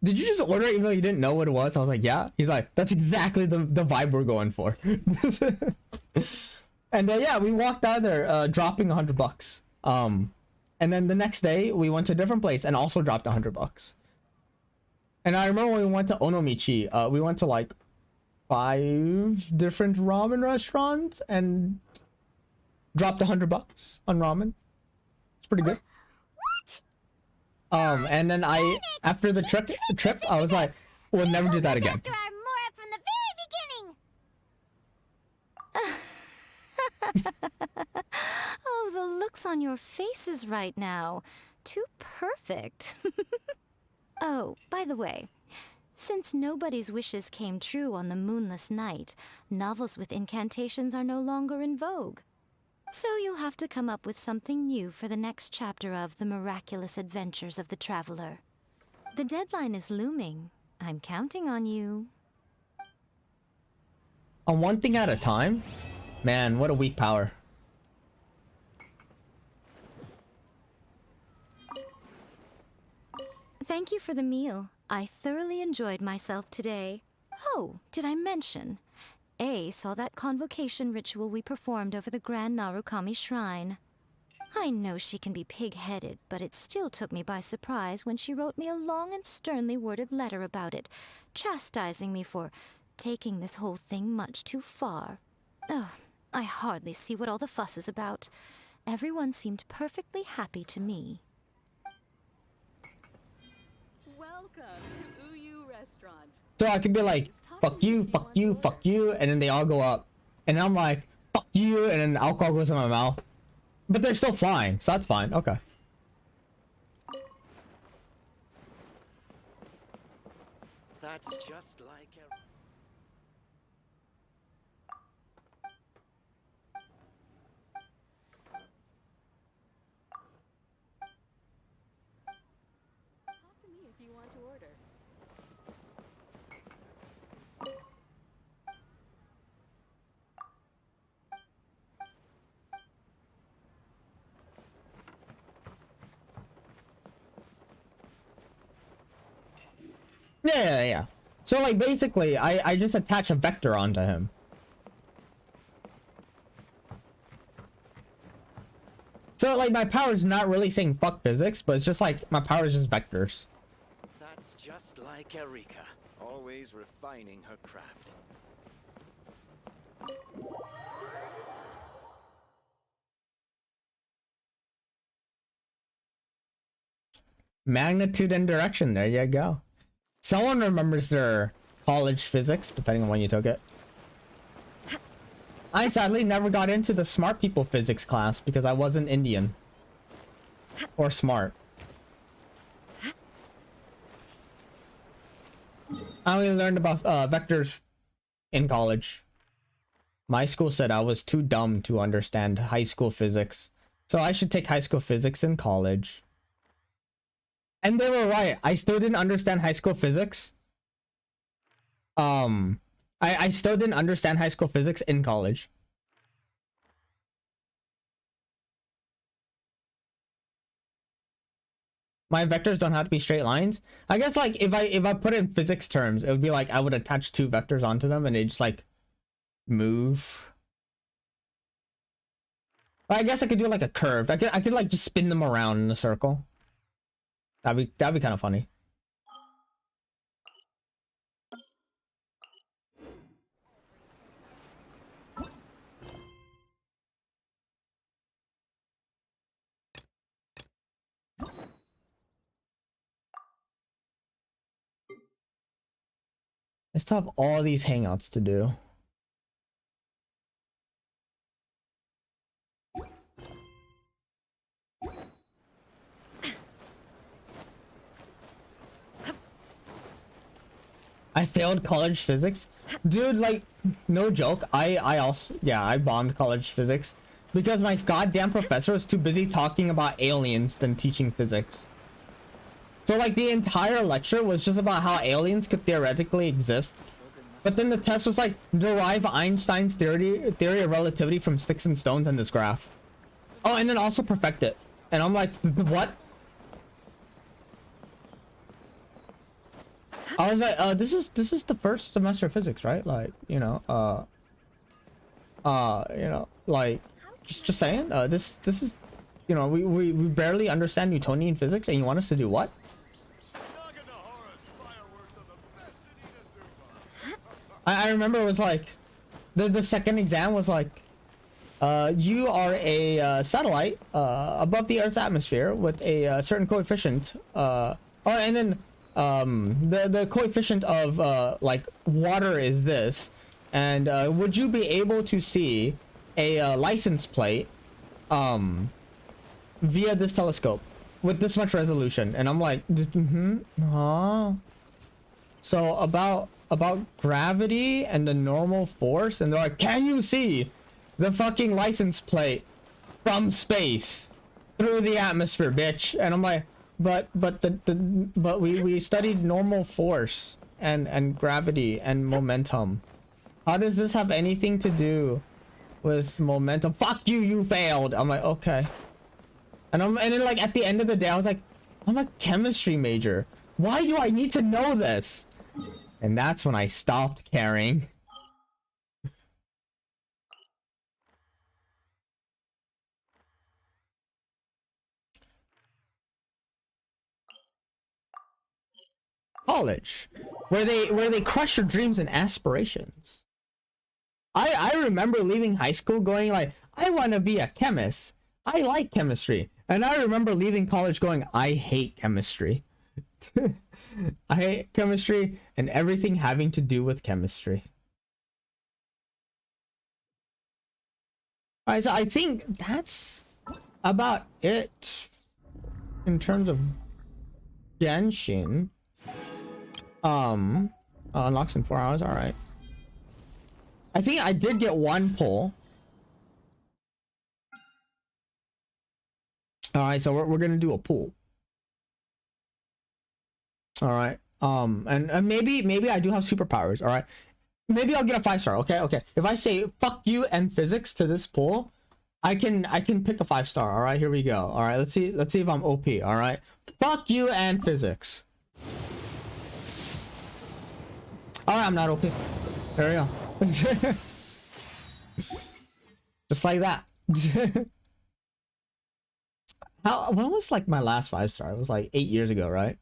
"Did you just order it even though you didn't know what it was?" I was like, "Yeah." He's like, "That's exactly the vibe we're going for." And yeah, we walked out of there dropping $100. And then the next day we went to a different place and also dropped $100. And I remember when we went to Onomichi, we went to like 5 different ramen restaurants and dropped $100 on ramen. It's pretty good. And then after the trip, I was like, "We'll never do that again." After our Mora from the very beginning! Oh, the looks on your faces right now. Too perfect. Oh, by the way, since nobody's wishes came true on the moonless night, novels with incantations are no longer in vogue. So you'll have to come up with something new for the next chapter of The Miraculous Adventures of the Traveler. The deadline is looming. I'm counting on you. On one thing at a time? Man, what a weak power. Thank you for the meal. I thoroughly enjoyed myself today. Oh, did I mention? A saw that convocation ritual we performed over the Grand Narukami Shrine. I know she can be pig-headed, but it still took me by surprise when she wrote me a long and sternly worded letter about it, chastising me for taking this whole thing much too far. Oh, I hardly see what all the fuss is about. Everyone seemed perfectly happy to me. Welcome to Uyu Restaurant. So I could be like, fuck you, fuck you, fuck you, and then they all go up. And I'm like, fuck you, and then the alcohol goes in my mouth. But they're still flying, so that's fine. Okay. That's just like a... Talk to me if you want to order. Yeah. So like basically I just attach a vector onto him. So like my power is not really saying fuck physics, but it's just like my power is just vectors. That's just like Erika, always refining her craft. Magnitude and direction, there you go. Someone remembers their college physics, depending on when you took it. I sadly never got into the smart people physics class because I wasn't Indian. Or smart. I only learned about vectors in college. My school said I was too dumb to understand high school physics. So I should take high school physics in college. And they were right. I still didn't understand high school physics. I still didn't understand high school physics in college. My vectors don't have to be straight lines. I guess like if I put it in physics terms, it would be like I would attach two vectors onto them and they just like move. But I guess I could do like a curve. I could like just spin them around in a circle. That'd be kind of funny. I still have all these hangouts to do. I failed college physics. Dude, like, no joke. I also, yeah, I bombed college physics because my goddamn professor was too busy talking about aliens than teaching physics. So like the entire lecture was just about how aliens could theoretically exist. But then the test was like, derive Einstein's theory of relativity from sticks and stones in this graph. Oh, and then also perfect it. And I'm like, what? I was like, this is the first semester of physics, right? Like, you know, like, just saying, this is, you know, we barely understand Newtonian physics, and you want us to do what? I remember it was like, the second exam was like, you are a satellite above the Earth's atmosphere with a certain coefficient. Oh, and then the coefficient of like water is this, and would you be able to see a license plate via this telescope with this much resolution? And I'm like, so about gravity and the normal force, and they're like, can you see the fucking license plate from space through the atmosphere, bitch? And I'm like, but we studied normal force and gravity and momentum. How does this have anything to do with momentum? Fuck you, you failed. I'm like, okay. And then like at the end of the day I was like, I'm a chemistry major. Why do I need to know this? And that's when I stopped caring. College, where they crush your dreams and aspirations. I remember leaving high school going like, I want to be a chemist. I like chemistry. And I remember leaving college going, I hate chemistry. I hate chemistry and everything having to do with chemistry. Alright, so I think that's about it in terms of Genshin. Unlocks in 4 hours, alright. I think I did get one pull. Alright, so we're gonna do a pull. Alright. And maybe I do have superpowers, alright. Maybe I'll get a 5-star, okay? Okay. If I say fuck you and physics to this pull, I can pick a 5-star, alright? Here we go. Alright, let's see if I'm OP, alright? Fuck you and physics. Alright, I'm not OP. There we go. Just like that. When was like my last 5-star? It was like 8 years ago, right?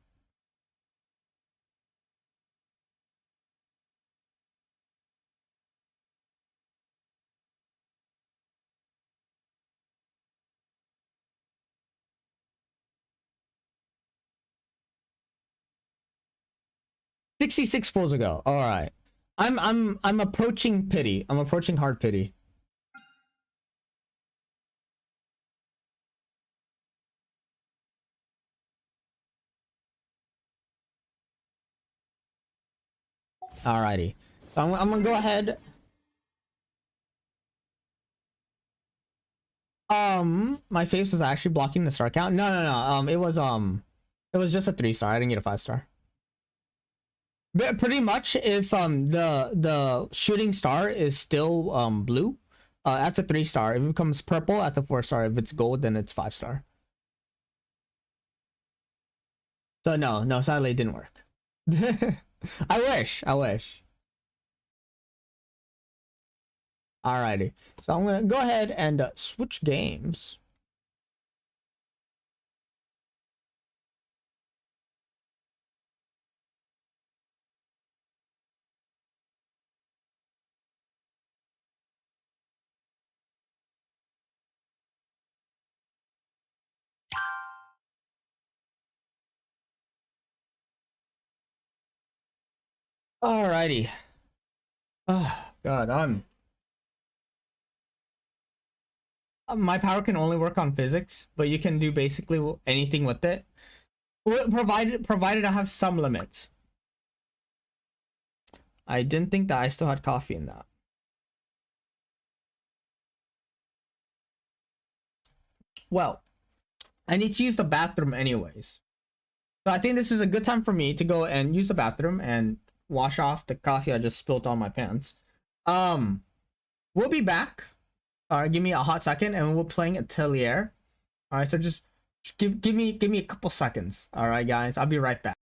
$66 pulls ago. All right. I'm approaching pity. I'm approaching hard pity. Alrighty. So I'm gonna go ahead. My face was actually blocking the star count. No. It was just a 3-star. I didn't get a 5-star. But pretty much, if the shooting star is still blue, that's a 3-star. If it becomes purple, that's a 4-star. If it's gold, then it's 5-star. So no, sadly it didn't work. I wish. Alrighty, so I'm gonna go ahead and switch games. Alrighty. Oh god, my power can only work on physics, but you can do basically anything with it, provided I have some limits. I didn't think that I still had coffee in that. Well, I need to use the bathroom anyways, so I think this is a good time for me to go and use the bathroom and wash off the coffee I just spilled on my pants. We'll be back. Alright, give me a hot second and we're playing Atelier. Alright, so just give me a couple seconds. Alright guys, I'll be right back.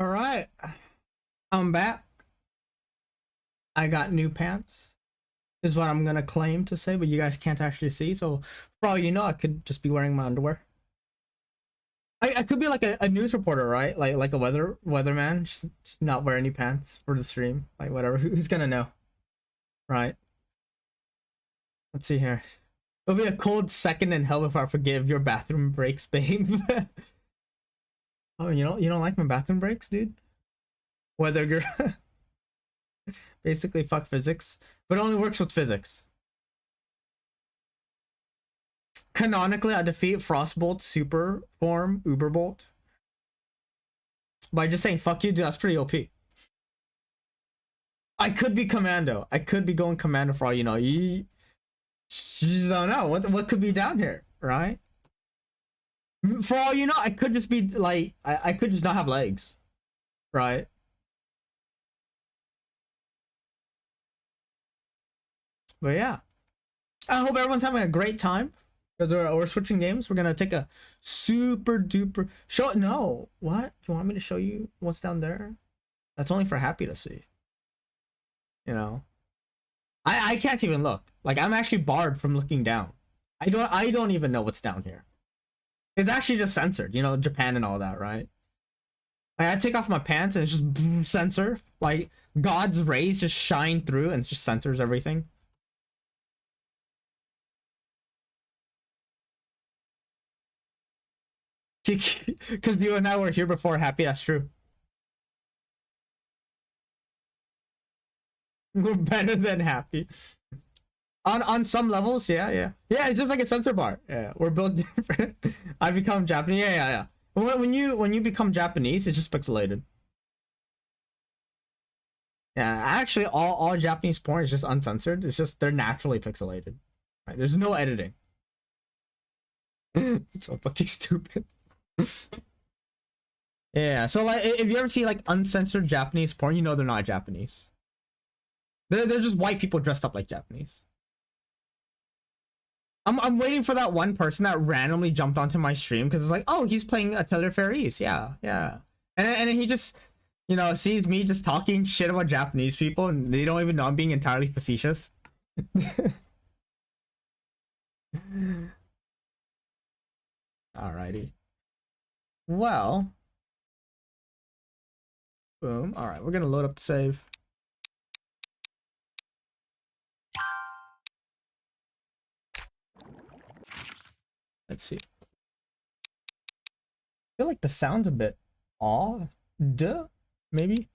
All right, I'm back. I got new pants. Is what I'm gonna claim to say, but you guys can't actually see. So for all you know, I could just be wearing my underwear. I could be like a news reporter, right? Like a weatherman, just not wear any pants for the stream, like whatever. Who's gonna know, right? Let's see here. It'll be a cold second in hell if I forgive your bathroom breaks, babe. Oh, you don't like my bathroom breaks, dude? Whether you're basically fuck physics, but it only works with physics. Canonically, I defeat Frostbolt's super form Uberbolt by just saying fuck you, dude. That's pretty OP. I could be commando. I could be going commando for all you know. You just don't know what could be down here, right? For all you know, I could just be like I could just not have legs, right? But yeah, I hope everyone's having a great time because we're switching games. We're gonna take a super duper show. No, what? You want me to show you what's down there? That's only for Happy to see. You know, I can't even look. Like I'm actually barred from looking down. I don't even know what's down here. It's actually just censored. You know, Japan and all that, right? Like, I take off my pants and it's just censor. Like God's rays just shine through and it just censors everything. Because you and I were here before Happy, that's true. We're better than Happy. On some levels, yeah. It's just like a censor bar. Yeah, we're built different. I become Japanese. Yeah. When you become Japanese, it's just pixelated. Yeah, actually, all Japanese porn is just uncensored. It's just they're naturally pixelated. Right? There's no editing. It's so fucking stupid. Yeah, so like if you ever see like uncensored Japanese porn, you know they're not Japanese. They're just white people dressed up like Japanese. I'm waiting for that one person that randomly jumped onto my stream because it's like, oh, he's playing Atelier Firis, yeah. And he just, you know, sees me just talking shit about Japanese people and they don't even know I'm being entirely facetious. Alrighty. Well, boom. All right, we're gonna load up the save. Let's see. I feel like the sound's a bit odd, maybe.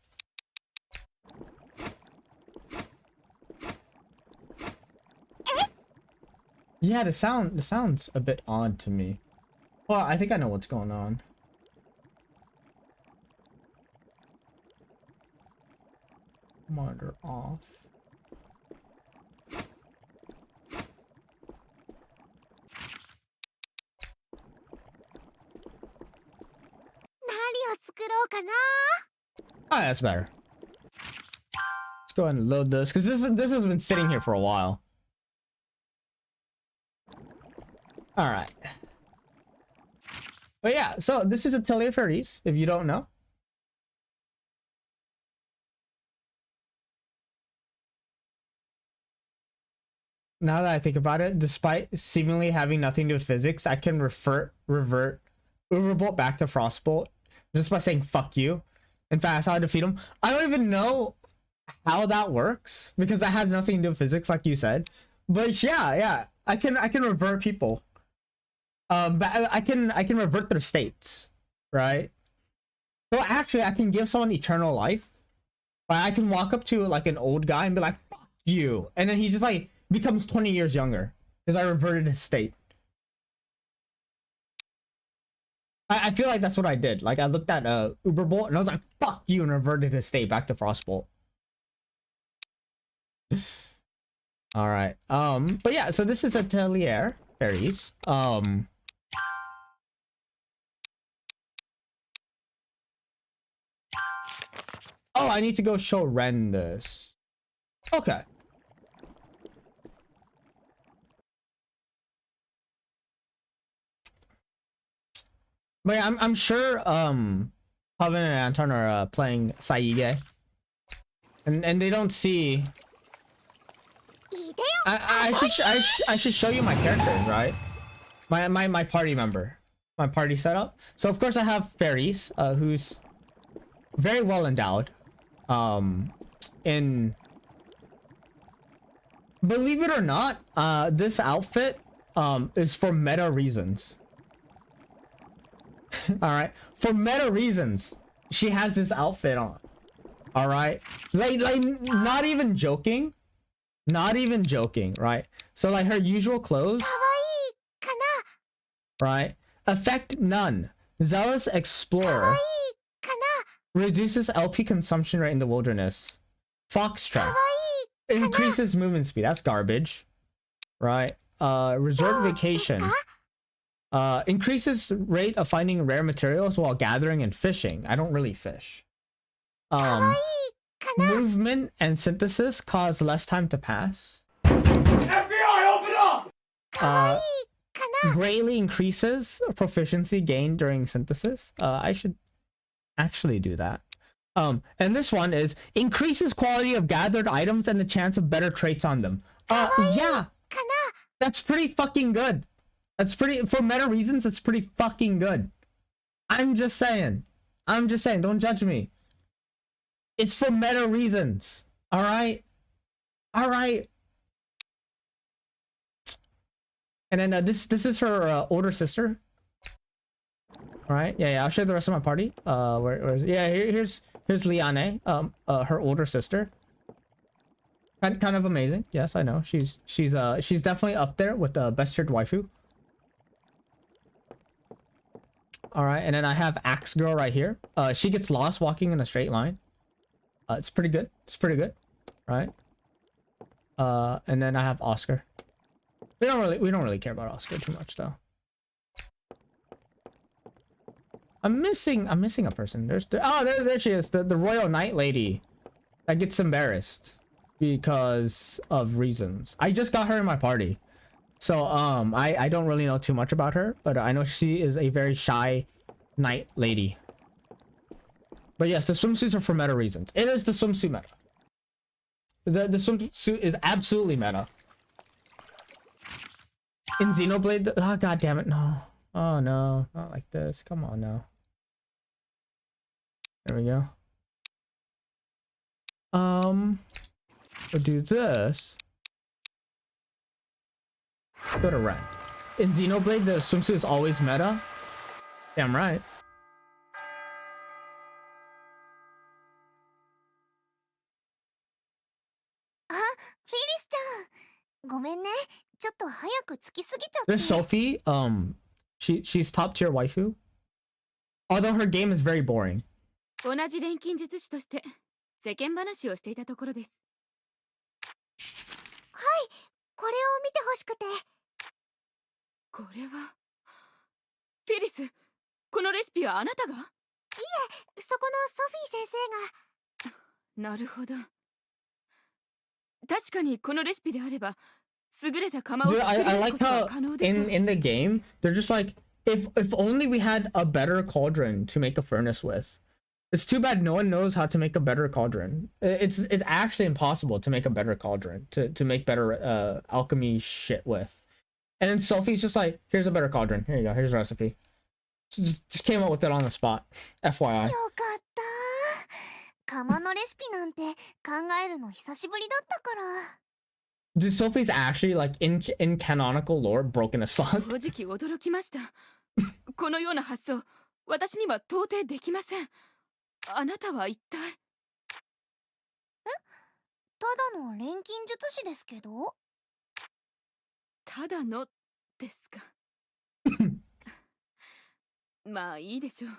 Yeah, the sound's a bit odd to me. Well, I think I know what's going on. Monitor off. Oh, that's better. Let's go ahead and load this because this has been sitting here for a while. All right. But yeah, so this is Atelier Firis, if you don't know. Now that I think about it, despite seemingly having nothing to do with physics, I can revert Uberbolt back to Frostbolt just by saying fuck you. In fact, that's how I defeat him. I don't even know how that works because that has nothing to do with physics, like you said. But yeah, I can revert people. But I can revert their states, right? So actually, I can give someone eternal life. But I can walk up to like an old guy and be like, "Fuck you," and then he just like becomes 20 years younger because I reverted his state. I feel like that's what I did. Like I looked at Uberbolt and I was like, "Fuck you," and reverted his state back to Frostbolt. All right. But yeah, so this is Atelier Firis. Oh, I need to go show Ren this. Okay. But yeah, I'm sure Coven and Anton are playing Saige. And they don't see... I should show you my characters, right? My party member. My party setup. So of course I have Firis, who's very well endowed. In... Believe it or not, this outfit is for meta reasons. Alright? For meta reasons, she has this outfit on. Alright? Like, not even joking. Not even joking, right? So like her usual clothes. Right? Effect none. Zealous Explorer. Reduces LP consumption rate in the wilderness. Foxtrot. Increases movement speed. That's garbage. Right? Resort Vacation. Increases rate of finding rare materials while gathering and fishing. I don't really fish. Movement and synthesis cause less time to pass. FBI, open up! Greatly increases proficiency gained during synthesis. I should actually do that. And this one is increases quality of gathered items and the chance of better traits on them. Yeah. That's pretty fucking good. That's pretty, for meta reasons, that's pretty fucking good. I'm just saying. Don't judge me. It's for meta reasons. Alright? Alright. And then this is her older sister. Alright, yeah, I'll show you the rest of my party. Where is it? Yeah, here's Liane, her older sister. Kind of amazing. Yes, I know. She's definitely up there with the best tiered waifu. Alright, and then I have Axe Girl right here. She gets lost walking in a straight line. It's pretty good. It's pretty good. Right? And then I have Oscar. We don't really care about Oscar too much though. I'm missing a person. There she is, the Royal Knight lady that gets embarrassed because of reasons. I just got her in my party. So I don't really know too much about her, but I know she is a very shy knight lady. But yes, the swimsuits are for meta reasons. It is the swimsuit meta. The swimsuit is absolutely meta. In Xenoblade, oh god damn it, no. Oh no, not like this. Come on now. There we go. We'll do this. Go to red. In Xenoblade, the swimsuit is always meta. Damn right. There's Sophie. She's top tier waifu. Although her game is very boring. 同じ錬金術師として世間話をしていたところです。はい、これを見てほしくて。これはフィリス、このレシピはあなたが？いえ、そこのソフィー先生が。なるほど。確かにこのレシピであれば優れた釜を作り出すことが可能でしょう。In the game, they're just like, if only we had a better cauldron to make a furnace with. It's too bad no one knows how to make a better cauldron. It's actually impossible to make a better cauldron, to make better alchemy shit with. And then Sophie's just like, here's a better cauldron. Here you go. Here's a recipe. She just came up with it on the spot. FYI. よかった。釜のレシピなんて考えるの久しぶりだったから。Dude, Sophie's actually like in canonical lore broken as fuck. 正直驚きました。このような発想、私には到底できません。あなたは一体？え？ただの錬金術師ですけど？ただのですか。まあいいでしょう。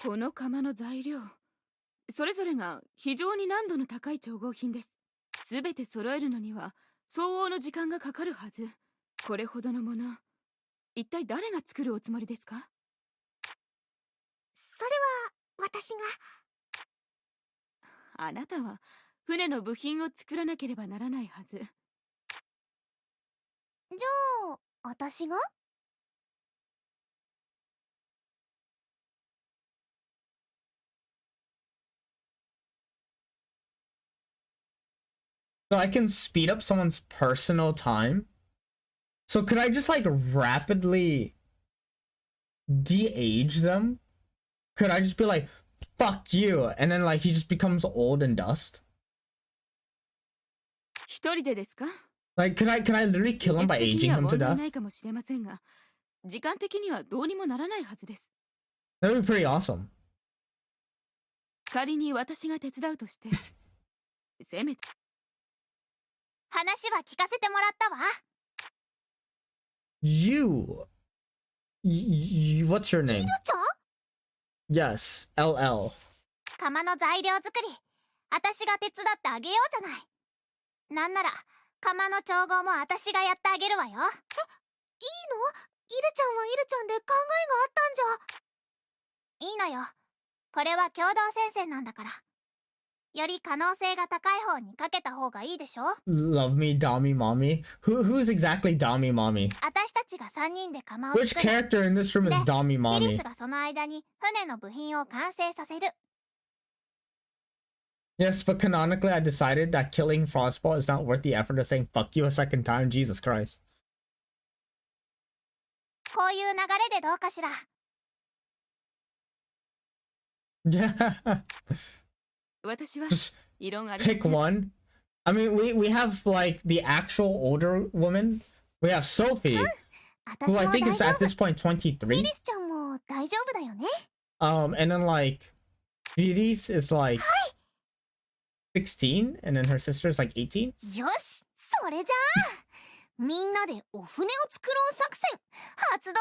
この釜の材料、それぞれが非常に難度の高い調合品です。すべて揃えるのには相応の時間がかかるはず。これほどのもの、一体誰が作るおつもりですか？それは私が。あなたは船の部品を作らなければならないはず。じゃあ私が？ So I can speed up someone's personal time. So could I just like rapidly de-age them? Could I just be like, fuck you, and then like he just becomes old and dust? 一人でですか? Like, can I literally kill him by aging him to 問題 death? ないかもしれませんが、時間的にはどうにもならないはずです。 That would be pretty awesome. 仮に私が手伝うとして、せめて。話は聞かせてもらったわ。You, what's your name? イルちゃん? Yes, LL. 釜の材料作り、私が手伝ってあげようじゃない。なんなら釜の調合も私がやってあげるわよ。え、いいの？イルちゃんはイルちゃんで考えがあったんじゃ。いいのよ。これは共同戦線なんだから。より可能性が高い方にかけた方がいいでしょ。 Love me, Dami Mommy. Who's exactly Dami Mommy? 私たちが3人で釜を Which 作る。 character in this room is Dami フィリ Mommy? スがその間に船の部品を完成させる。 Yes, but canonically I decided that killing Frostball is not worth the effort of saying fuck you a second time. Jesus Christ. こういう流れでどうかしら。 Yeah. 私は Just 異論あり pick one. I mean, we have like the actual older woman. We have Sophie, who I think is at this point 23. フィリスちゃんも大丈夫だよね。 And then like Firis is like 16, and then her sister is like 18. よし、それじゃあみんなでお船を作ろう作戦発動だ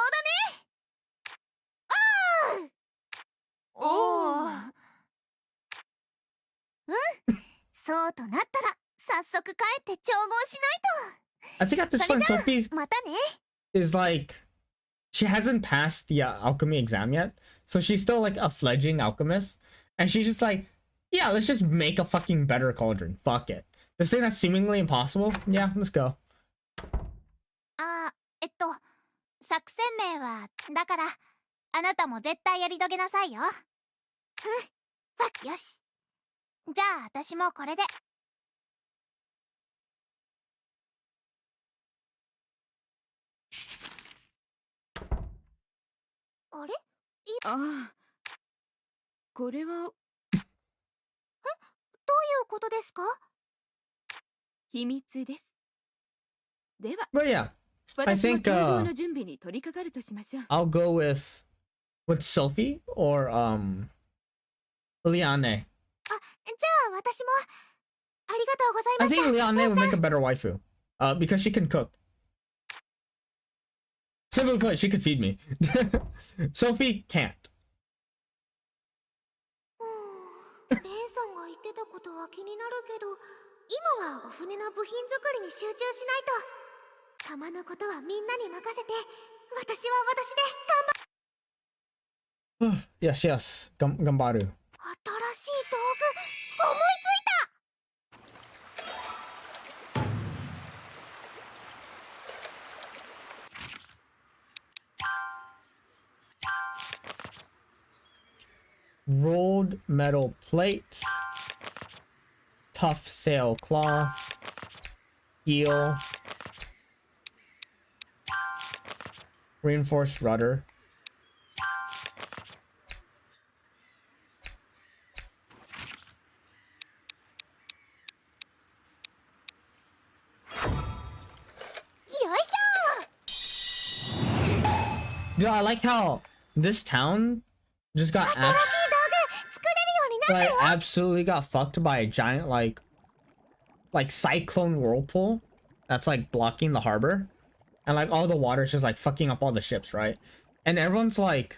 ね。おお。そうとなったら早速帰って調合しないと。 I think at this point Sophie またね。 is like, she hasn't passed the alchemy exam yet, so she's still like a fledgling alchemist, and she's just like, yeah, let's just make a fucking better cauldron. Fuck it. This thing that's seemingly impossible? Yeah, let's go. あ、作戦名はだからあなたも絶対やり遂げなさいよ。よし。じゃあ私もこれで。あれ？ああ、これは。どういうことですか？秘密です。では。 But yeah, I 私も think 調合の準備に取り掛かるとしましょう。 I'll go with Sophie or Liane. あ、じゃあ私もありがとうござい I ました。 think Liane would make a better waifu, because she can cook. Simply put, she could feed me. Sophie can't. 姉さんが言ってたことは気になるけど、今はお船の部品作りに集中しないと。釜のことはみんなに任せて、私は私で頑張。 Yes, yes. Gambaru. 新しい道具思いついた。 Rolled metal plate, tough sail cloth, heel, reinforced rudder. Dude, I like how this town just got absolutely got fucked by a giant like cyclone whirlpool that's like blocking the harbor, and like all the water's just like fucking up all the ships, right? And everyone's like,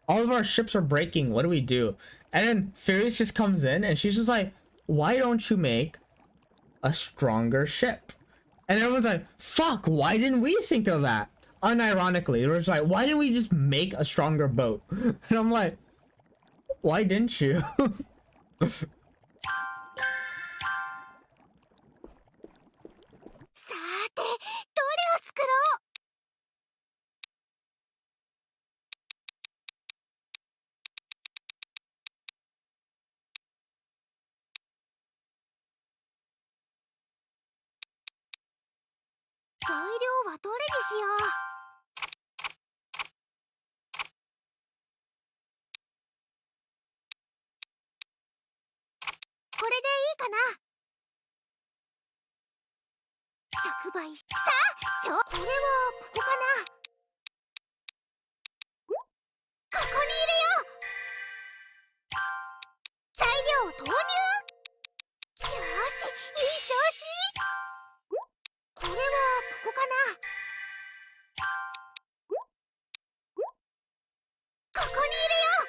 all of our ships are breaking, what do we do? And then Firis just comes in and she's just like, why don't you make a stronger ship? And everyone's like, fuck, why didn't we think of that? Unironically, it was like, why didn't we just make a stronger boat? And I'm like, why didn't you? 材料はどれにしよう。これでいいかな。触媒さあ、これはここかな。ここに入れよう。材料投入。よーし、いい調子。これはここかな。ここに入れよう。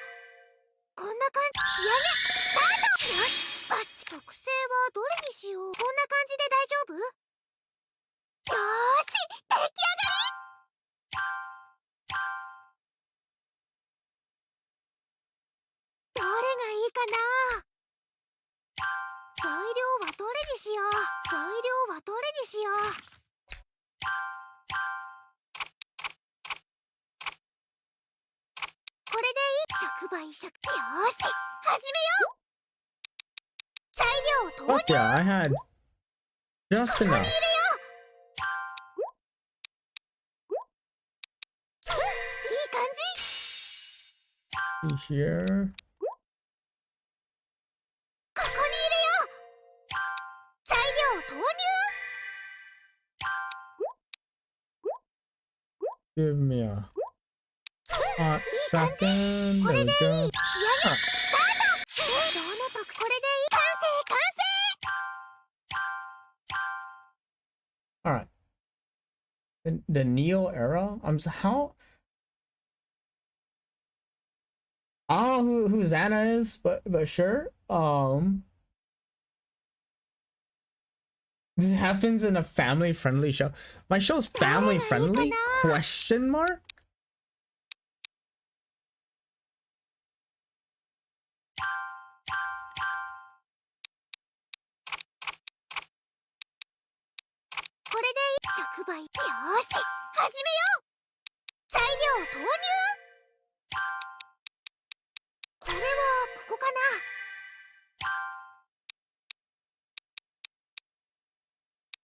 こんな感じ。仕上げスタート。よし、バッチ。特性はどれにしよう。こんな感じで大丈夫？よーし、出来上がり。どれがいいかな。材料はどれにしよう。材料はどれにしよう。これでいい。触媒触。よーし、始めよう。材料投入。 Fuck yeah, I had just enough. いい感じ。 Here. ここに入れよう。材料投入。 Give me a hot second. There we go. 仕上げスタート。どの特これでいい。完成完成。 All right. The Neo era. How? I don't know who Xana is, but sure. This happens in a family-friendly show. My show's family-friendly? Question mark? .触媒。よーし、始めよう。材料投入。これはここかな。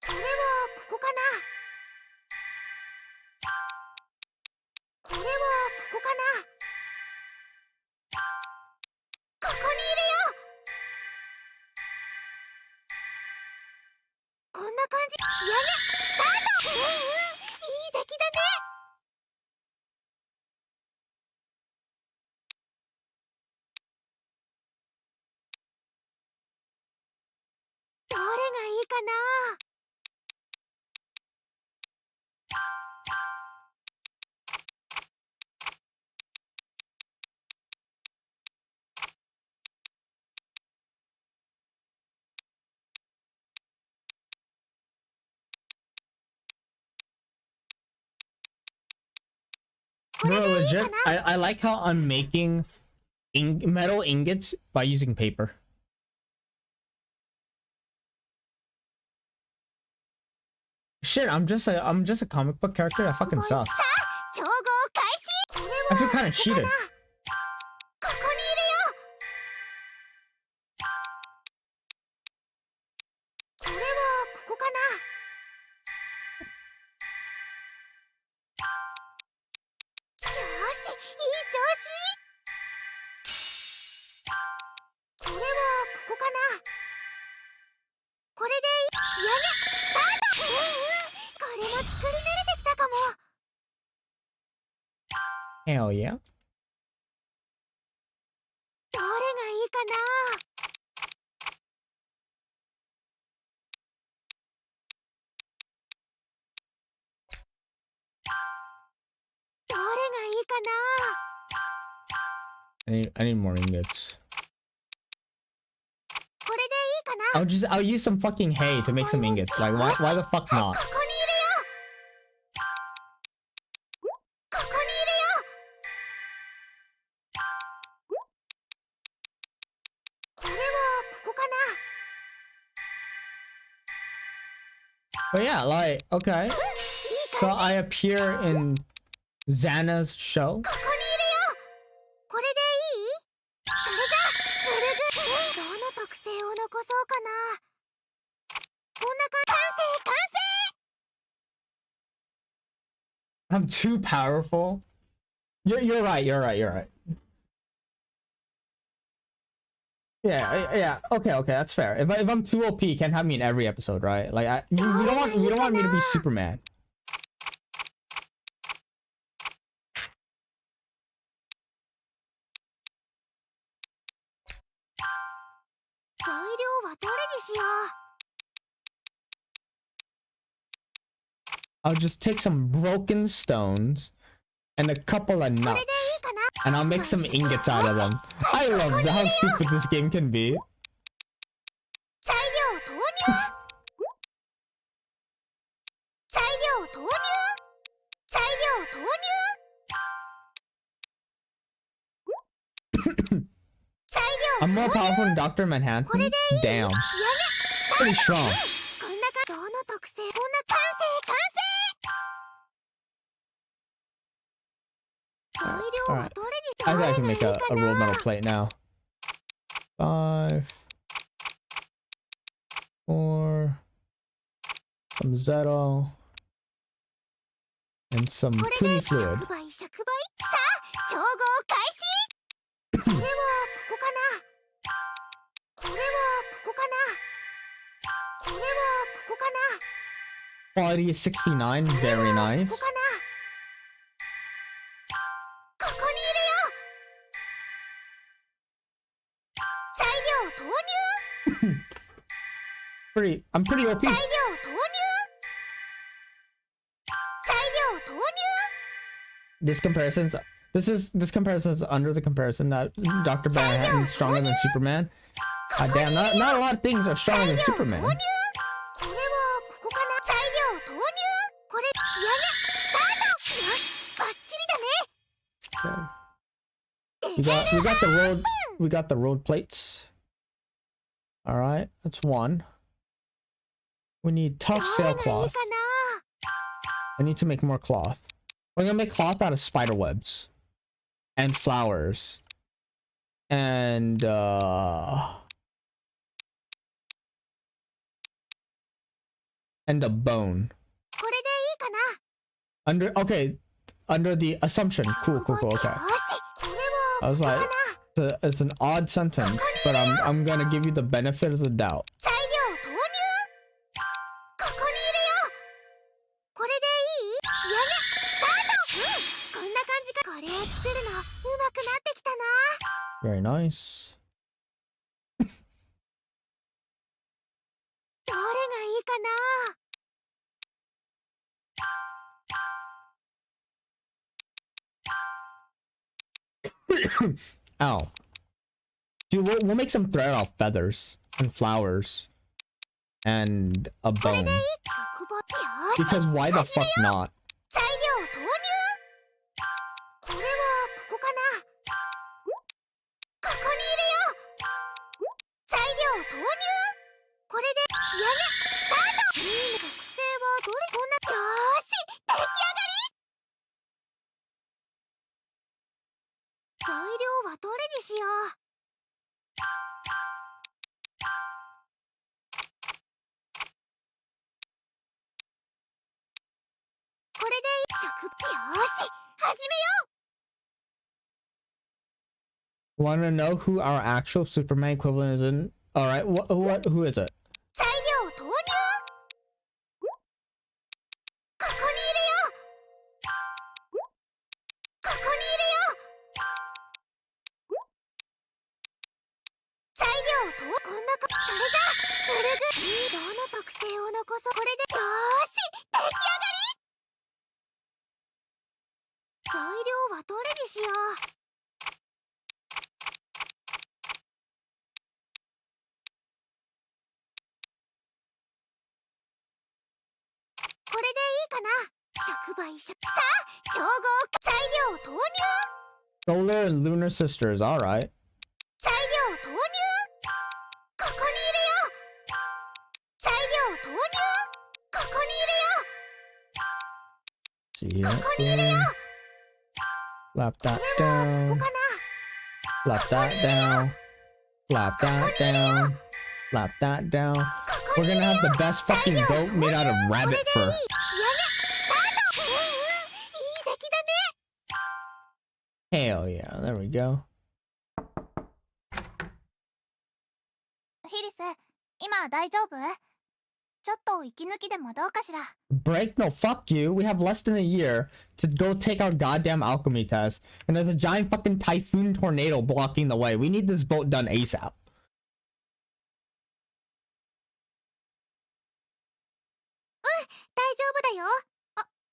これはここかな。これはここかな。ここに入れよう。こんな感じ。仕上げスタート。いい出来だね。どれがいいかな。Bro, legit, I like how I'm making metal ingots by using paper. Shit, I'm just a comic book character. That fucking sucks. I feel kind of cheated. ここに入れよう。これはここかな。よーし、いい調子。これはここかな。これでいい。仕上げスタート。これも作り慣れてきたかも。 Hell yeah. どれがいいかな。どれがいいかな。 I need more ingots. これでいいかな。 I'll use some fucking hay to make some ingots. Like why the fuck not? ここに入れよう。ここに入れよう。これはここかな。 But yeah, like okay. So I appear in Xana's show. ここに入れよう。これでいい？それじゃブルグ。どの特性を残そうかな。こんな感じ。完成完成。I'm too powerful. You're right. You're right. Yeah. Okay. That's fair. If I'm too OP, you can't have me in every episode, right? Like you don't want me to be Superman. I'll just take some broken stones and a couple of nuts, and I'll make some ingots out of them. I love how stupid this game can be. I'm more powerful than Dr. Manhattan? Damn. Pretty strong. Alright. I think I can make a rolled metal plate now. 5, 4, some Zetto, and some pretty fluid. Quality is 69, very nice. I'm pretty OP. This comparison's under the comparison that Dr. Manhattan is stronger than Superman. Damn, not a lot of things are stronger than Superman. We got the road plates. All right, that's one. We need tough sailcloth. I need to make more cloth. We're gonna make cloth out of spider webs and flowers and a bone. Under the assumption. Cool. Okay. I was like, it's an odd sentence, but I'm gonna give you the benefit of the doubt. Very nice. Ow. Dude, we'll make some thread off feathers and flowers and a bone. Because why the fuck not? Want to know who our actual Superman equivalent is in? All right, who is it? Solar and lunar sisters, alright. See here. Flap that down. Flap that down. Flap that down. Flap that down. We're gonna have the best fucking boat made out of rabbit fur. Hell yeah, there we go. フィリス、今大丈夫？ちょっと息抜きでもどうかしら。 Break? No, fuck you. We have less than a year to go take our goddamn alchemy test. And there's a giant fucking typhoon tornado blocking the way. We need this boat done ASAP. 大丈夫だよ。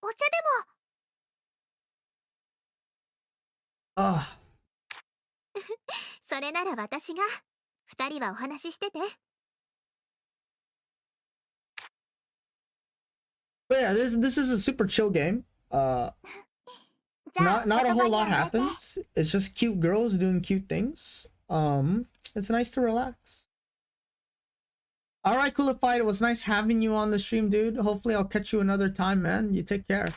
お茶でも。Ah. それなら私が。二人はお話ししてて。 But yeah, this is a super chill game. Not a whole lot happens. It's just cute girls doing cute things. It's nice to relax. All right, Coolified, it was nice having you on the stream, dude. Hopefully I'll catch you another time, man. You take care.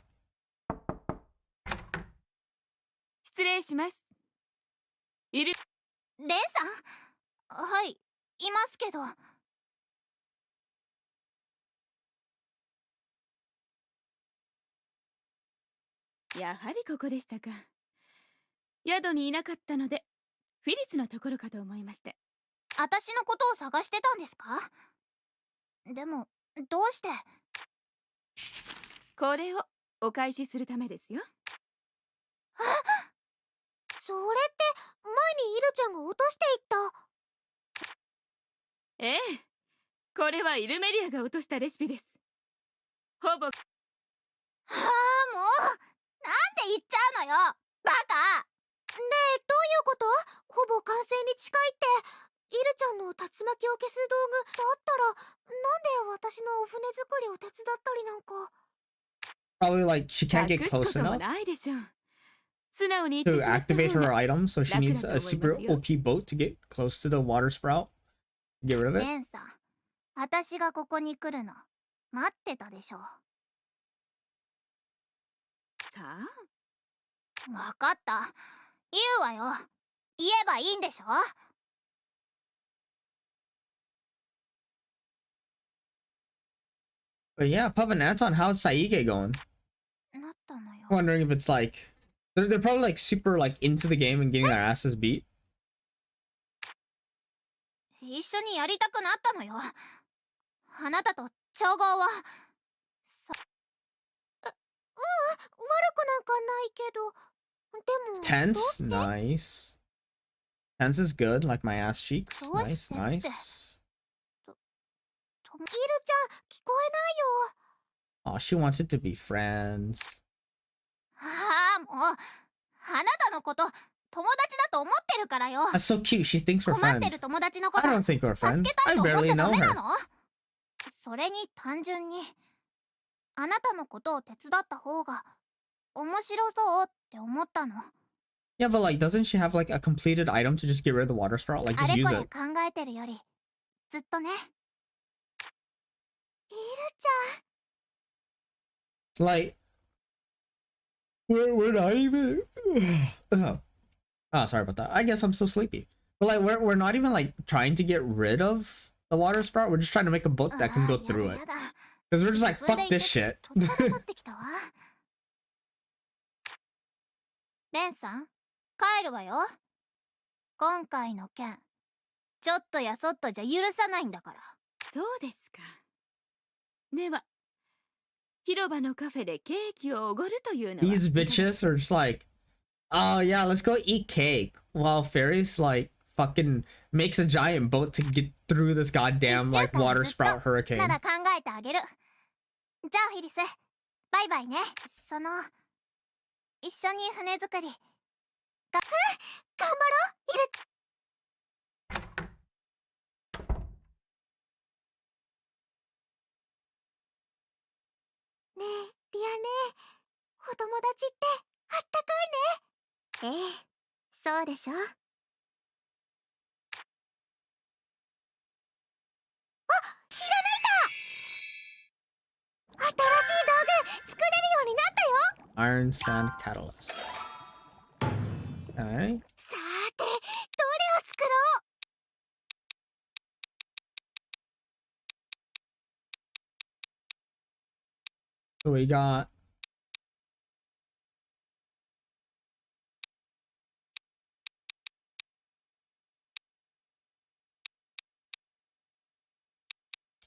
失礼します。いる。レンさん？はい、いますけど。やはりここでしたか。宿にいなかったので、フィリスのところかと思いまして。私のことを探してたんですか？でも、どうして？これをお返しするためですよ。それって前にイルちゃんが落としていった。ええ、これはイルメリアが落としたレシピです。ほぼ。はあ、もうなんで言っちゃうのよ、バカ。で、どういうこと？ほぼ完成に近いってイルちゃんの竜巻を消す道具だったら、なんで私のお船作りを手伝ったりなんか。 Probably like she can't get close enough to activate her item, so she needs a super OP boat to get close to the water sprout. Get rid of it. レンさん、私がここに来るの待ってたでしょ。さあ、わかった。言うわよ。言えばいいんでしょ。 But yeah, Puv and Anton, how's Saige going? Wondering if it's like they're probably like super like into the game and getting their asses beat. 一緒にやりたくなったのよ。あなたと調合は。悪くなんかないけど。でも。 Tense? Nice. Tense is good, like my ass cheeks. Nice, nice. イルちゃん、聞こえないよ。 Oh, she wants it to be friends. ああ、もう。あなたのこと、友達だと思ってるからよ。 That's so cute. She thinks we're 困って friends. る友達のこと I don't think we're 助 friends. けた I いと思っ barely ちゃダ know メな her. の？それに単純にあなたのことを手伝った方が面白そうって思ったの。 Yeah, but like, doesn't she have like a completed item to just get rid of the water sprout? Like, あ just れ use これ it. 考えてるよりずっとね。イルちゃん。 Like, we're not even. Oh, sorry about that. I guess I'm still sleepy. But like, we're not even like trying to get rid of the water sprout. We're just trying to make a boat that can go through it. Because we're just like, fuck this shit. レンさん、帰るわよ。今回の件、ちょっとやそっとじゃ許さないんだから。そうですか。では、広場のカフェでケーキをおごるというのは。 These bitches are just like, oh yeah, let's go eat cake. While Firis like fucking makes a giant boat to get through this goddamn like water sprout hurricane. なら考えてあげる。じゃあフィリス、バイバイね。一緒に船作り。頑張ろう、イル。ねえ、リアね、お友達ってあったかいね。ええ、そうでしょ。あ、ひらめいた。新しい道具作れるようになったよ。 Iron Sand Catalyst. Okay. さて、どれを作ろう。 So we got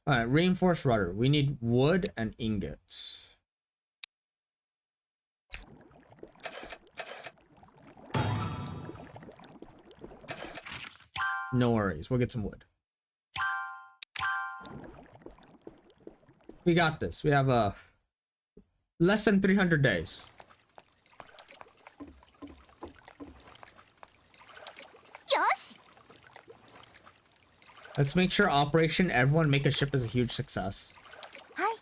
Alright, reinforced rudder. We need wood and ingots. No worries, we'll get some wood. We got this. We have less than 300 days. Yosh! Let's make sure Operation Everyone Make a Ship is a huge success. Hi.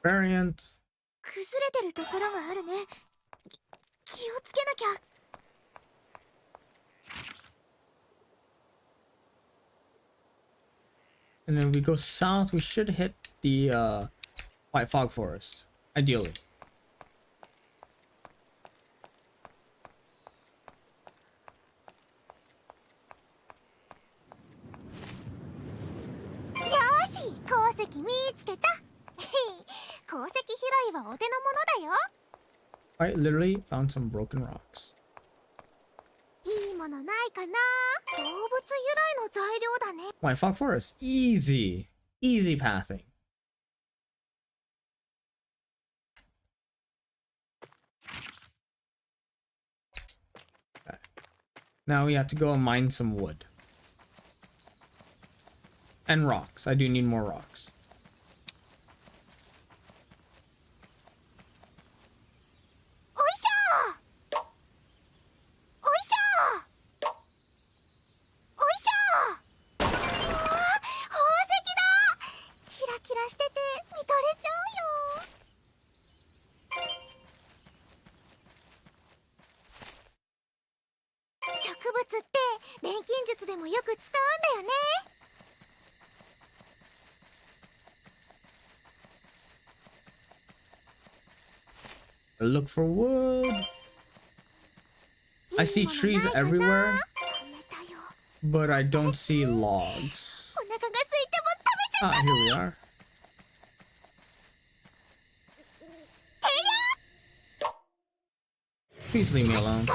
Variant. 崩れてるところがあるね。気をつけなきゃ。And then we go south, we should hit the White Fog Forest, ideally. Yoshi, 鉱石見つけた。鉱石拾いはお手の物だよ。I literally found some broken rocks. いいものないかな。動物由来の材料だね。White Fog Forest, easy pathing. Okay. Now we have to go and mine some wood. And rocks. I do need more rocks. Look for wood. I see trees everywhere, but I don't see logs. Ah, here we are. Please leave me alone.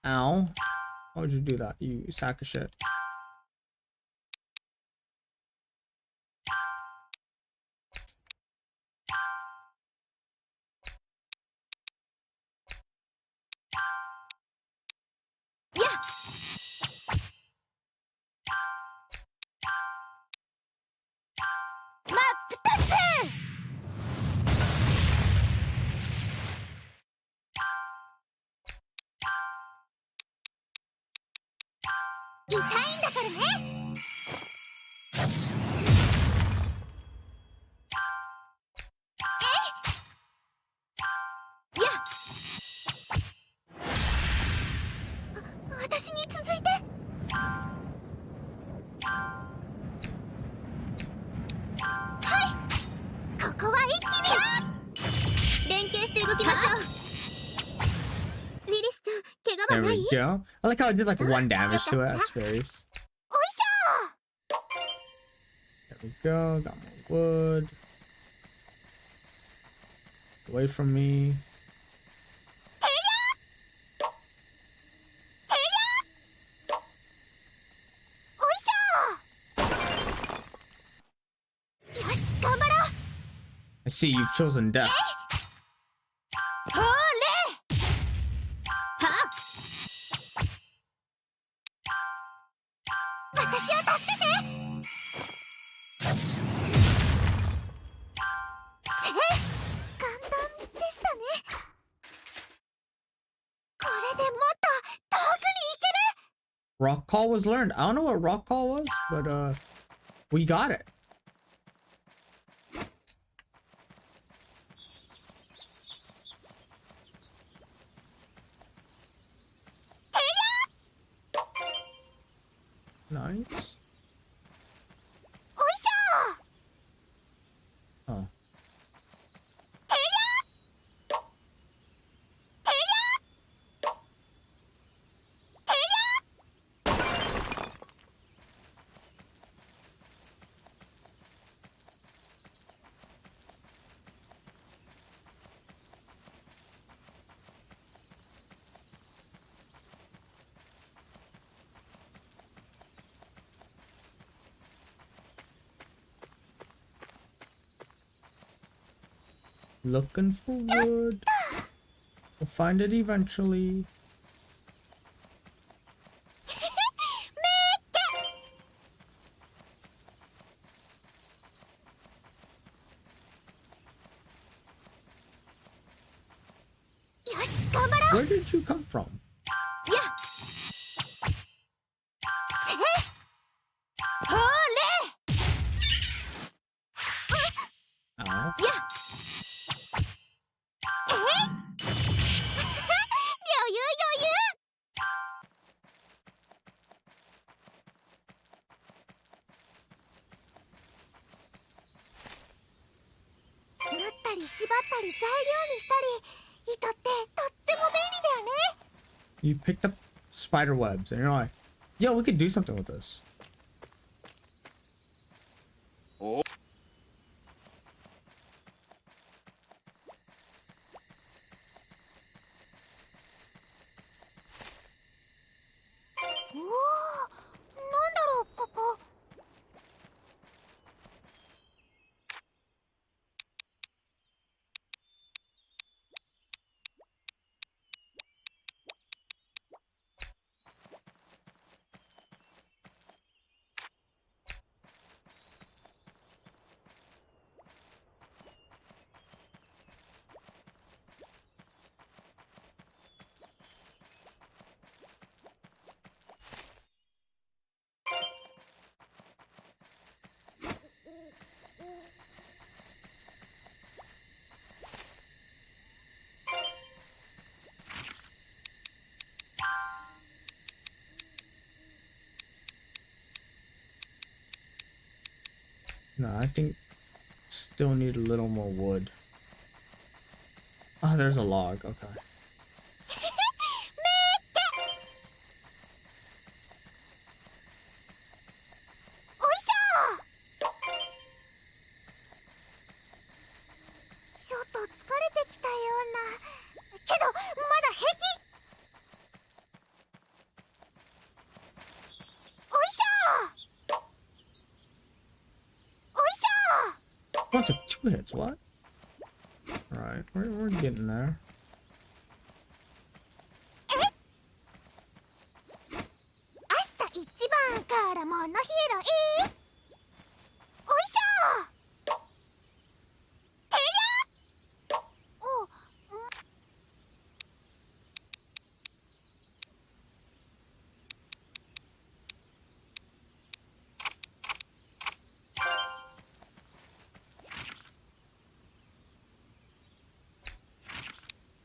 Ow. Why would you do that, you sack of shit? There we go. I like how I did like 1 damage to it as Firis. There we go. Got more wood. Away from me. I see you've chosen death. Rock call was learned. I don't know what rock call was, but we got it. Nice. Oh. Looking for wood. We'll find it eventually. Where did you come from? Ow. You picked up spider webs and you're like, yo, we could do something with this. Oh. No, I think still need a little more wood. Oh, there's a log. Okay. One took 2 hits. What? All right, we're getting there.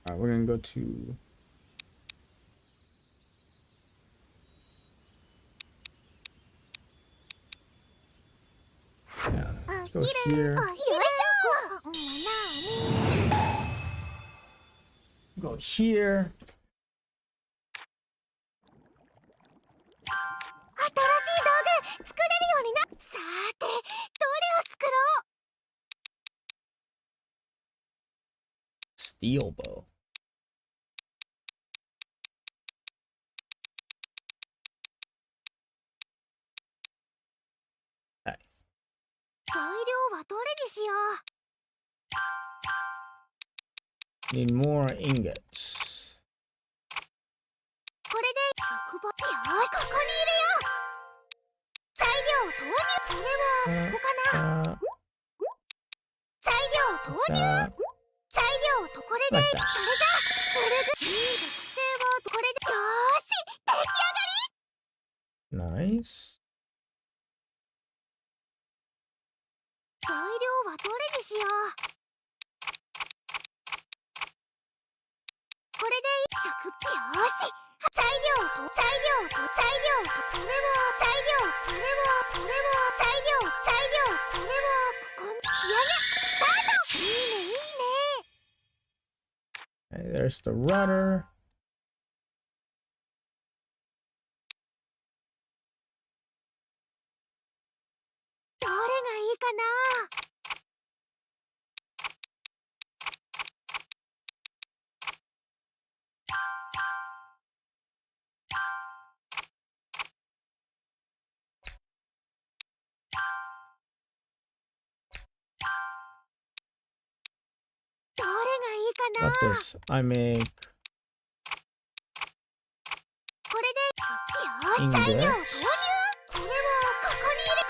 Alright, we're gonna go to let's go here. Go here. Steel bow. Need more ingots. Nice. 材料はどれにしよう。これで食よーし。材料とこれをこん仕上げスタート。いいね。 Okay, there's the rudder. どれがいいかな。どれがいいかな。 Got this. I make これでよーし、材料投入。これをここに入れ、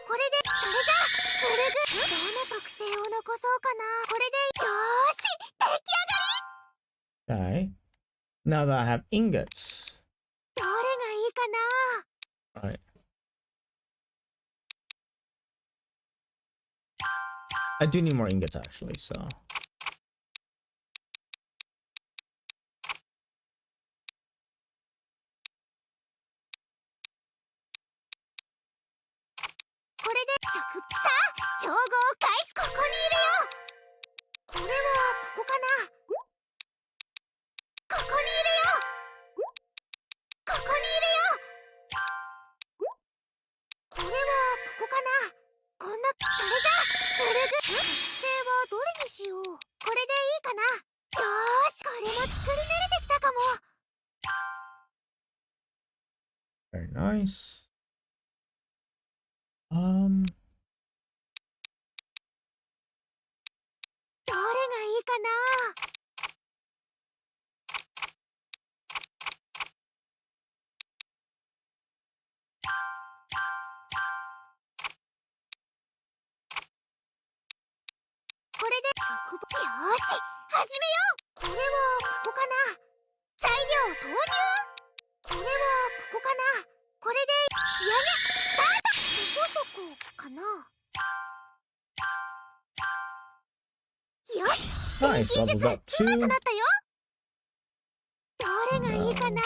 これでこれじゃぐるぐる。どの特性を残そうかな。これでよーし、出来上がり。 okay. Now that I have ingots. どれがいいかな。 Alright. I do need more ingots actually, so. これでさあ調合開始。ここに入れよう。これはここかな。ここに入れよう。ここに入れよう。これはここかな。こんなこれじゃぐるぐる。特性はどれにしよう。これでいいかな。よーし、これも作り慣れてきたかも。 Very nice. どれがいいかな。これでよーし、始めよう。これはここかな。材料投入。これはここかな。これで仕上げスタート。そこそこかな。よし、 Nice. Leveled up うま 2. くなったよ。どれがいいかな。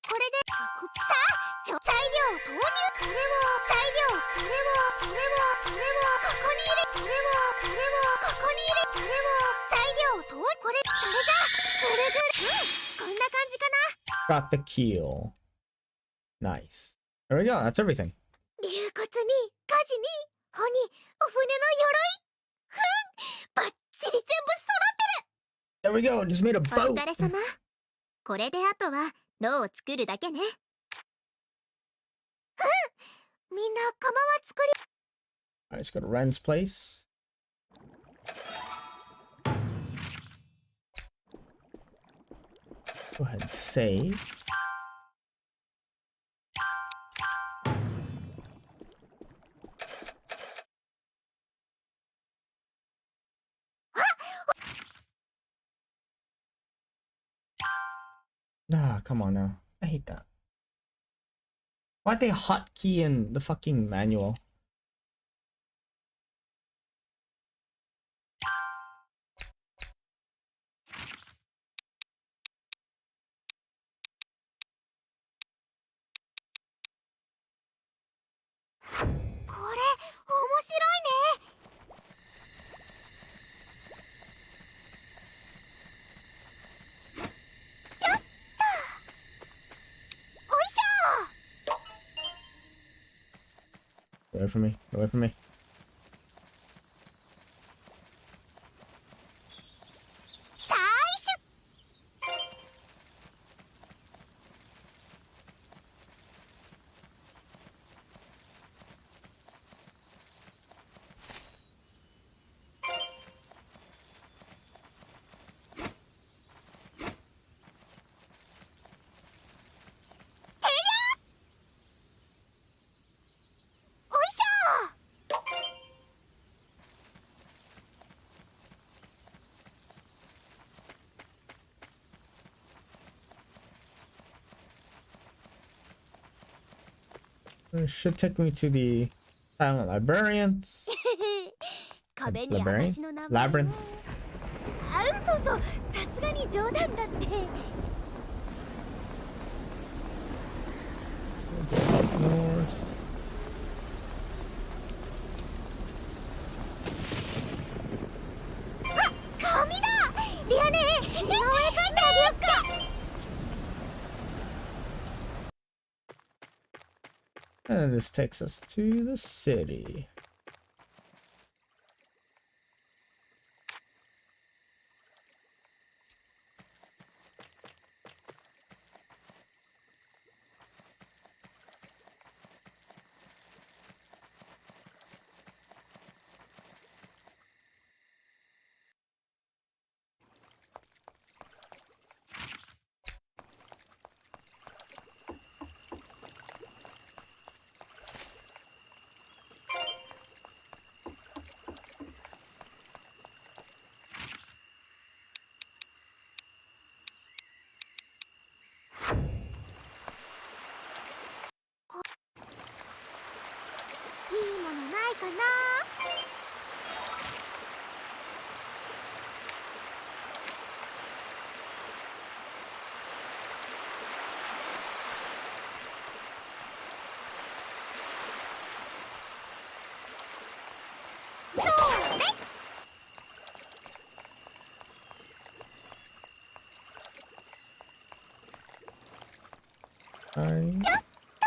これでさあ材料投入。これを材料ここに入れ。これをここに入れ。これを材料投入。これじゃぐるぐる。こんな感じかな。 Got the kill. Nice. There we go. That's everything. 竜骨に火事に帆にお船の鎧。ふん、バッチリ全部揃ってる。 There we go. Just made a お boat. 疲れ様。これであとは炉を作るだけね。みんな釜は作り。 Alright, let's go to Ren's place. Go ahead and save. Ah, come on now. I hate that. Why'd they hotkey in the fucking manual? Get away from me. Get away from me. It should take me to the silent librarian. Librarian? Labyrinth. あ、嘘嘘、さすがに冗談だって。 Up north. あ、紙だ。リアネ、似顔絵描いてあげよっか。 And this takes us to the city.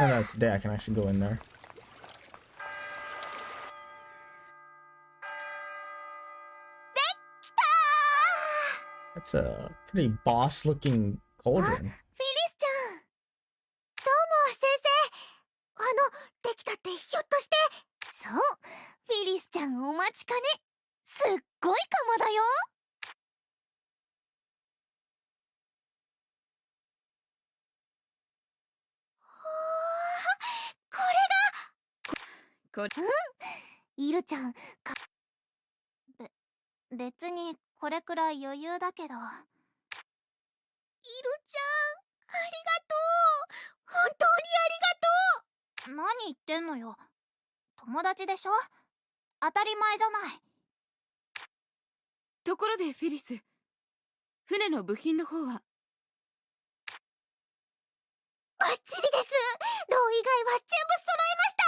Oh, that's the day I can actually go in there. That's a pretty boss-looking cauldron. イルちゃん、別にこれくらい余裕だけど。イルちゃん、ありがとう。本当にありがとう。何言ってんのよ。友達でしょ。当たり前じゃない。ところでフィリス、船の部品の方は？バッチリです。ロー以外は全部揃えました。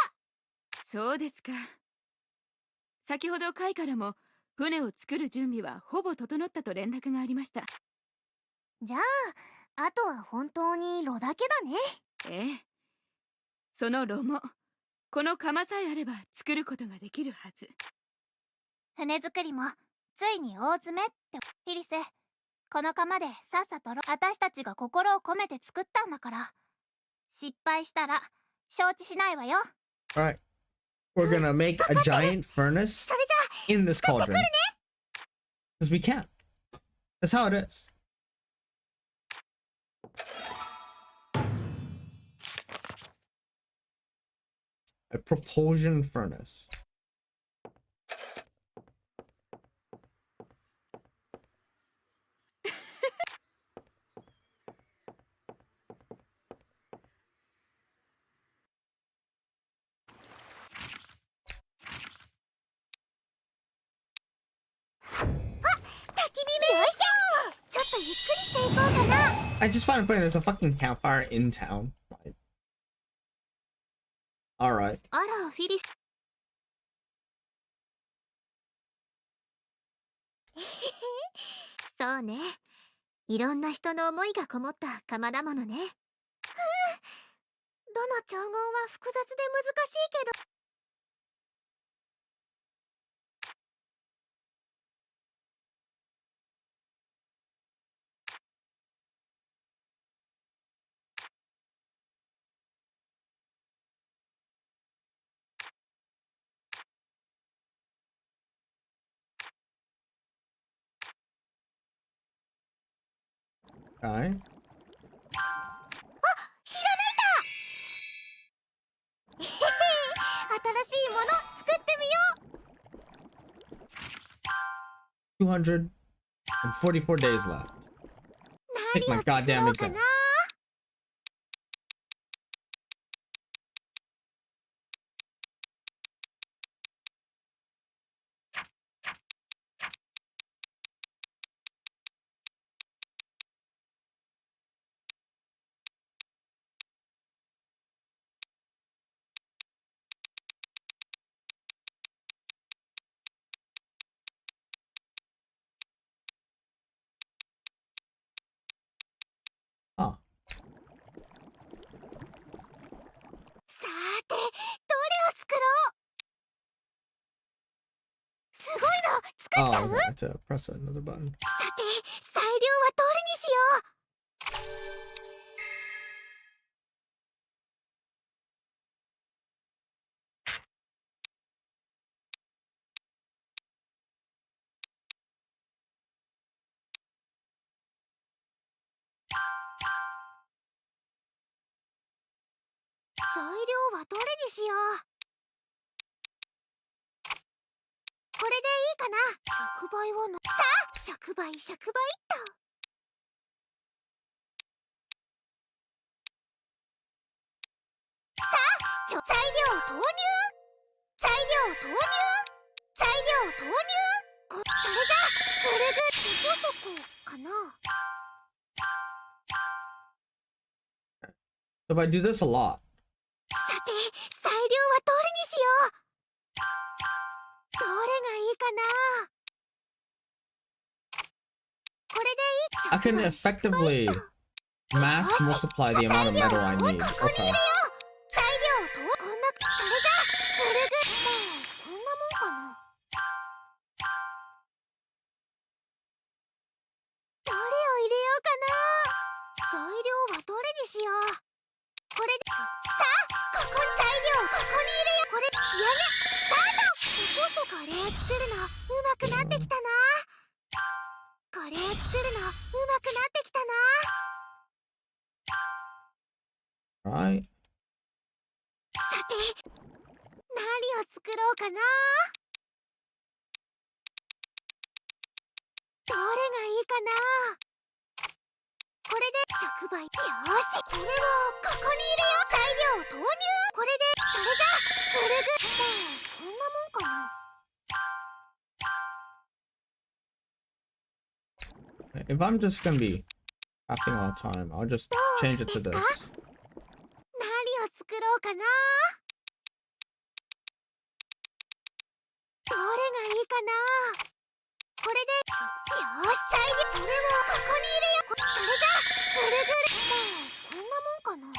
そうですか。先ほどカイからも船を作る準備はほぼ整ったと連絡がありました。じゃあ、あとは本当に炉だけだね。ええ。その炉もこの釜さえあれば作ることができるはず。船作りもついに大詰めって。フィリス、この釜でさっさと私たちが心を込めて作ったんだから。失敗したら承知しないわよ。Alright. We're gonna make a giant furnace in this cauldron. Because we can. That's how it is. A propulsion furnace. I just found a place. There's a fucking campfire in town. Alright. あら、フィリス。そうね。いろんな人の思いがこもった釜だものね。どの調合は複雑で難しいけど。Alright. 新しいもの作ってみよう。244 days left. Take my goddamn exam. had to press another button. さて、材料はどれにしよう。材料はどれにしよう。これでいいかな。触媒をのさあ、触媒っと。さあ、材料投入。材料投入。材料投入。それじゃぐるぐるそこそこかな。So if I do this a lot. さて、材料はどれにしよう。どれがいいかな。これでいい。 I can effectively mass multiply the amount of metal I need. Okay. 材料とこんな、それじゃぐるぐるこんなもんかな。どれを入れようかな。材料はどれにしよう。これでさあ、ここに材料ここに入れよう。これ仕上げスタート。そこそカレー作るのうまくなってきたな。カレー作るのうまくなってきたな。Right. さて、何を作ろうかな。どれがいいかな。これで触媒。よし、これをここに入れよう。材料投入。これでそれじゃぐるぐるこんなもんかな。If I'm just gonna be crafting all the time, I'll just change it to this. 何を作ろうかな。どれがいいかな。これでよし、材料これをここに入れよう。それじゃぐるぐるこんなもんかな。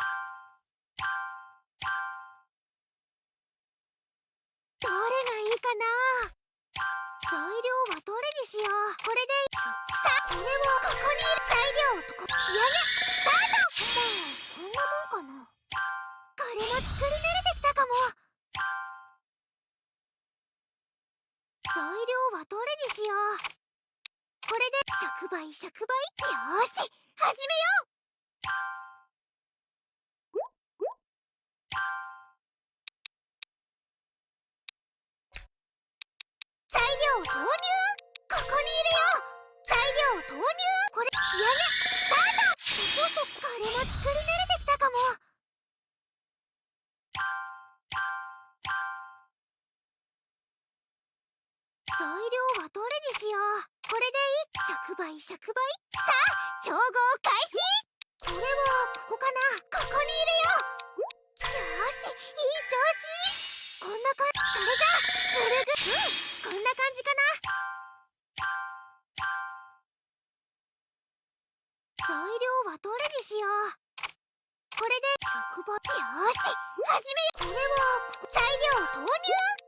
どれがいいかな。材料はどれにしよう。これでさあ、これをここに入れ材料と仕上げスタート。こんなもんかな。これも作り慣れてきたかも。材料はどれにしよう。これで触媒。よーし、始めよう。材料投入。ここに入れよう。材料投入。これ仕上げスタート。これも作り慣れてきたかも。材料はどれにしよう。これでいい。触媒。さあ、調合開始。これをここかな。ここに入れよう。よし、いい調子。こんな感じ。それじゃぐるぐるこんな感じかな。材料はどれにしよう。これで触媒。よし、始めよう。これを材料投入。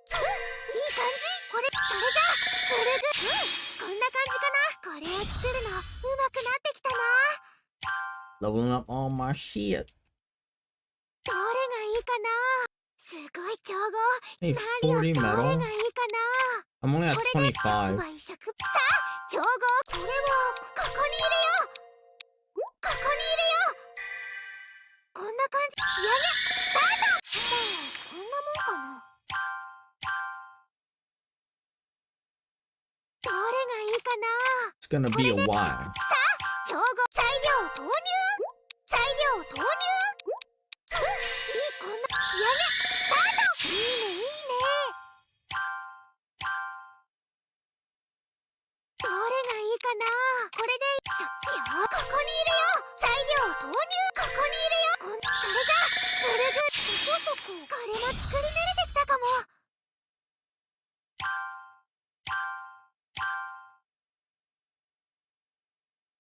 いい感じ。これそれじゃぐるぐるこんな感じかな。これを作るのうまくなってきたな。 Leveling up all my shit. どれがいいかな。すごい調合。 Hey, 何を 40どれ metal. がいいかな。 I'm only at これで触 25. 媒さあ、調合。これをここに入れよう。ここに入れよう。こんな感じ。仕上げスタート。こんなもんかな。どれがいいかな。 It's gonna be a while. さあ、調合。材料投入。材料投入。いい、こんな仕上げスタート。いいね、いいね。どれがいいかな。これでここに入れよう。材料投入。ここに入れよう。それじゃぐるぐるそこそこ。これも作り慣れてきたかも。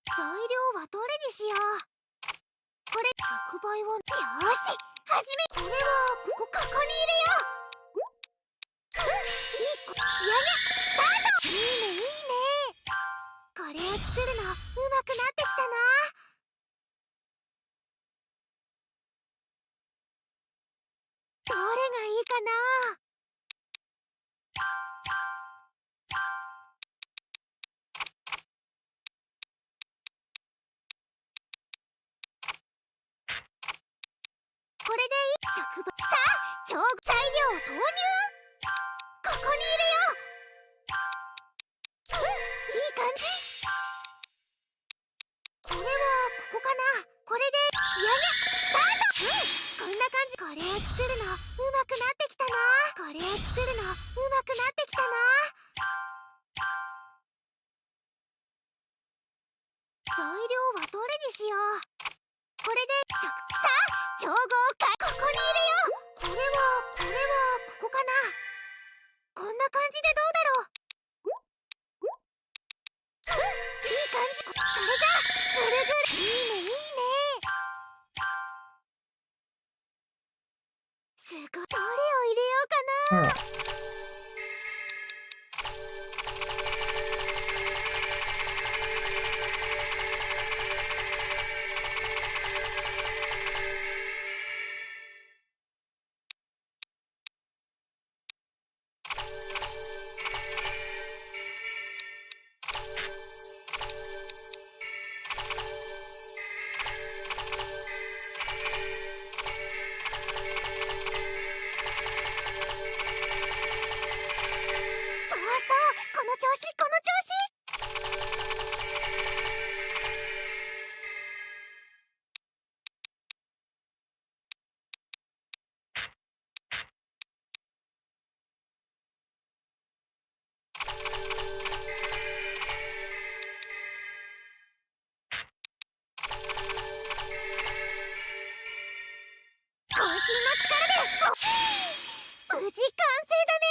材料はどれにしよう。これ触媒を。よーし、始め。これをここに入れよう。いい、仕上げスタート。いいね、いいね。これを作るの上手くなってきたな。どれがいいかな。これでいい。植物さあ、調材料を投入。ここに入れよう。いい感じ。これはここかな。これで仕上げスタート。こんな感じ。これを作るの上手くなってきたな。これを作るの上手くなってきたな。材料はどれにしよう。これでさあ、調合か。ここに入れよう。これはここかな。こんな感じでどうだろう。いい感じ。それじゃぐるぐる。いいねいいね。すごい。どれを入れようかな。この調子この調子。渾身の力で無事完成だね。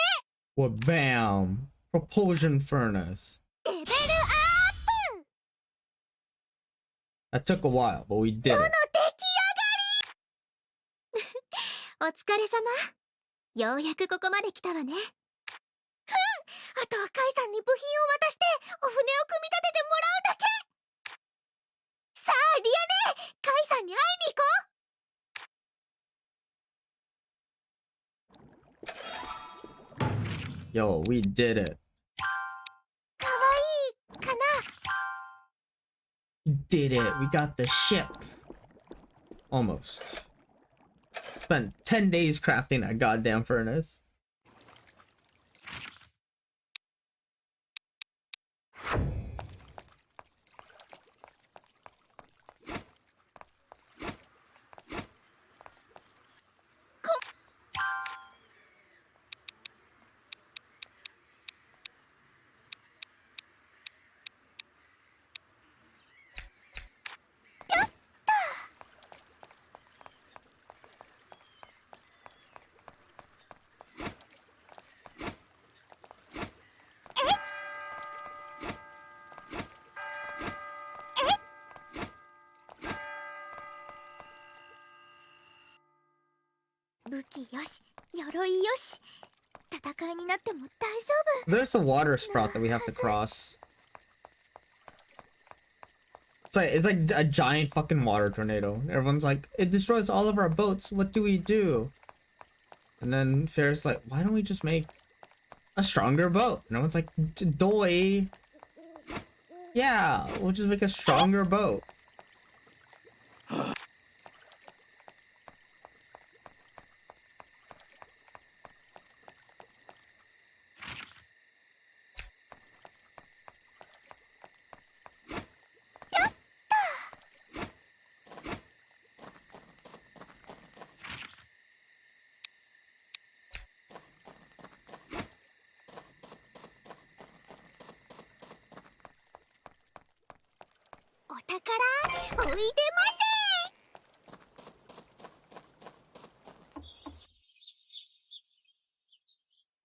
Well, bam! Propulsion furnace. レベルアップ。 That took a while, but we did この it. 出来上がり。お疲れ様。ようやくここまで来たわね。あとはカイさんに部品を渡してお船を組み立ててもらうだけ。さあリアネ、カイさんに会いに行こう。 Yo, we did it. かわいいかな。 We did it. We got the ship. Almost. Spent 10 days crafting that goddamn furnace.武器よし、鎧よし。戦いになっても大丈夫。 There's a water sprout that we have to cross. It's like a giant fucking water tornado. Everyone's like, it destroys all of our boats. What do we do? And then Firis like, why don't we just make a stronger boat? And everyone's like, doy. Yeah, we'll just make a stronger boat.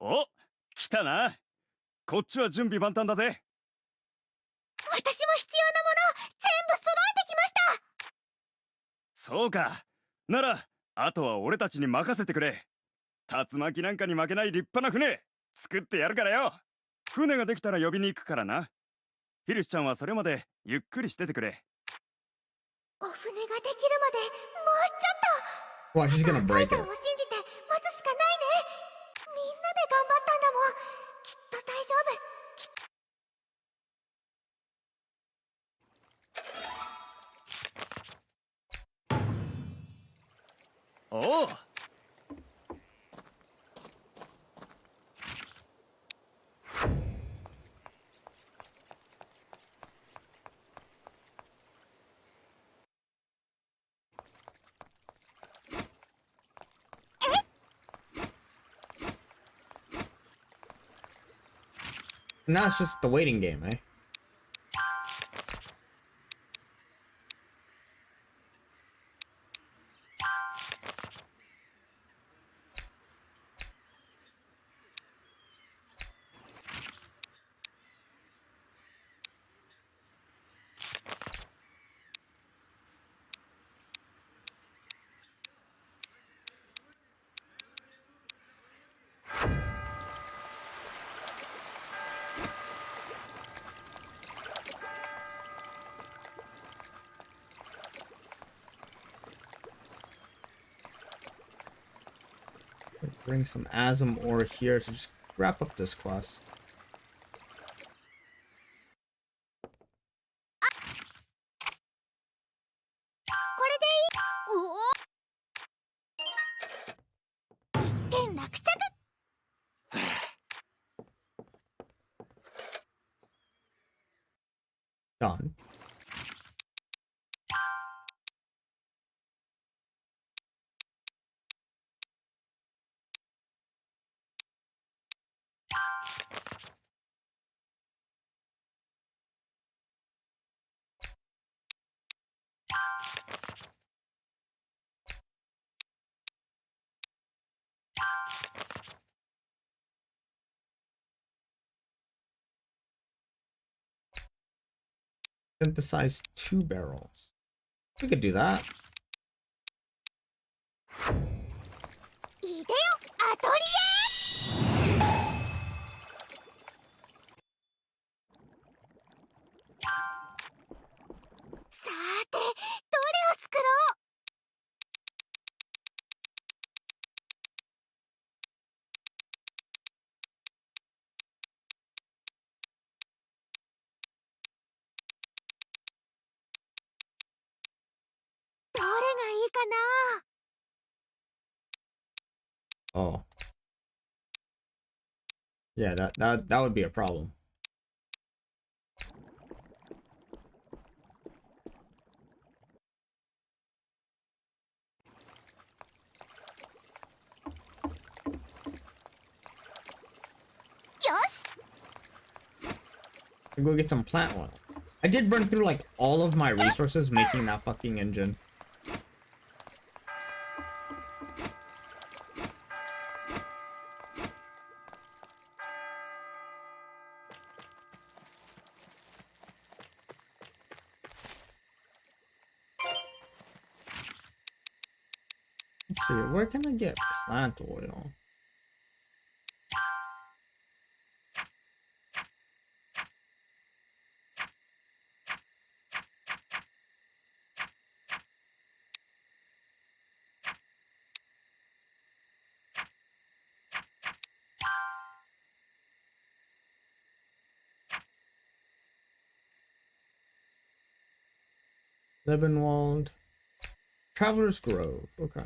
お、来たな。こっちは準備万端だぜ。私も必要なもの全部揃えてきました。そうか。なら、あとは俺たちに任せてくれ。竜巻なんかに負けない立派な船作ってやるからよ。船ができたら呼びに行くからな。フィリスちゃんはそれまでゆっくりしててくれ。お船ができるまでもうちょっと。 Well, she's gonna カイ break さん it. を信じて待つしかないね。みんなで頑張ったんだもん。きっと大丈夫。おお。Now it's just the waiting game, eh? Bring some Asm ore here to just wrap up this quest. Done. Synthesize 2 barrels. We could do that. いでよ、アトリエ。さて、どれを作ろう。どれがいいかな。 Oh. Yeah, that would be a problem. Yes. Go get some plant oil. I did run through like all of my resources making that fucking engine. Let's see, where can I get plant oil? Lebenwald. Traveler's Grove. Okay.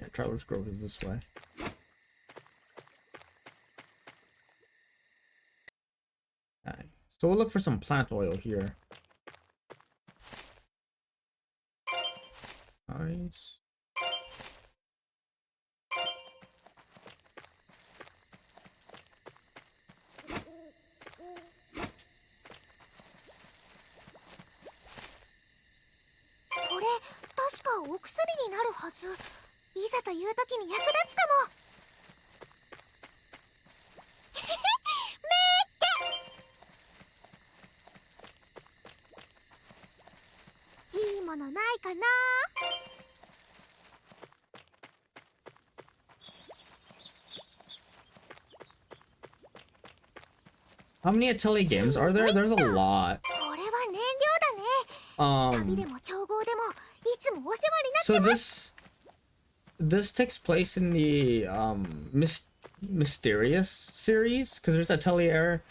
Yeah, Traveler's Grove is this way. Okay. So we'll look for some plant oil here. Nice. ものないかな。How many Atelier games are there? There's a lot. これは燃料だね。旅でも調合でもいつもお世話になってます。So this takes place in the mysterious series, because there's Atelier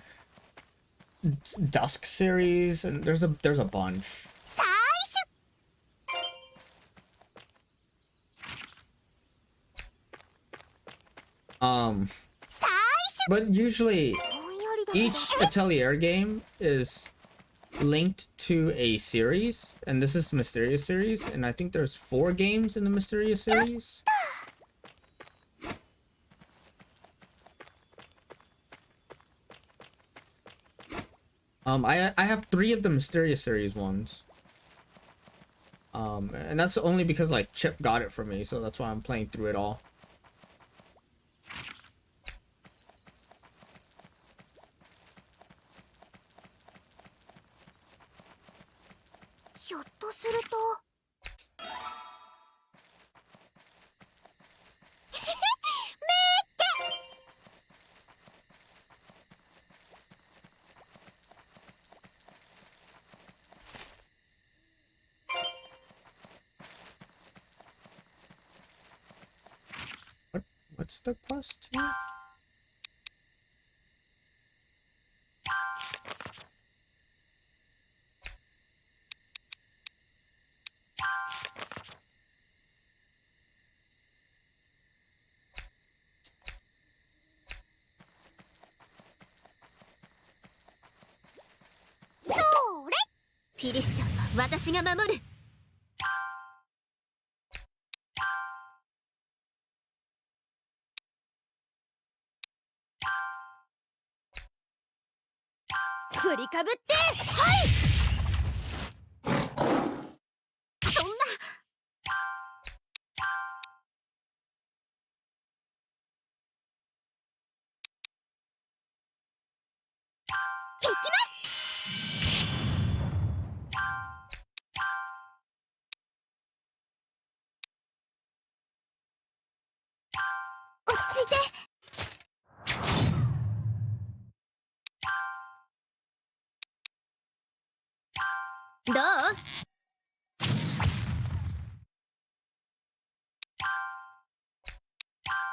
Dusk series, and there's a bunch. But usually each Atelier game is linked to a series, and this is the Mysterious series, and I think there's 4 games in the Mysterious series. I have 3 of the Mysterious series ones. And that's only because like Chip got it for me, so that's why I'm playing through it all. ひょっとするとWhat's the quest here? Firis ちゃんは私が守る。振りかぶってはい。そんな。行きます。落ち着いて。どう？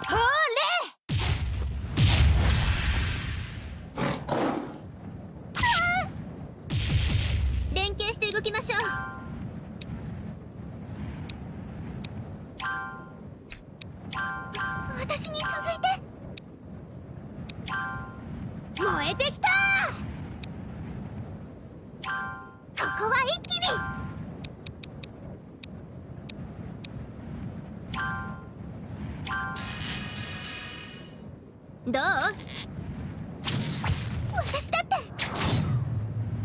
ほれ！連携して動きましょう。私に続いて。燃えてきた！ここは一気に。どう？私だって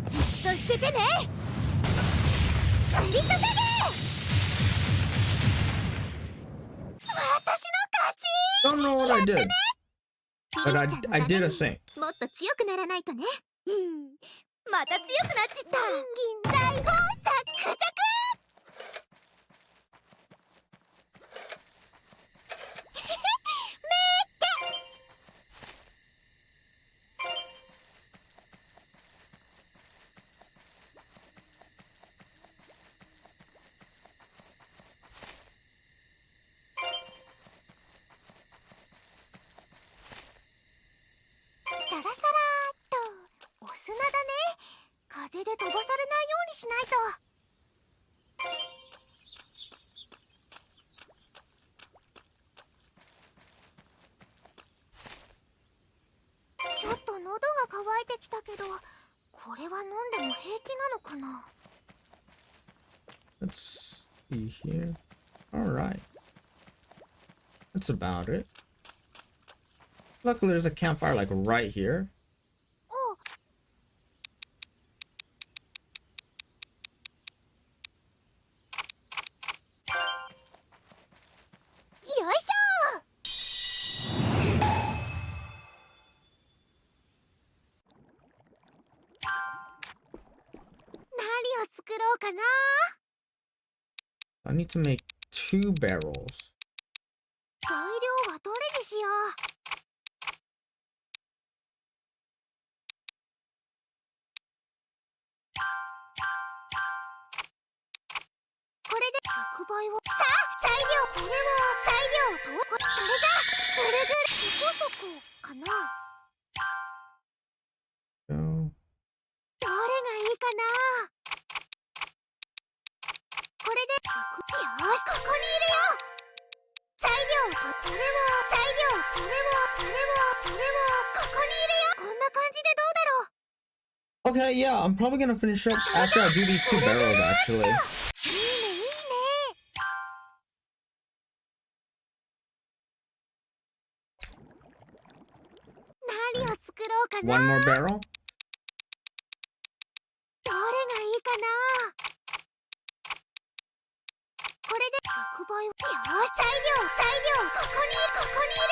じっとしててね。降り注げ。私の勝ち。 Don't know what I did, but I did a thing. もっと強くならないとね。また強くなっちった。金銀財宝サックサク。サラサラーっとお砂だね。風で飛ばされないようにしないと。ちょっと喉が渇いてきたけど、これは飲んでも平気なのかな。 Let's see here. Alright. That's about it. Luckily there's a campfire like right here. お。よいしょ。何を作ろうかな。I need to make 2 barrels. 材料はどれにしよう。これで触媒を。さあ、材料。これは材料と。それじゃぐるぐるそこそこかな。どれがいいかな。これでよし、ここに入れよう。材料とこれは材料、これはここに入れよう。こんな感じでどうだろう。Okay, yeah, I'm probably gonna finish up after I do these 2 barrels, actually. いいね、いいね。何を作ろうかな。 1 more barrel. どれがいいかな。これで触媒を。よし、材料。ここに入れ。これを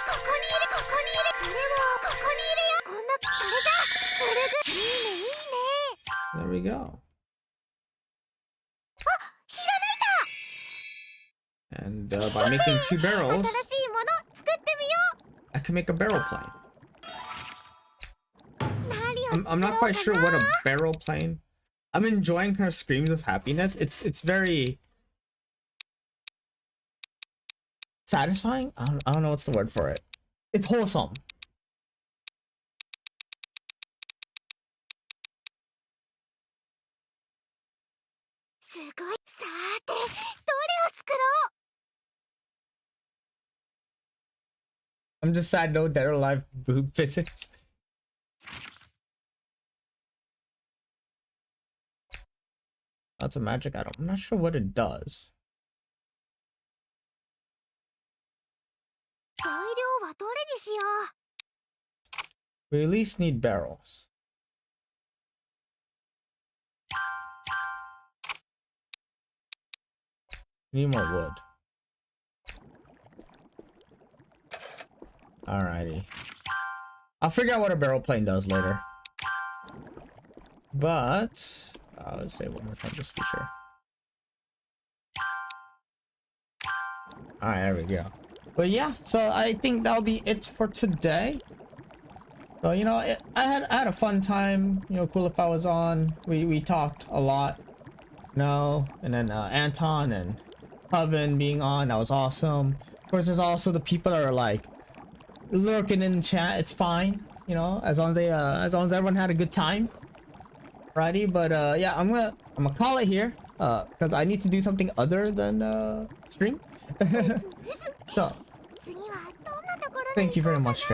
ここに入れよう。こんな。それじゃぐるぐる。いいね、いいね。 There we go. あ、ひらめいた。 And by making 2 barrels, 新しいもの作ってみよう。 I can make a barrel plane. 何を作ろうかな。 I'm not quite sure what a barrel plane. I'm enjoying her screams of happiness. It's very satisfying. I don't know what's the word for it. It's wholesome. すごい。さーて、どれを作ろう。 I'm just sad no dead or alive boob physics. That's a magic item. I'm not sure what it does. 材料はどれにしよう。 We at least need barrels. Need more wood. Alrighty. I'll figure out what a barrel plane does later. But I'll say one more time just to be sure. Alright, there we go. But yeah, so I think that'll be it for today. So you know, I had a fun time. You know, cool if I was on. We talked a lot. You know, and then Anton and Coven being on, that was awesome. Of course, there's also the people that are like lurking in chat. It's fine, you know, as long as everyone had a good time. Alrighty, but yeah, I'm gonna call it here because I need to do something other than stream. So thank you very much.